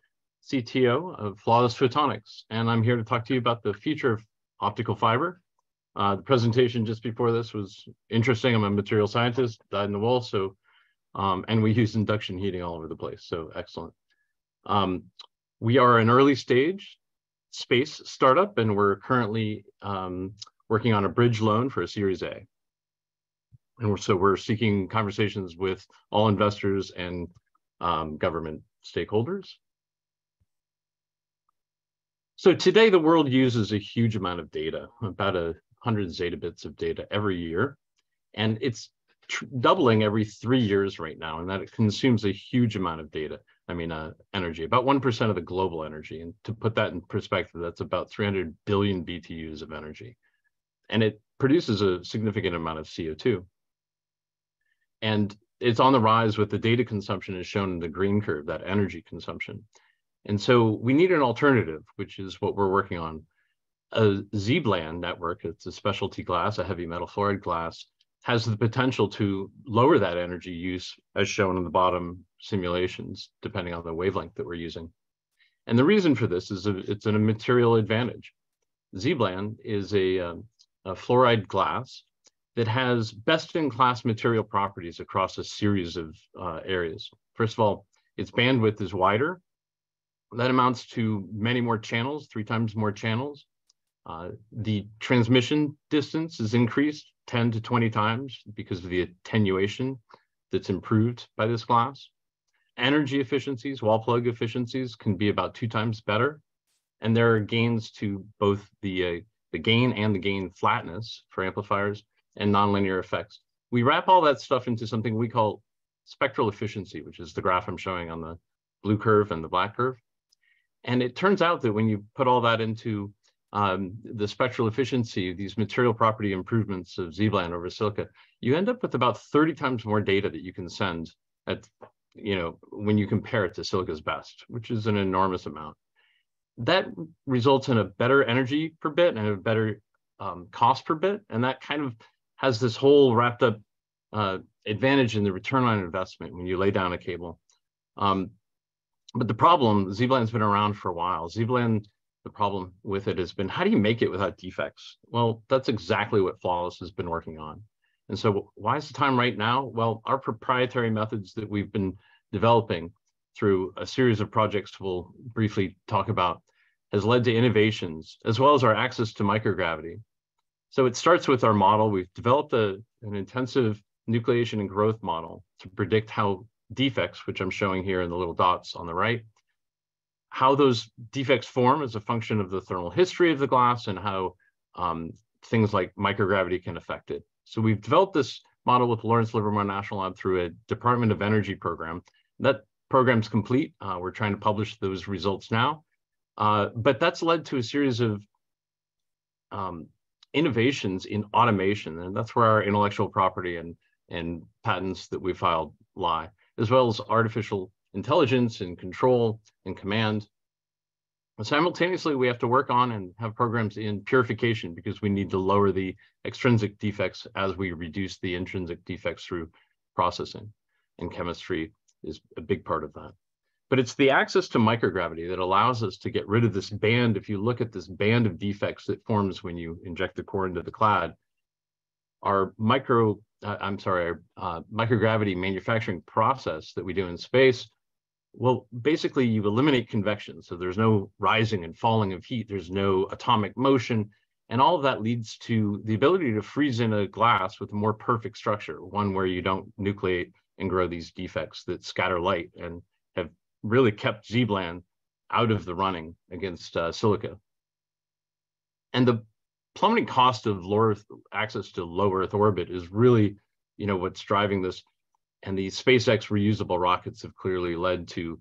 CTO of Flawless Photonics, and I'm here to talk to you about the future of optical fiber. The presentation just before this was interesting. I'm a material scientist, dyed in the wool, so and we use induction heating all over the place, so excellent. We are an early stage space startup, and we're currently working on a bridge loan for a Series A. And so we're seeking conversations with all investors and government stakeholders. So today the world uses a huge amount of data, about 100 zettabytes of data every year. And it's doubling every 3 years right now, and that it consumes a huge amount of data. I mean, energy, about 1% of the global energy. And to put that in perspective, that's about 300 billion BTUs of energy. And it produces a significant amount of CO2. And it's on the rise with the data consumption as shown in the green curve, that energy consumption. And so we need an alternative, which is what we're working on. A Z-band network, it's a specialty glass, a heavy metal fluoride glass, has the potential to lower that energy use as shown in the bottom simulations, depending on the wavelength that we're using. And the reason for this is it's a material advantage. Z-band is a fluoride glass that has best-in-class material properties across a series of areas. First of all, its bandwidth is wider. That amounts to many more channels, 3 times more channels. The transmission distance is increased 10 to 20 times because of the attenuation that's improved by this glass. Energy efficiencies, wall plug efficiencies can be about 2 times better. And there are gains to both the gain and the gain flatness for amplifiers and nonlinear effects. We wrap all that stuff into something we call spectral efficiency, which is the graph I'm showing on the blue curve and the black curve. And it turns out that when you put all that into the spectral efficiency, these material property improvements of Z-band over silica, you end up with about 30 times more data that you can send at, when you compare it to silica's best, which is an enormous amount. That results in a better energy per bit and a better cost per bit. And that kind of has this whole wrapped up advantage in the return on investment when you lay down a cable. But the problem, Z-band's been around for a while. Z-band, the problem with it has been, how do you make it without defects? Well, that's exactly what Flawless has been working on. And so why is the time right now? Well, our proprietary methods that we've been developing through a series of projects we'll briefly talk about has led to innovations, as well as our access to microgravity. So it starts with our model. We've developed an intensive nucleation and growth model to predict how defects, which I'm showing here in the little dots on the right, how those defects form as a function of the thermal history of the glass and how things like microgravity can affect it. So we've developed this model with Lawrence Livermore National Lab through a Department of Energy program. That program's complete. We're trying to publish those results now. But that's led to a series of innovations in automation, and that's where our intellectual property and patents that we filed lie, as well as artificial intelligence and control and command. But simultaneously, we have to work on and have programs in purification because we need to lower the extrinsic defects as we reduce the intrinsic defects through processing, and chemistry is a big part of that. But it's the access to microgravity that allows us to get rid of this band. If you look at this band of defects that forms when you inject the core into the clad, our microgravity manufacturing process that we do in space Well, basically you eliminate convection. So there's no rising and falling of heat. There's no atomic motion. And all of that leads to the ability to freeze in a glass with a more perfect structure, one where you don't nucleate and grow these defects that scatter light and have really kept ZBLAN out of the running against silica. And the plummeting cost of low Earth access to low Earth orbit is really, what's driving this. And the SpaceX reusable rockets have clearly led to,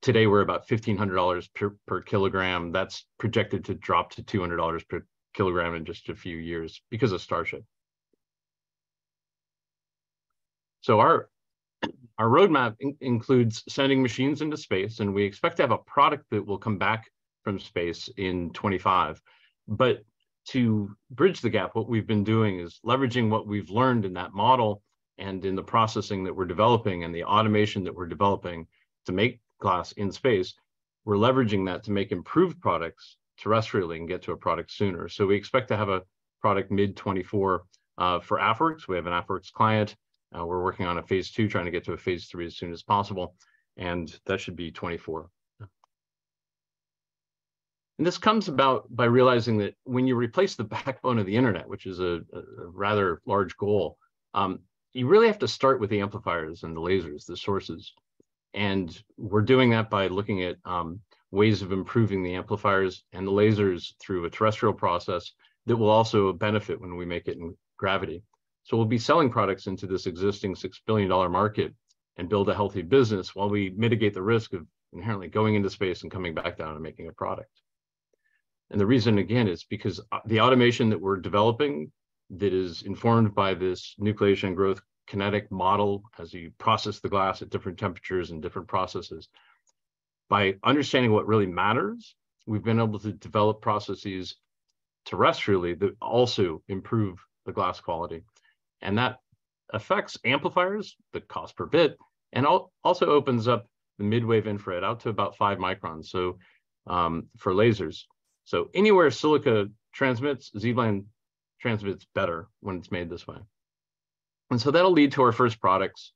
today we're about $1,500 per kilogram. That's projected to drop to $200 per kilogram in just a few years because of Starship. So our roadmap includes sending machines into space, and we expect to have a product that will come back from space in 25. But to bridge the gap, what we've been doing is leveraging what we've learned in that model and in the processing that we're developing and the automation that we're developing to make glass in space. We're leveraging that to make improved products terrestrially and get to a product sooner. So we expect to have a product mid-24 for AFWERX. We have an AFWERX client. We're working on a phase 2, trying to get to a phase 3 as soon as possible. And that should be 24. And this comes about by realizing that when you replace the backbone of the internet, which is a rather large goal, you really have to start with the amplifiers and the lasers, the sources. And we're doing that by looking at ways of improving the amplifiers and the lasers through a terrestrial process that will also benefit when we make it in gravity. So we'll be selling products into this existing $6 billion market and build a healthy business while we mitigate the risk of inherently going into space and coming back down and making a product. And the reason, again, is because the automation that we're developing that is informed by this nucleation growth kinetic model as you process the glass at different temperatures and different processes. By understanding what really matters, we've been able to develop processes terrestrially that also improve the glass quality. And that affects amplifiers, the cost per bit, and also opens up the mid-wave infrared out to about 5 microns. So for lasers. So anywhere silica transmits, ZBLAN transmits better when it's made this way. And so that'll lead to our first products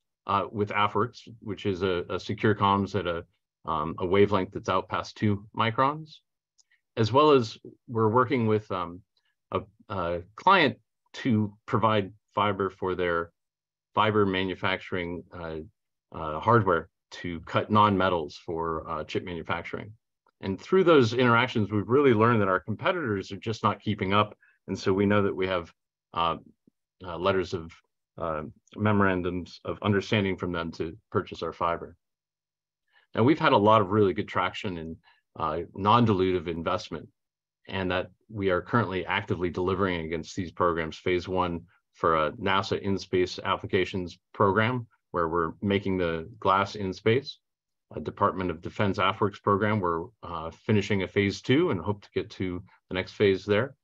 with AFWERX, which is a secure comms at a wavelength that's out past 2 microns, as well as we're working with a client to provide fiber for their fiber manufacturing hardware to cut non-metals for chip manufacturing. And through those interactions, we've really learned that our competitors are just not keeping up. And so we know that we have letters of memorandums of understanding from them to purchase our fiber. Now, we've had a lot of really good traction in non-dilutive investment, and that we are currently actively delivering against these programs. Phase 1 for a NASA in-space applications program, where we're making the glass in space. A Department of Defense AFWERX program, we're finishing a phase 2 and hope to get to the next phase there.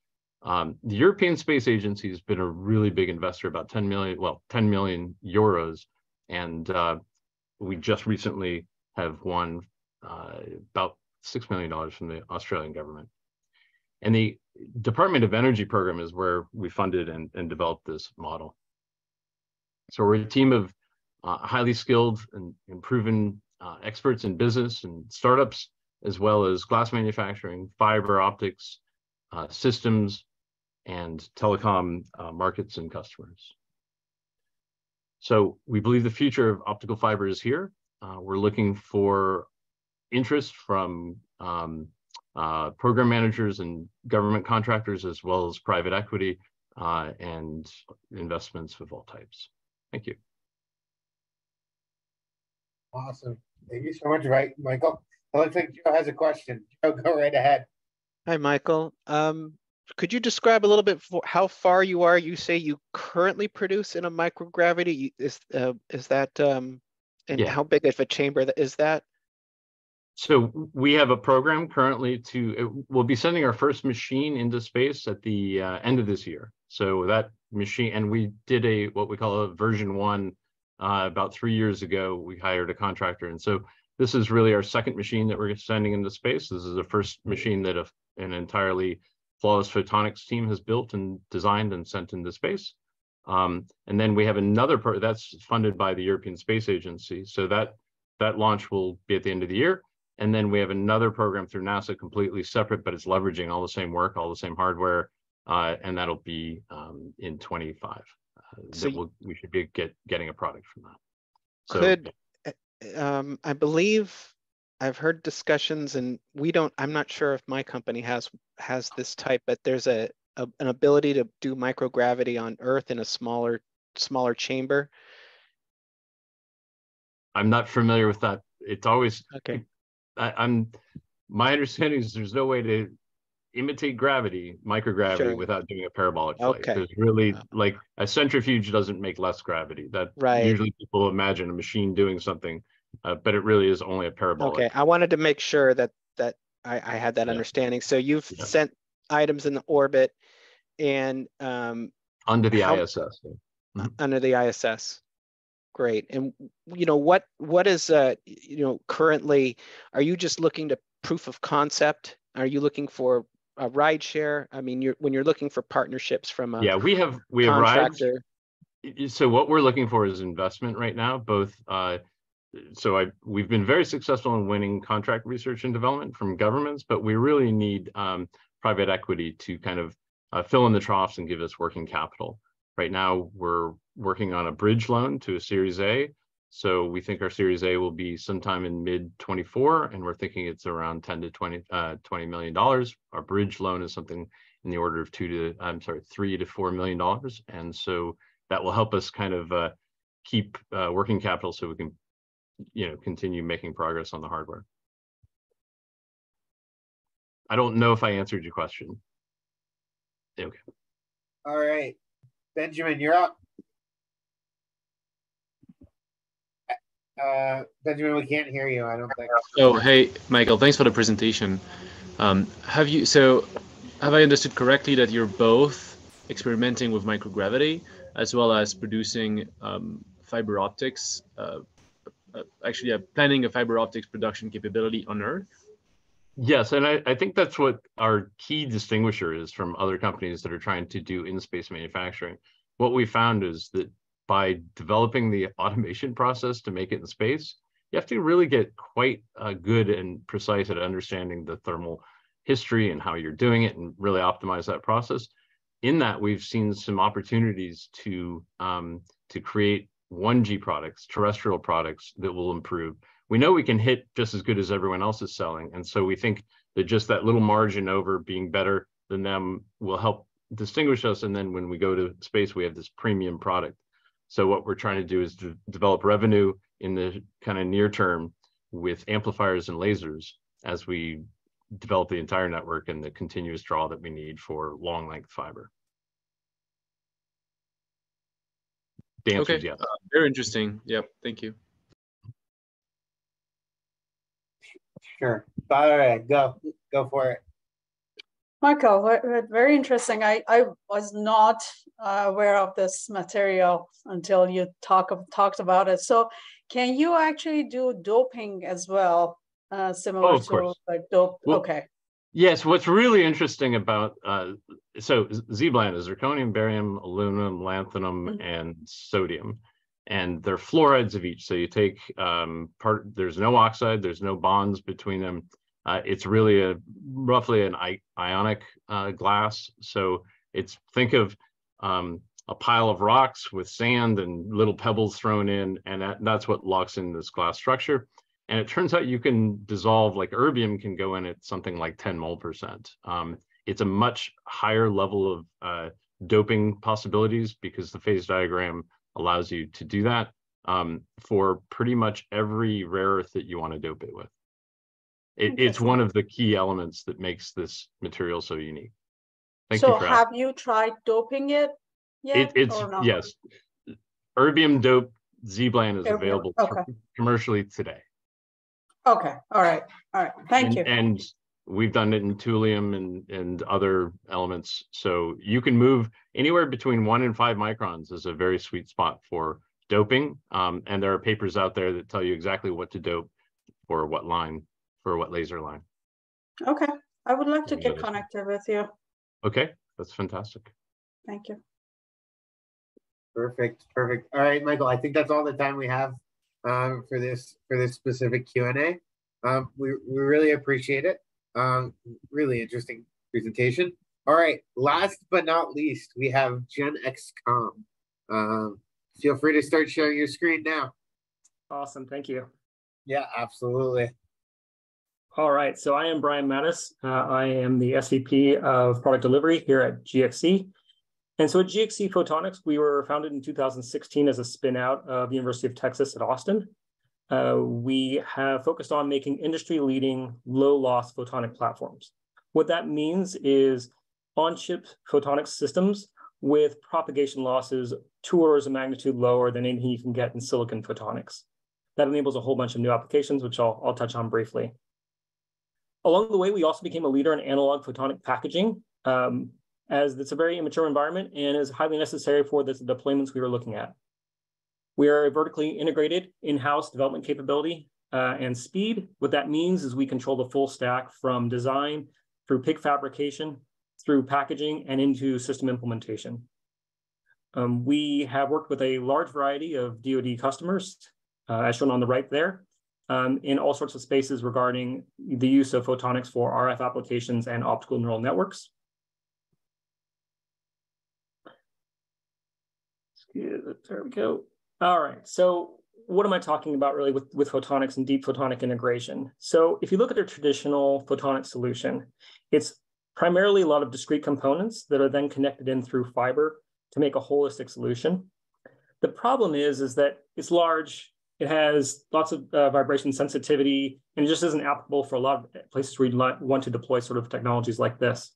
The European Space Agency has been a really big investor, about 10 million euros. And we just recently have won about $6 million from the Australian government. And the Department of Energy program is where we funded and developed this model. So we're a team of highly skilled and proven experts in business and startups, as well as glass manufacturing, fiber optics, systems, and telecom markets and customers. So we believe the future of optical fiber is here. We're looking for interest from program managers and government contractors, as well as private equity and investments of all types. Thank you. Awesome. Thank you so much, Michael. It looks like Joe has a question. Joe, go right ahead. Hi, Michael. Could you describe a little bit how far you are? You say you currently produce in a microgravity. Is that and Yeah. How big of a chamber is that? So we have a program currently we'll be sending our first machine into space at the end of this year. So that machine, and we did what we call a version 1 about 3 years ago. We hired a contractor. And so this is really our second machine that we're sending into space. This is the first machine that an entirely flawless photonics team has built and designed and sent into space. And then we have another that's funded by the European Space Agency. So that that launch will be at the end of the year. And then we have another program through NASA completely separate, but it's leveraging all the same work, all the same hardware, and that'll be in 25. So we should be getting a product from that. So, I believe I've heard discussions, and I'm not sure if my company has this type, but there's an ability to do microgravity on Earth in a smaller chamber. I'm not familiar with that. It's always okay. My understanding is there's no way to imitate gravity, microgravity, without doing a parabolic flight. Okay. There's really like a centrifuge doesn't make less gravity. That usually people imagine a machine doing something, but it really is only a parabolic. Okay, I wanted to make sure that I had that understanding. So you've sent items in the orbit and under the ISS. Under the ISS. Great. And what is currently, are you just looking to proof of concept? Are you looking for a ride share? I mean, when you're looking for partnerships from a we have contractor. Rides. So what we're looking for is investment right now, both we've been very successful in winning contract research and development from governments, but we really need private equity to kind of fill in the troughs and give us working capital. Right now, we're working on a bridge loan to a Series A. So we think our Series A will be sometime in mid-24, and we're thinking it's around $10 to $20 million. Our bridge loan is something in the order of $3 to $4 million. And so that will help us kind of keep working capital so we can, continue making progress on the hardware. I don't know if I answered your question. Okay. All right. Benjamin, you're up. Benjamin, we can't hear you, I don't think. Oh, hey, Michael, thanks for the presentation. Have I understood correctly that you're both experimenting with microgravity as well as producing fiber optics, planning a fiber optics production capability on Earth? Yes, and I think that's what our key distinguisher is from other companies that are trying to do in-space manufacturing. What we found is that by developing the automation process to make it in space, you have to really get quite good and precise at understanding the thermal history and how you're doing it and really optimize that process. In that, we've seen some opportunities to create 1G products, terrestrial products that will improve. We know we can hit just as good as everyone else is selling. And so we think that just that little margin over being better than them will help distinguish us. And then when we go to space, we have this premium product. So what we're trying to do is to develop revenue in the kind of near term with amplifiers and lasers as we develop the entire network and the continuous draw that we need for long length fiber. The answer is yes. Very interesting. Yep. Thank you. Sure. All right, go for it. Michael, very interesting. I was not aware of this material until you talked about it. So can you actually do doping as well, similar to like dope? Well, okay. Yes, what's really interesting about, so Z-bland is zirconium, barium, aluminum, lanthanum, and sodium. And they're fluorides of each. So you take there's no oxide, there's no bonds between them. It's really roughly an ionic glass. So think of a pile of rocks with sand and little pebbles thrown in, and that's what locks in this glass structure. And it turns out you can dissolve, like erbium can go in at something like 10 mol%. It's a much higher level of doping possibilities because the phase diagram allows you to do that for pretty much every rare earth that you want to dope it with. It's one of the key elements that makes this material so unique. Thank you for asking. Have you tried doping it yet? Or not? Yes. Erbium dope Z-bland is available commercially today. Okay. All right. Thank you. And we've done it in thulium and other elements. So you can move anywhere between 1 and 5 microns is a very sweet spot for doping. And there are papers out there that tell you exactly what to dope for what line, for what laser line. Okay. I would like to get connected with you. Okay. That's fantastic. Thank you. Perfect. All right, Michael, I think that's all the time we have for this specific Q&A. We really appreciate it. Really interesting presentation. All right, last but not least, we have Gen XCOM. Feel free to start sharing your screen now. Awesome, thank you. Yeah, absolutely. All right, so I am Brian Mattis. I am the SVP of Product Delivery here at GXC. And so at GXC Photonics, we were founded in 2016 as a spin out of the University of Texas at Austin. We have focused on making industry-leading low-loss photonic platforms. What that means is on-chip photonic systems with propagation losses 2 orders of magnitude lower than anything you can get in silicon photonics. That enables a whole bunch of new applications, which I'll touch on briefly. Along the way, we also became a leader in analog photonic packaging, as it's a very immature environment and is highly necessary for the deployments we were looking at. We are a vertically integrated in-house development capability and speed. What that means is we control the full stack from design through PIC fabrication, through packaging, and into system implementation. We have worked with a large variety of DoD customers, as shown on the right there, in all sorts of spaces regarding the use of photonics for RF applications and optical neural networks. There we go. All right, so what am I talking about really with photonics and deep photonic integration? So if you look at a traditional photonic solution, it's primarily a lot of discrete components that are then connected in through fiber to make a holistic solution. The problem is that it's large, it has lots of vibration sensitivity, and it just isn't applicable for a lot of places where you want to deploy sort of technologies like this.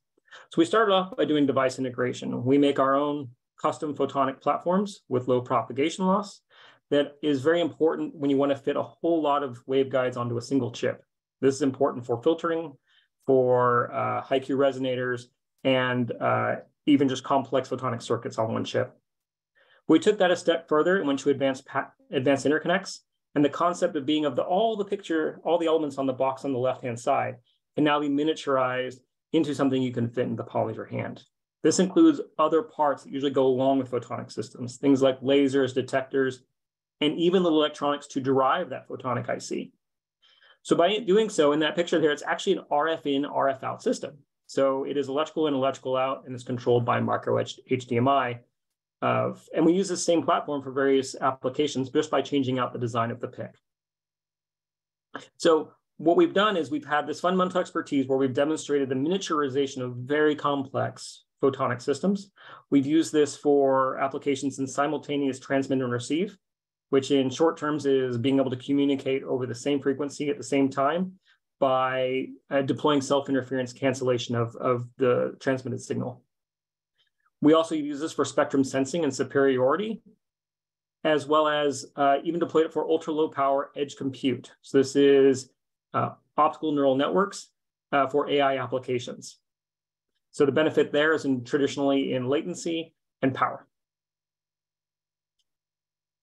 So we started off by doing device integration. We make our own custom photonic platforms with low propagation loss. That is very important when you want to fit a whole lot of waveguides onto a single chip. This is important for filtering, for high-Q resonators, and even just complex photonic circuits on one chip. We took that a step further and went to advanced interconnects, and the concept of being all the elements on the box on the left-hand side can now be miniaturized into something you can fit in the palm of your hand. This includes other parts that usually go along with photonic systems, things like lasers, detectors, and even little electronics to derive that photonic IC. So by doing so, in that picture there, it's actually an RF in, RF out system. So it is electrical in, electrical out, and it's controlled by micro HDMI. And we use the same platform for various applications just by changing out the design of the PIC. So what we've done is we've had this fundamental expertise where we've demonstrated the miniaturization of very complex photonic systems. We've used this for applications in simultaneous transmit and receive, which in short terms is being able to communicate over the same frequency at the same time by deploying self-interference cancellation of the transmitted signal. We also use this for spectrum sensing and superiority, as well as even deployed it for ultra-low power edge compute. So this is optical neural networks for AI applications. So the benefit there is traditionally in latency and power.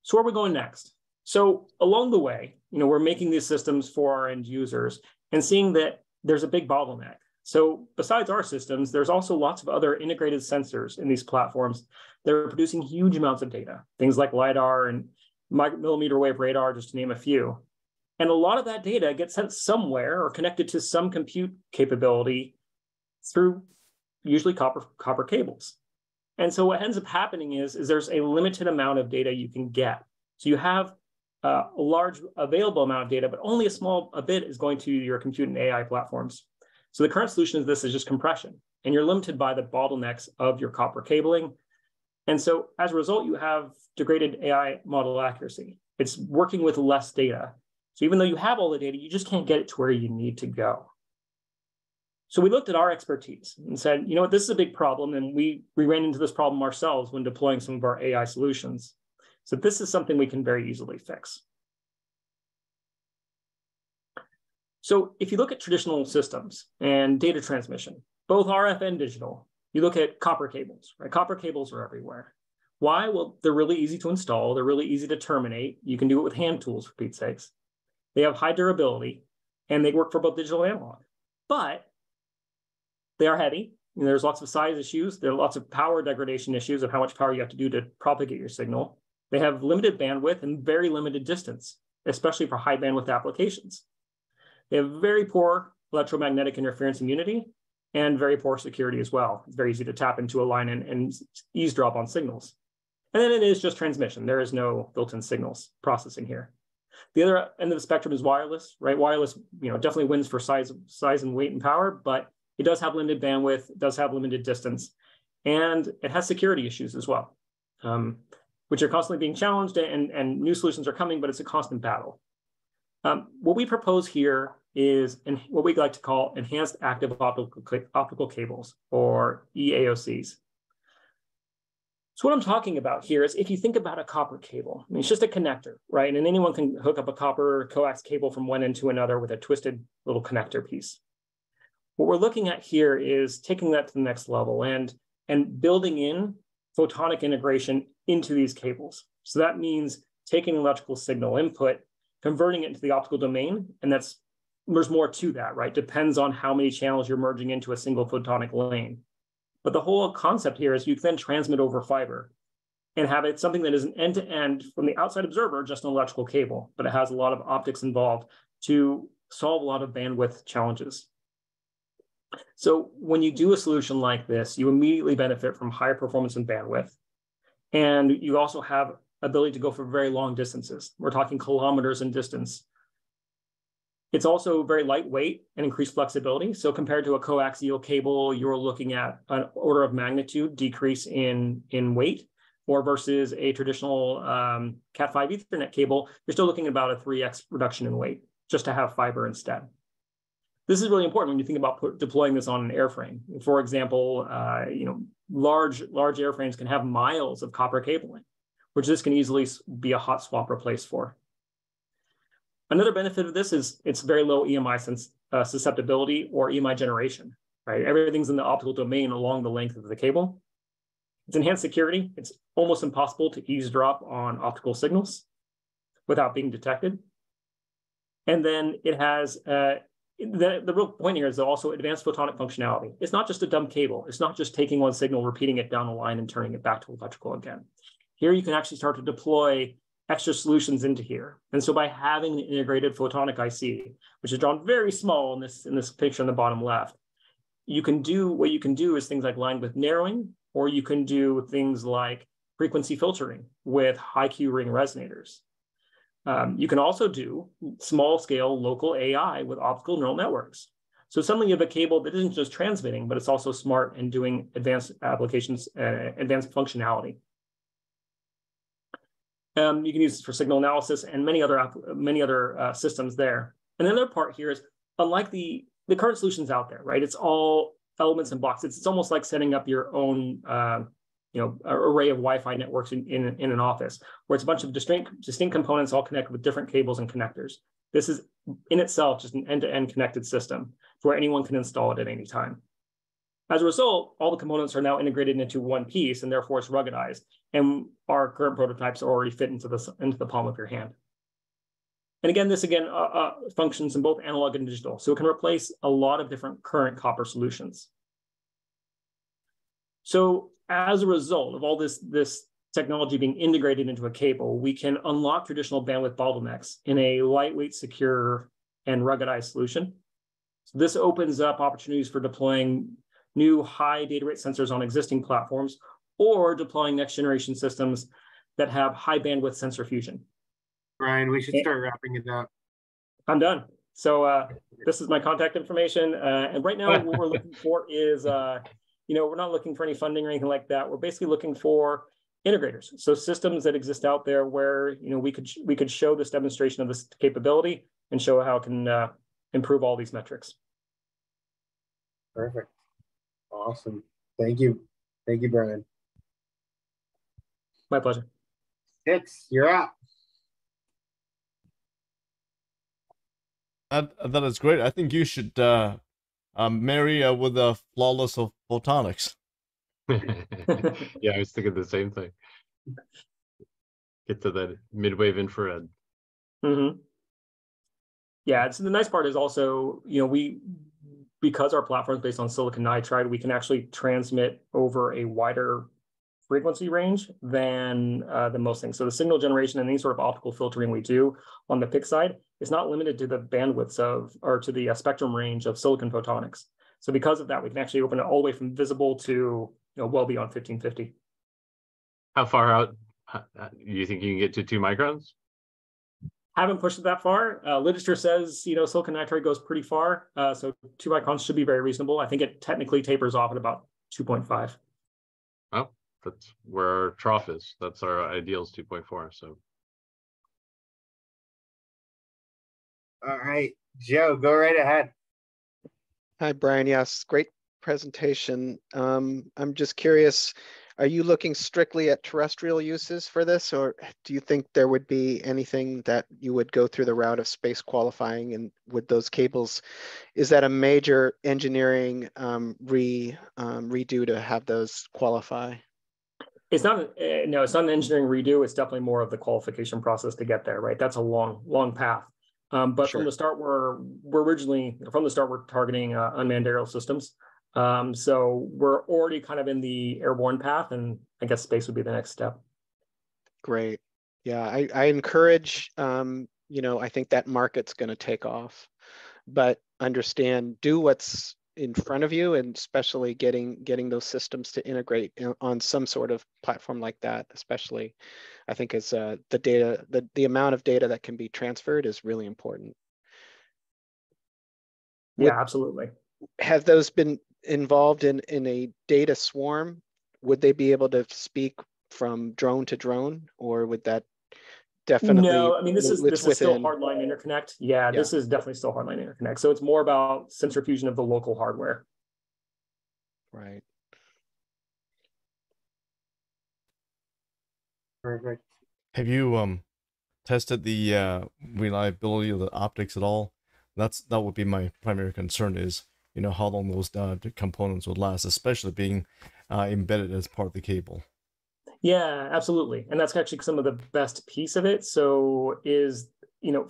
So where are we going next? So along the way, we're making these systems for our end users and seeing that there's a big bottleneck. So besides our systems, there's also lots of other integrated sensors in these platforms that are producing huge amounts of data, things like LiDAR and millimeter wave radar, just to name a few. And a lot of that data gets sent somewhere or connected to some compute capability through usually copper cables. And so what ends up happening is there's a limited amount of data you can get. So you have a large available amount of data, but only a bit is going to your compute and AI platforms. So the current solution of this is just compression, and you're limited by the bottlenecks of your copper cabling. And so as a result, you have degraded AI model accuracy. It's working with less data. So even though you have all the data, you just can't get it to where you need to go. So we looked at our expertise and said, you know what, this is a big problem. And we ran into this problem ourselves when deploying some of our AI solutions. So this is something we can very easily fix. So if you look at traditional systems and data transmission, both RF and digital, you look at copper cables, right? Copper cables are everywhere. Why? Well, they're really easy to install. They're really easy to terminate. You can do it with hand tools, for Pete's sakes. They have high durability, and they work for both digital and analog. But they are heavy. There's lots of size issues. There are lots of power degradation issues of how much power you have to do to propagate your signal. They have limited bandwidth and very limited distance. especially for high bandwidth applications. They have very poor electromagnetic interference immunity and very poor security as well. It's very easy to tap into a line and eavesdrop on signals. And then it is just transmission. There is no built-in signals processing here. The other end of the spectrum is wireless, right? Wireless, definitely wins for size and weight and power, but it does have limited bandwidth, it does have limited distance, and it has security issues as well, which are constantly being challenged, and new solutions are coming, but it's a constant battle. What we propose here is what we like to call enhanced active optical cables, or EAOCs. So what I'm talking about here is if you think about a copper cable, I mean, it's just a connector, right? And anyone can hook up a copper coax cable from one end to another with a twisted little connector piece. What we're looking at here is taking that to the next level and building in photonic integration into these cables. So that means taking electrical signal input, converting it into the optical domain, and there's more to that, right? Depends on how many channels you're merging into a single photonic lane. But the whole concept here is you can then transmit over fiber and have it something that is an end-to-end from the outside observer, just an electrical cable, but it has a lot of optics involved to solve a lot of bandwidth challenges. So when you do a solution like this, you immediately benefit from higher performance and bandwidth. And you also have ability to go for very long distances. We're talking kilometers in distance. It's also very lightweight and increased flexibility. So compared to a coaxial cable, you're looking at an order of magnitude decrease in weight, or versus a traditional Cat5 Ethernet cable, you're still looking at about a 3x reduction in weight just to have fiber instead. This is really important when you think about deploying this on an airframe. For example, large airframes can have miles of copper cabling, which this can easily be a hot swap replace for. Another benefit of this is it's very low EMI susceptibility or EMI generation, right? Everything's in the optical domain along the length of the cable. It's enhanced security. It's almost impossible to eavesdrop on optical signals without being detected. And then it has, the real point here is also advanced photonic functionality. It's not just a dumb cable. It's not just taking one signal, repeating it down the line and turning it back to electrical again. Here you can actually start to deploy extra solutions into here. And so by having the integrated photonic IC, which is drawn very small in this picture on the bottom left, what you can do is things like line width narrowing, or you can do things like frequency filtering with high Q ring resonators. You can also do small scale local AI with optical neural networks. So suddenly you have a cable that isn't just transmitting, but it's also smart and doing advanced applications, advanced functionality. You can use this for signal analysis and many other systems there. And the other part here is, unlike the current solutions out there, right? It's all elements and boxes. It's almost like setting up your own array of Wi-Fi networks in an office, where it's a bunch of distinct components all connected with different cables and connectors. This is in itself just an end-to-end connected system where anyone can install it at any time. As a result, all the components are now integrated into one piece, and therefore it's ruggedized. And our current prototypes are already fit into the palm of your hand. And again, this functions in both analog and digital, so it can replace a lot of different current copper solutions. So as a result of all this technology being integrated into a cable, we can unlock traditional bandwidth bottlenecks in a lightweight, secure, and ruggedized solution. So this opens up opportunities for deploying new high data rate sensors on existing platforms, or deploying next generation systems that have high bandwidth sensor fusion. Brian, we should start wrapping it up. I'm done. So this is my contact information. And right now what we're looking for is, we're not looking for any funding or anything like that. We're basically looking for integrators. So systems that exist out there where, we could show this demonstration of this capability and show how it can improve all these metrics. Perfect. Awesome. Thank you. Thank you, Brian. My pleasure. Hicks, you're up. That is great. I think you should marry with the flawless of photonics. Yeah, I was thinking the same thing. Get to that mid-wave infrared. Mm-hmm. Yeah, so the nice part is also, because our platform is based on silicon nitride, we can actually transmit over a wider frequency range than most things. So the signal generation and any sort of optical filtering we do on the PIC side is not limited to the bandwidths of, or to the spectrum range of silicon photonics. So because of that, we can actually open it all the way from visible to well beyond 1550. How far out do you think you can get to 2 microns? Haven't pushed it that far. Literature says, silicon nitride goes pretty far. So 2 microns should be very reasonable. I think it technically tapers off at about 2.5. Well, that's where our trough is. That's our ideal is 2.4. So. All right, Joe, go right ahead. Hi, Brian. Yes, great presentation. I'm just curious, are you looking strictly at terrestrial uses for this, or do you think there would be anything that you would go through the route of space qualifying? And with those cables, is that a major engineering redo to have those qualify? It's not, no, it's not an engineering redo. It's definitely more of the qualification process to get there, right? That's a long path. But Sure. from the start, we're targeting unmanned aerial systems. So we're already kind of in the airborne path, and I guess space would be the next step. Great. Yeah, I encourage, I think that market's going to take off, but do what's in front of you, and especially getting those systems to integrate on some sort of platform like that, especially I think is the amount of data that can be transferred is really important. Yeah, absolutely. Have those been involved in a data swarm? Would they be able to speak from drone to drone, or would that definitely? No, I mean, this is still hardline interconnect. Yeah, this is definitely still hardline interconnect. So it's more about sensor fusion of the local hardware. Right. Perfect. Have you tested the reliability of the optics at all? That would be my primary concern, is how long those components would last, especially being embedded as part of the cable. Yeah, absolutely. And that's actually some of the best piece of it. So is,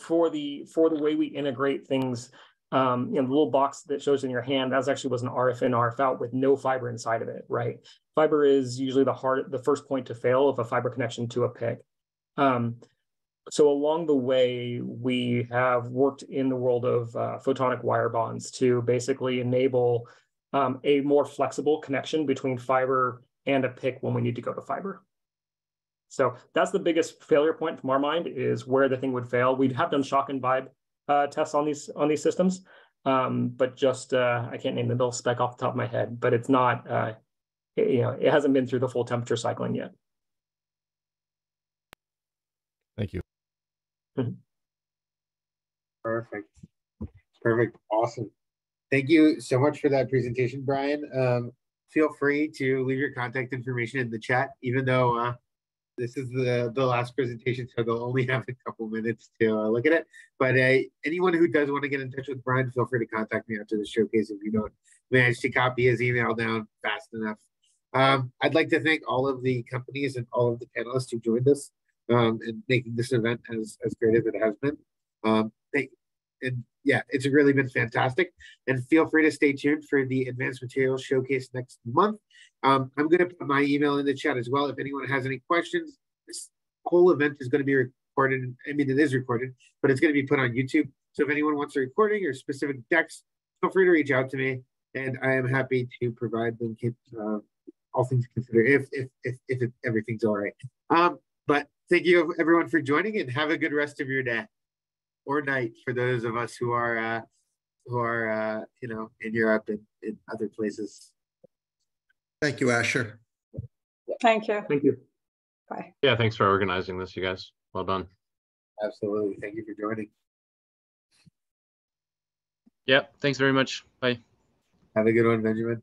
for the way we integrate things, the little box that shows in your hand, that actually was an RF in, RF out with no fiber inside of it, right? Fiber is usually the first point to fail of a fiber connection to a PIC. So along the way, we have worked in the world of photonic wire bonds to basically enable a more flexible connection between fiber and a PIC when we need to go to fiber. So that's the biggest failure point from our mind, is where the thing would fail. We have done shock and vibe tests on these systems, but just I can't name the bill spec off the top of my head, but it's not, it hasn't been through the full temperature cycling yet. Thank you. Mm-hmm. Perfect. Awesome. Thank you so much for that presentation, Brian. Feel free to leave your contact information in the chat, even though this is the last presentation, so they'll only have a couple minutes to look at it. But anyone who does want to get in touch with Brian, feel free to contact me after the showcase if you don't manage to copy his email down fast enough. I'd like to thank all of the companies and all of the panelists who joined us in making this event as great as it has been. And yeah, it's really been fantastic. And feel free to stay tuned for the Advanced Materials Showcase next month. I'm going to put my email in the chat as well. If anyone has any questions, this whole event is going to be recorded. I mean, it is recorded, but it's going to be put on YouTube. So if anyone wants a recording or specific decks, feel free to reach out to me, and I am happy to provide them. All things considered, if everything's all right. But thank you everyone for joining, and have a good rest of your day or night for those of us who are in Europe and in other places. Thank you, Asher. Thank you. Thank you. Bye. Yeah, thanks for organizing this, you guys. Well done. Absolutely. Thank you for joining. Yeah, thanks very much. Bye. Have a good one, Benjamin.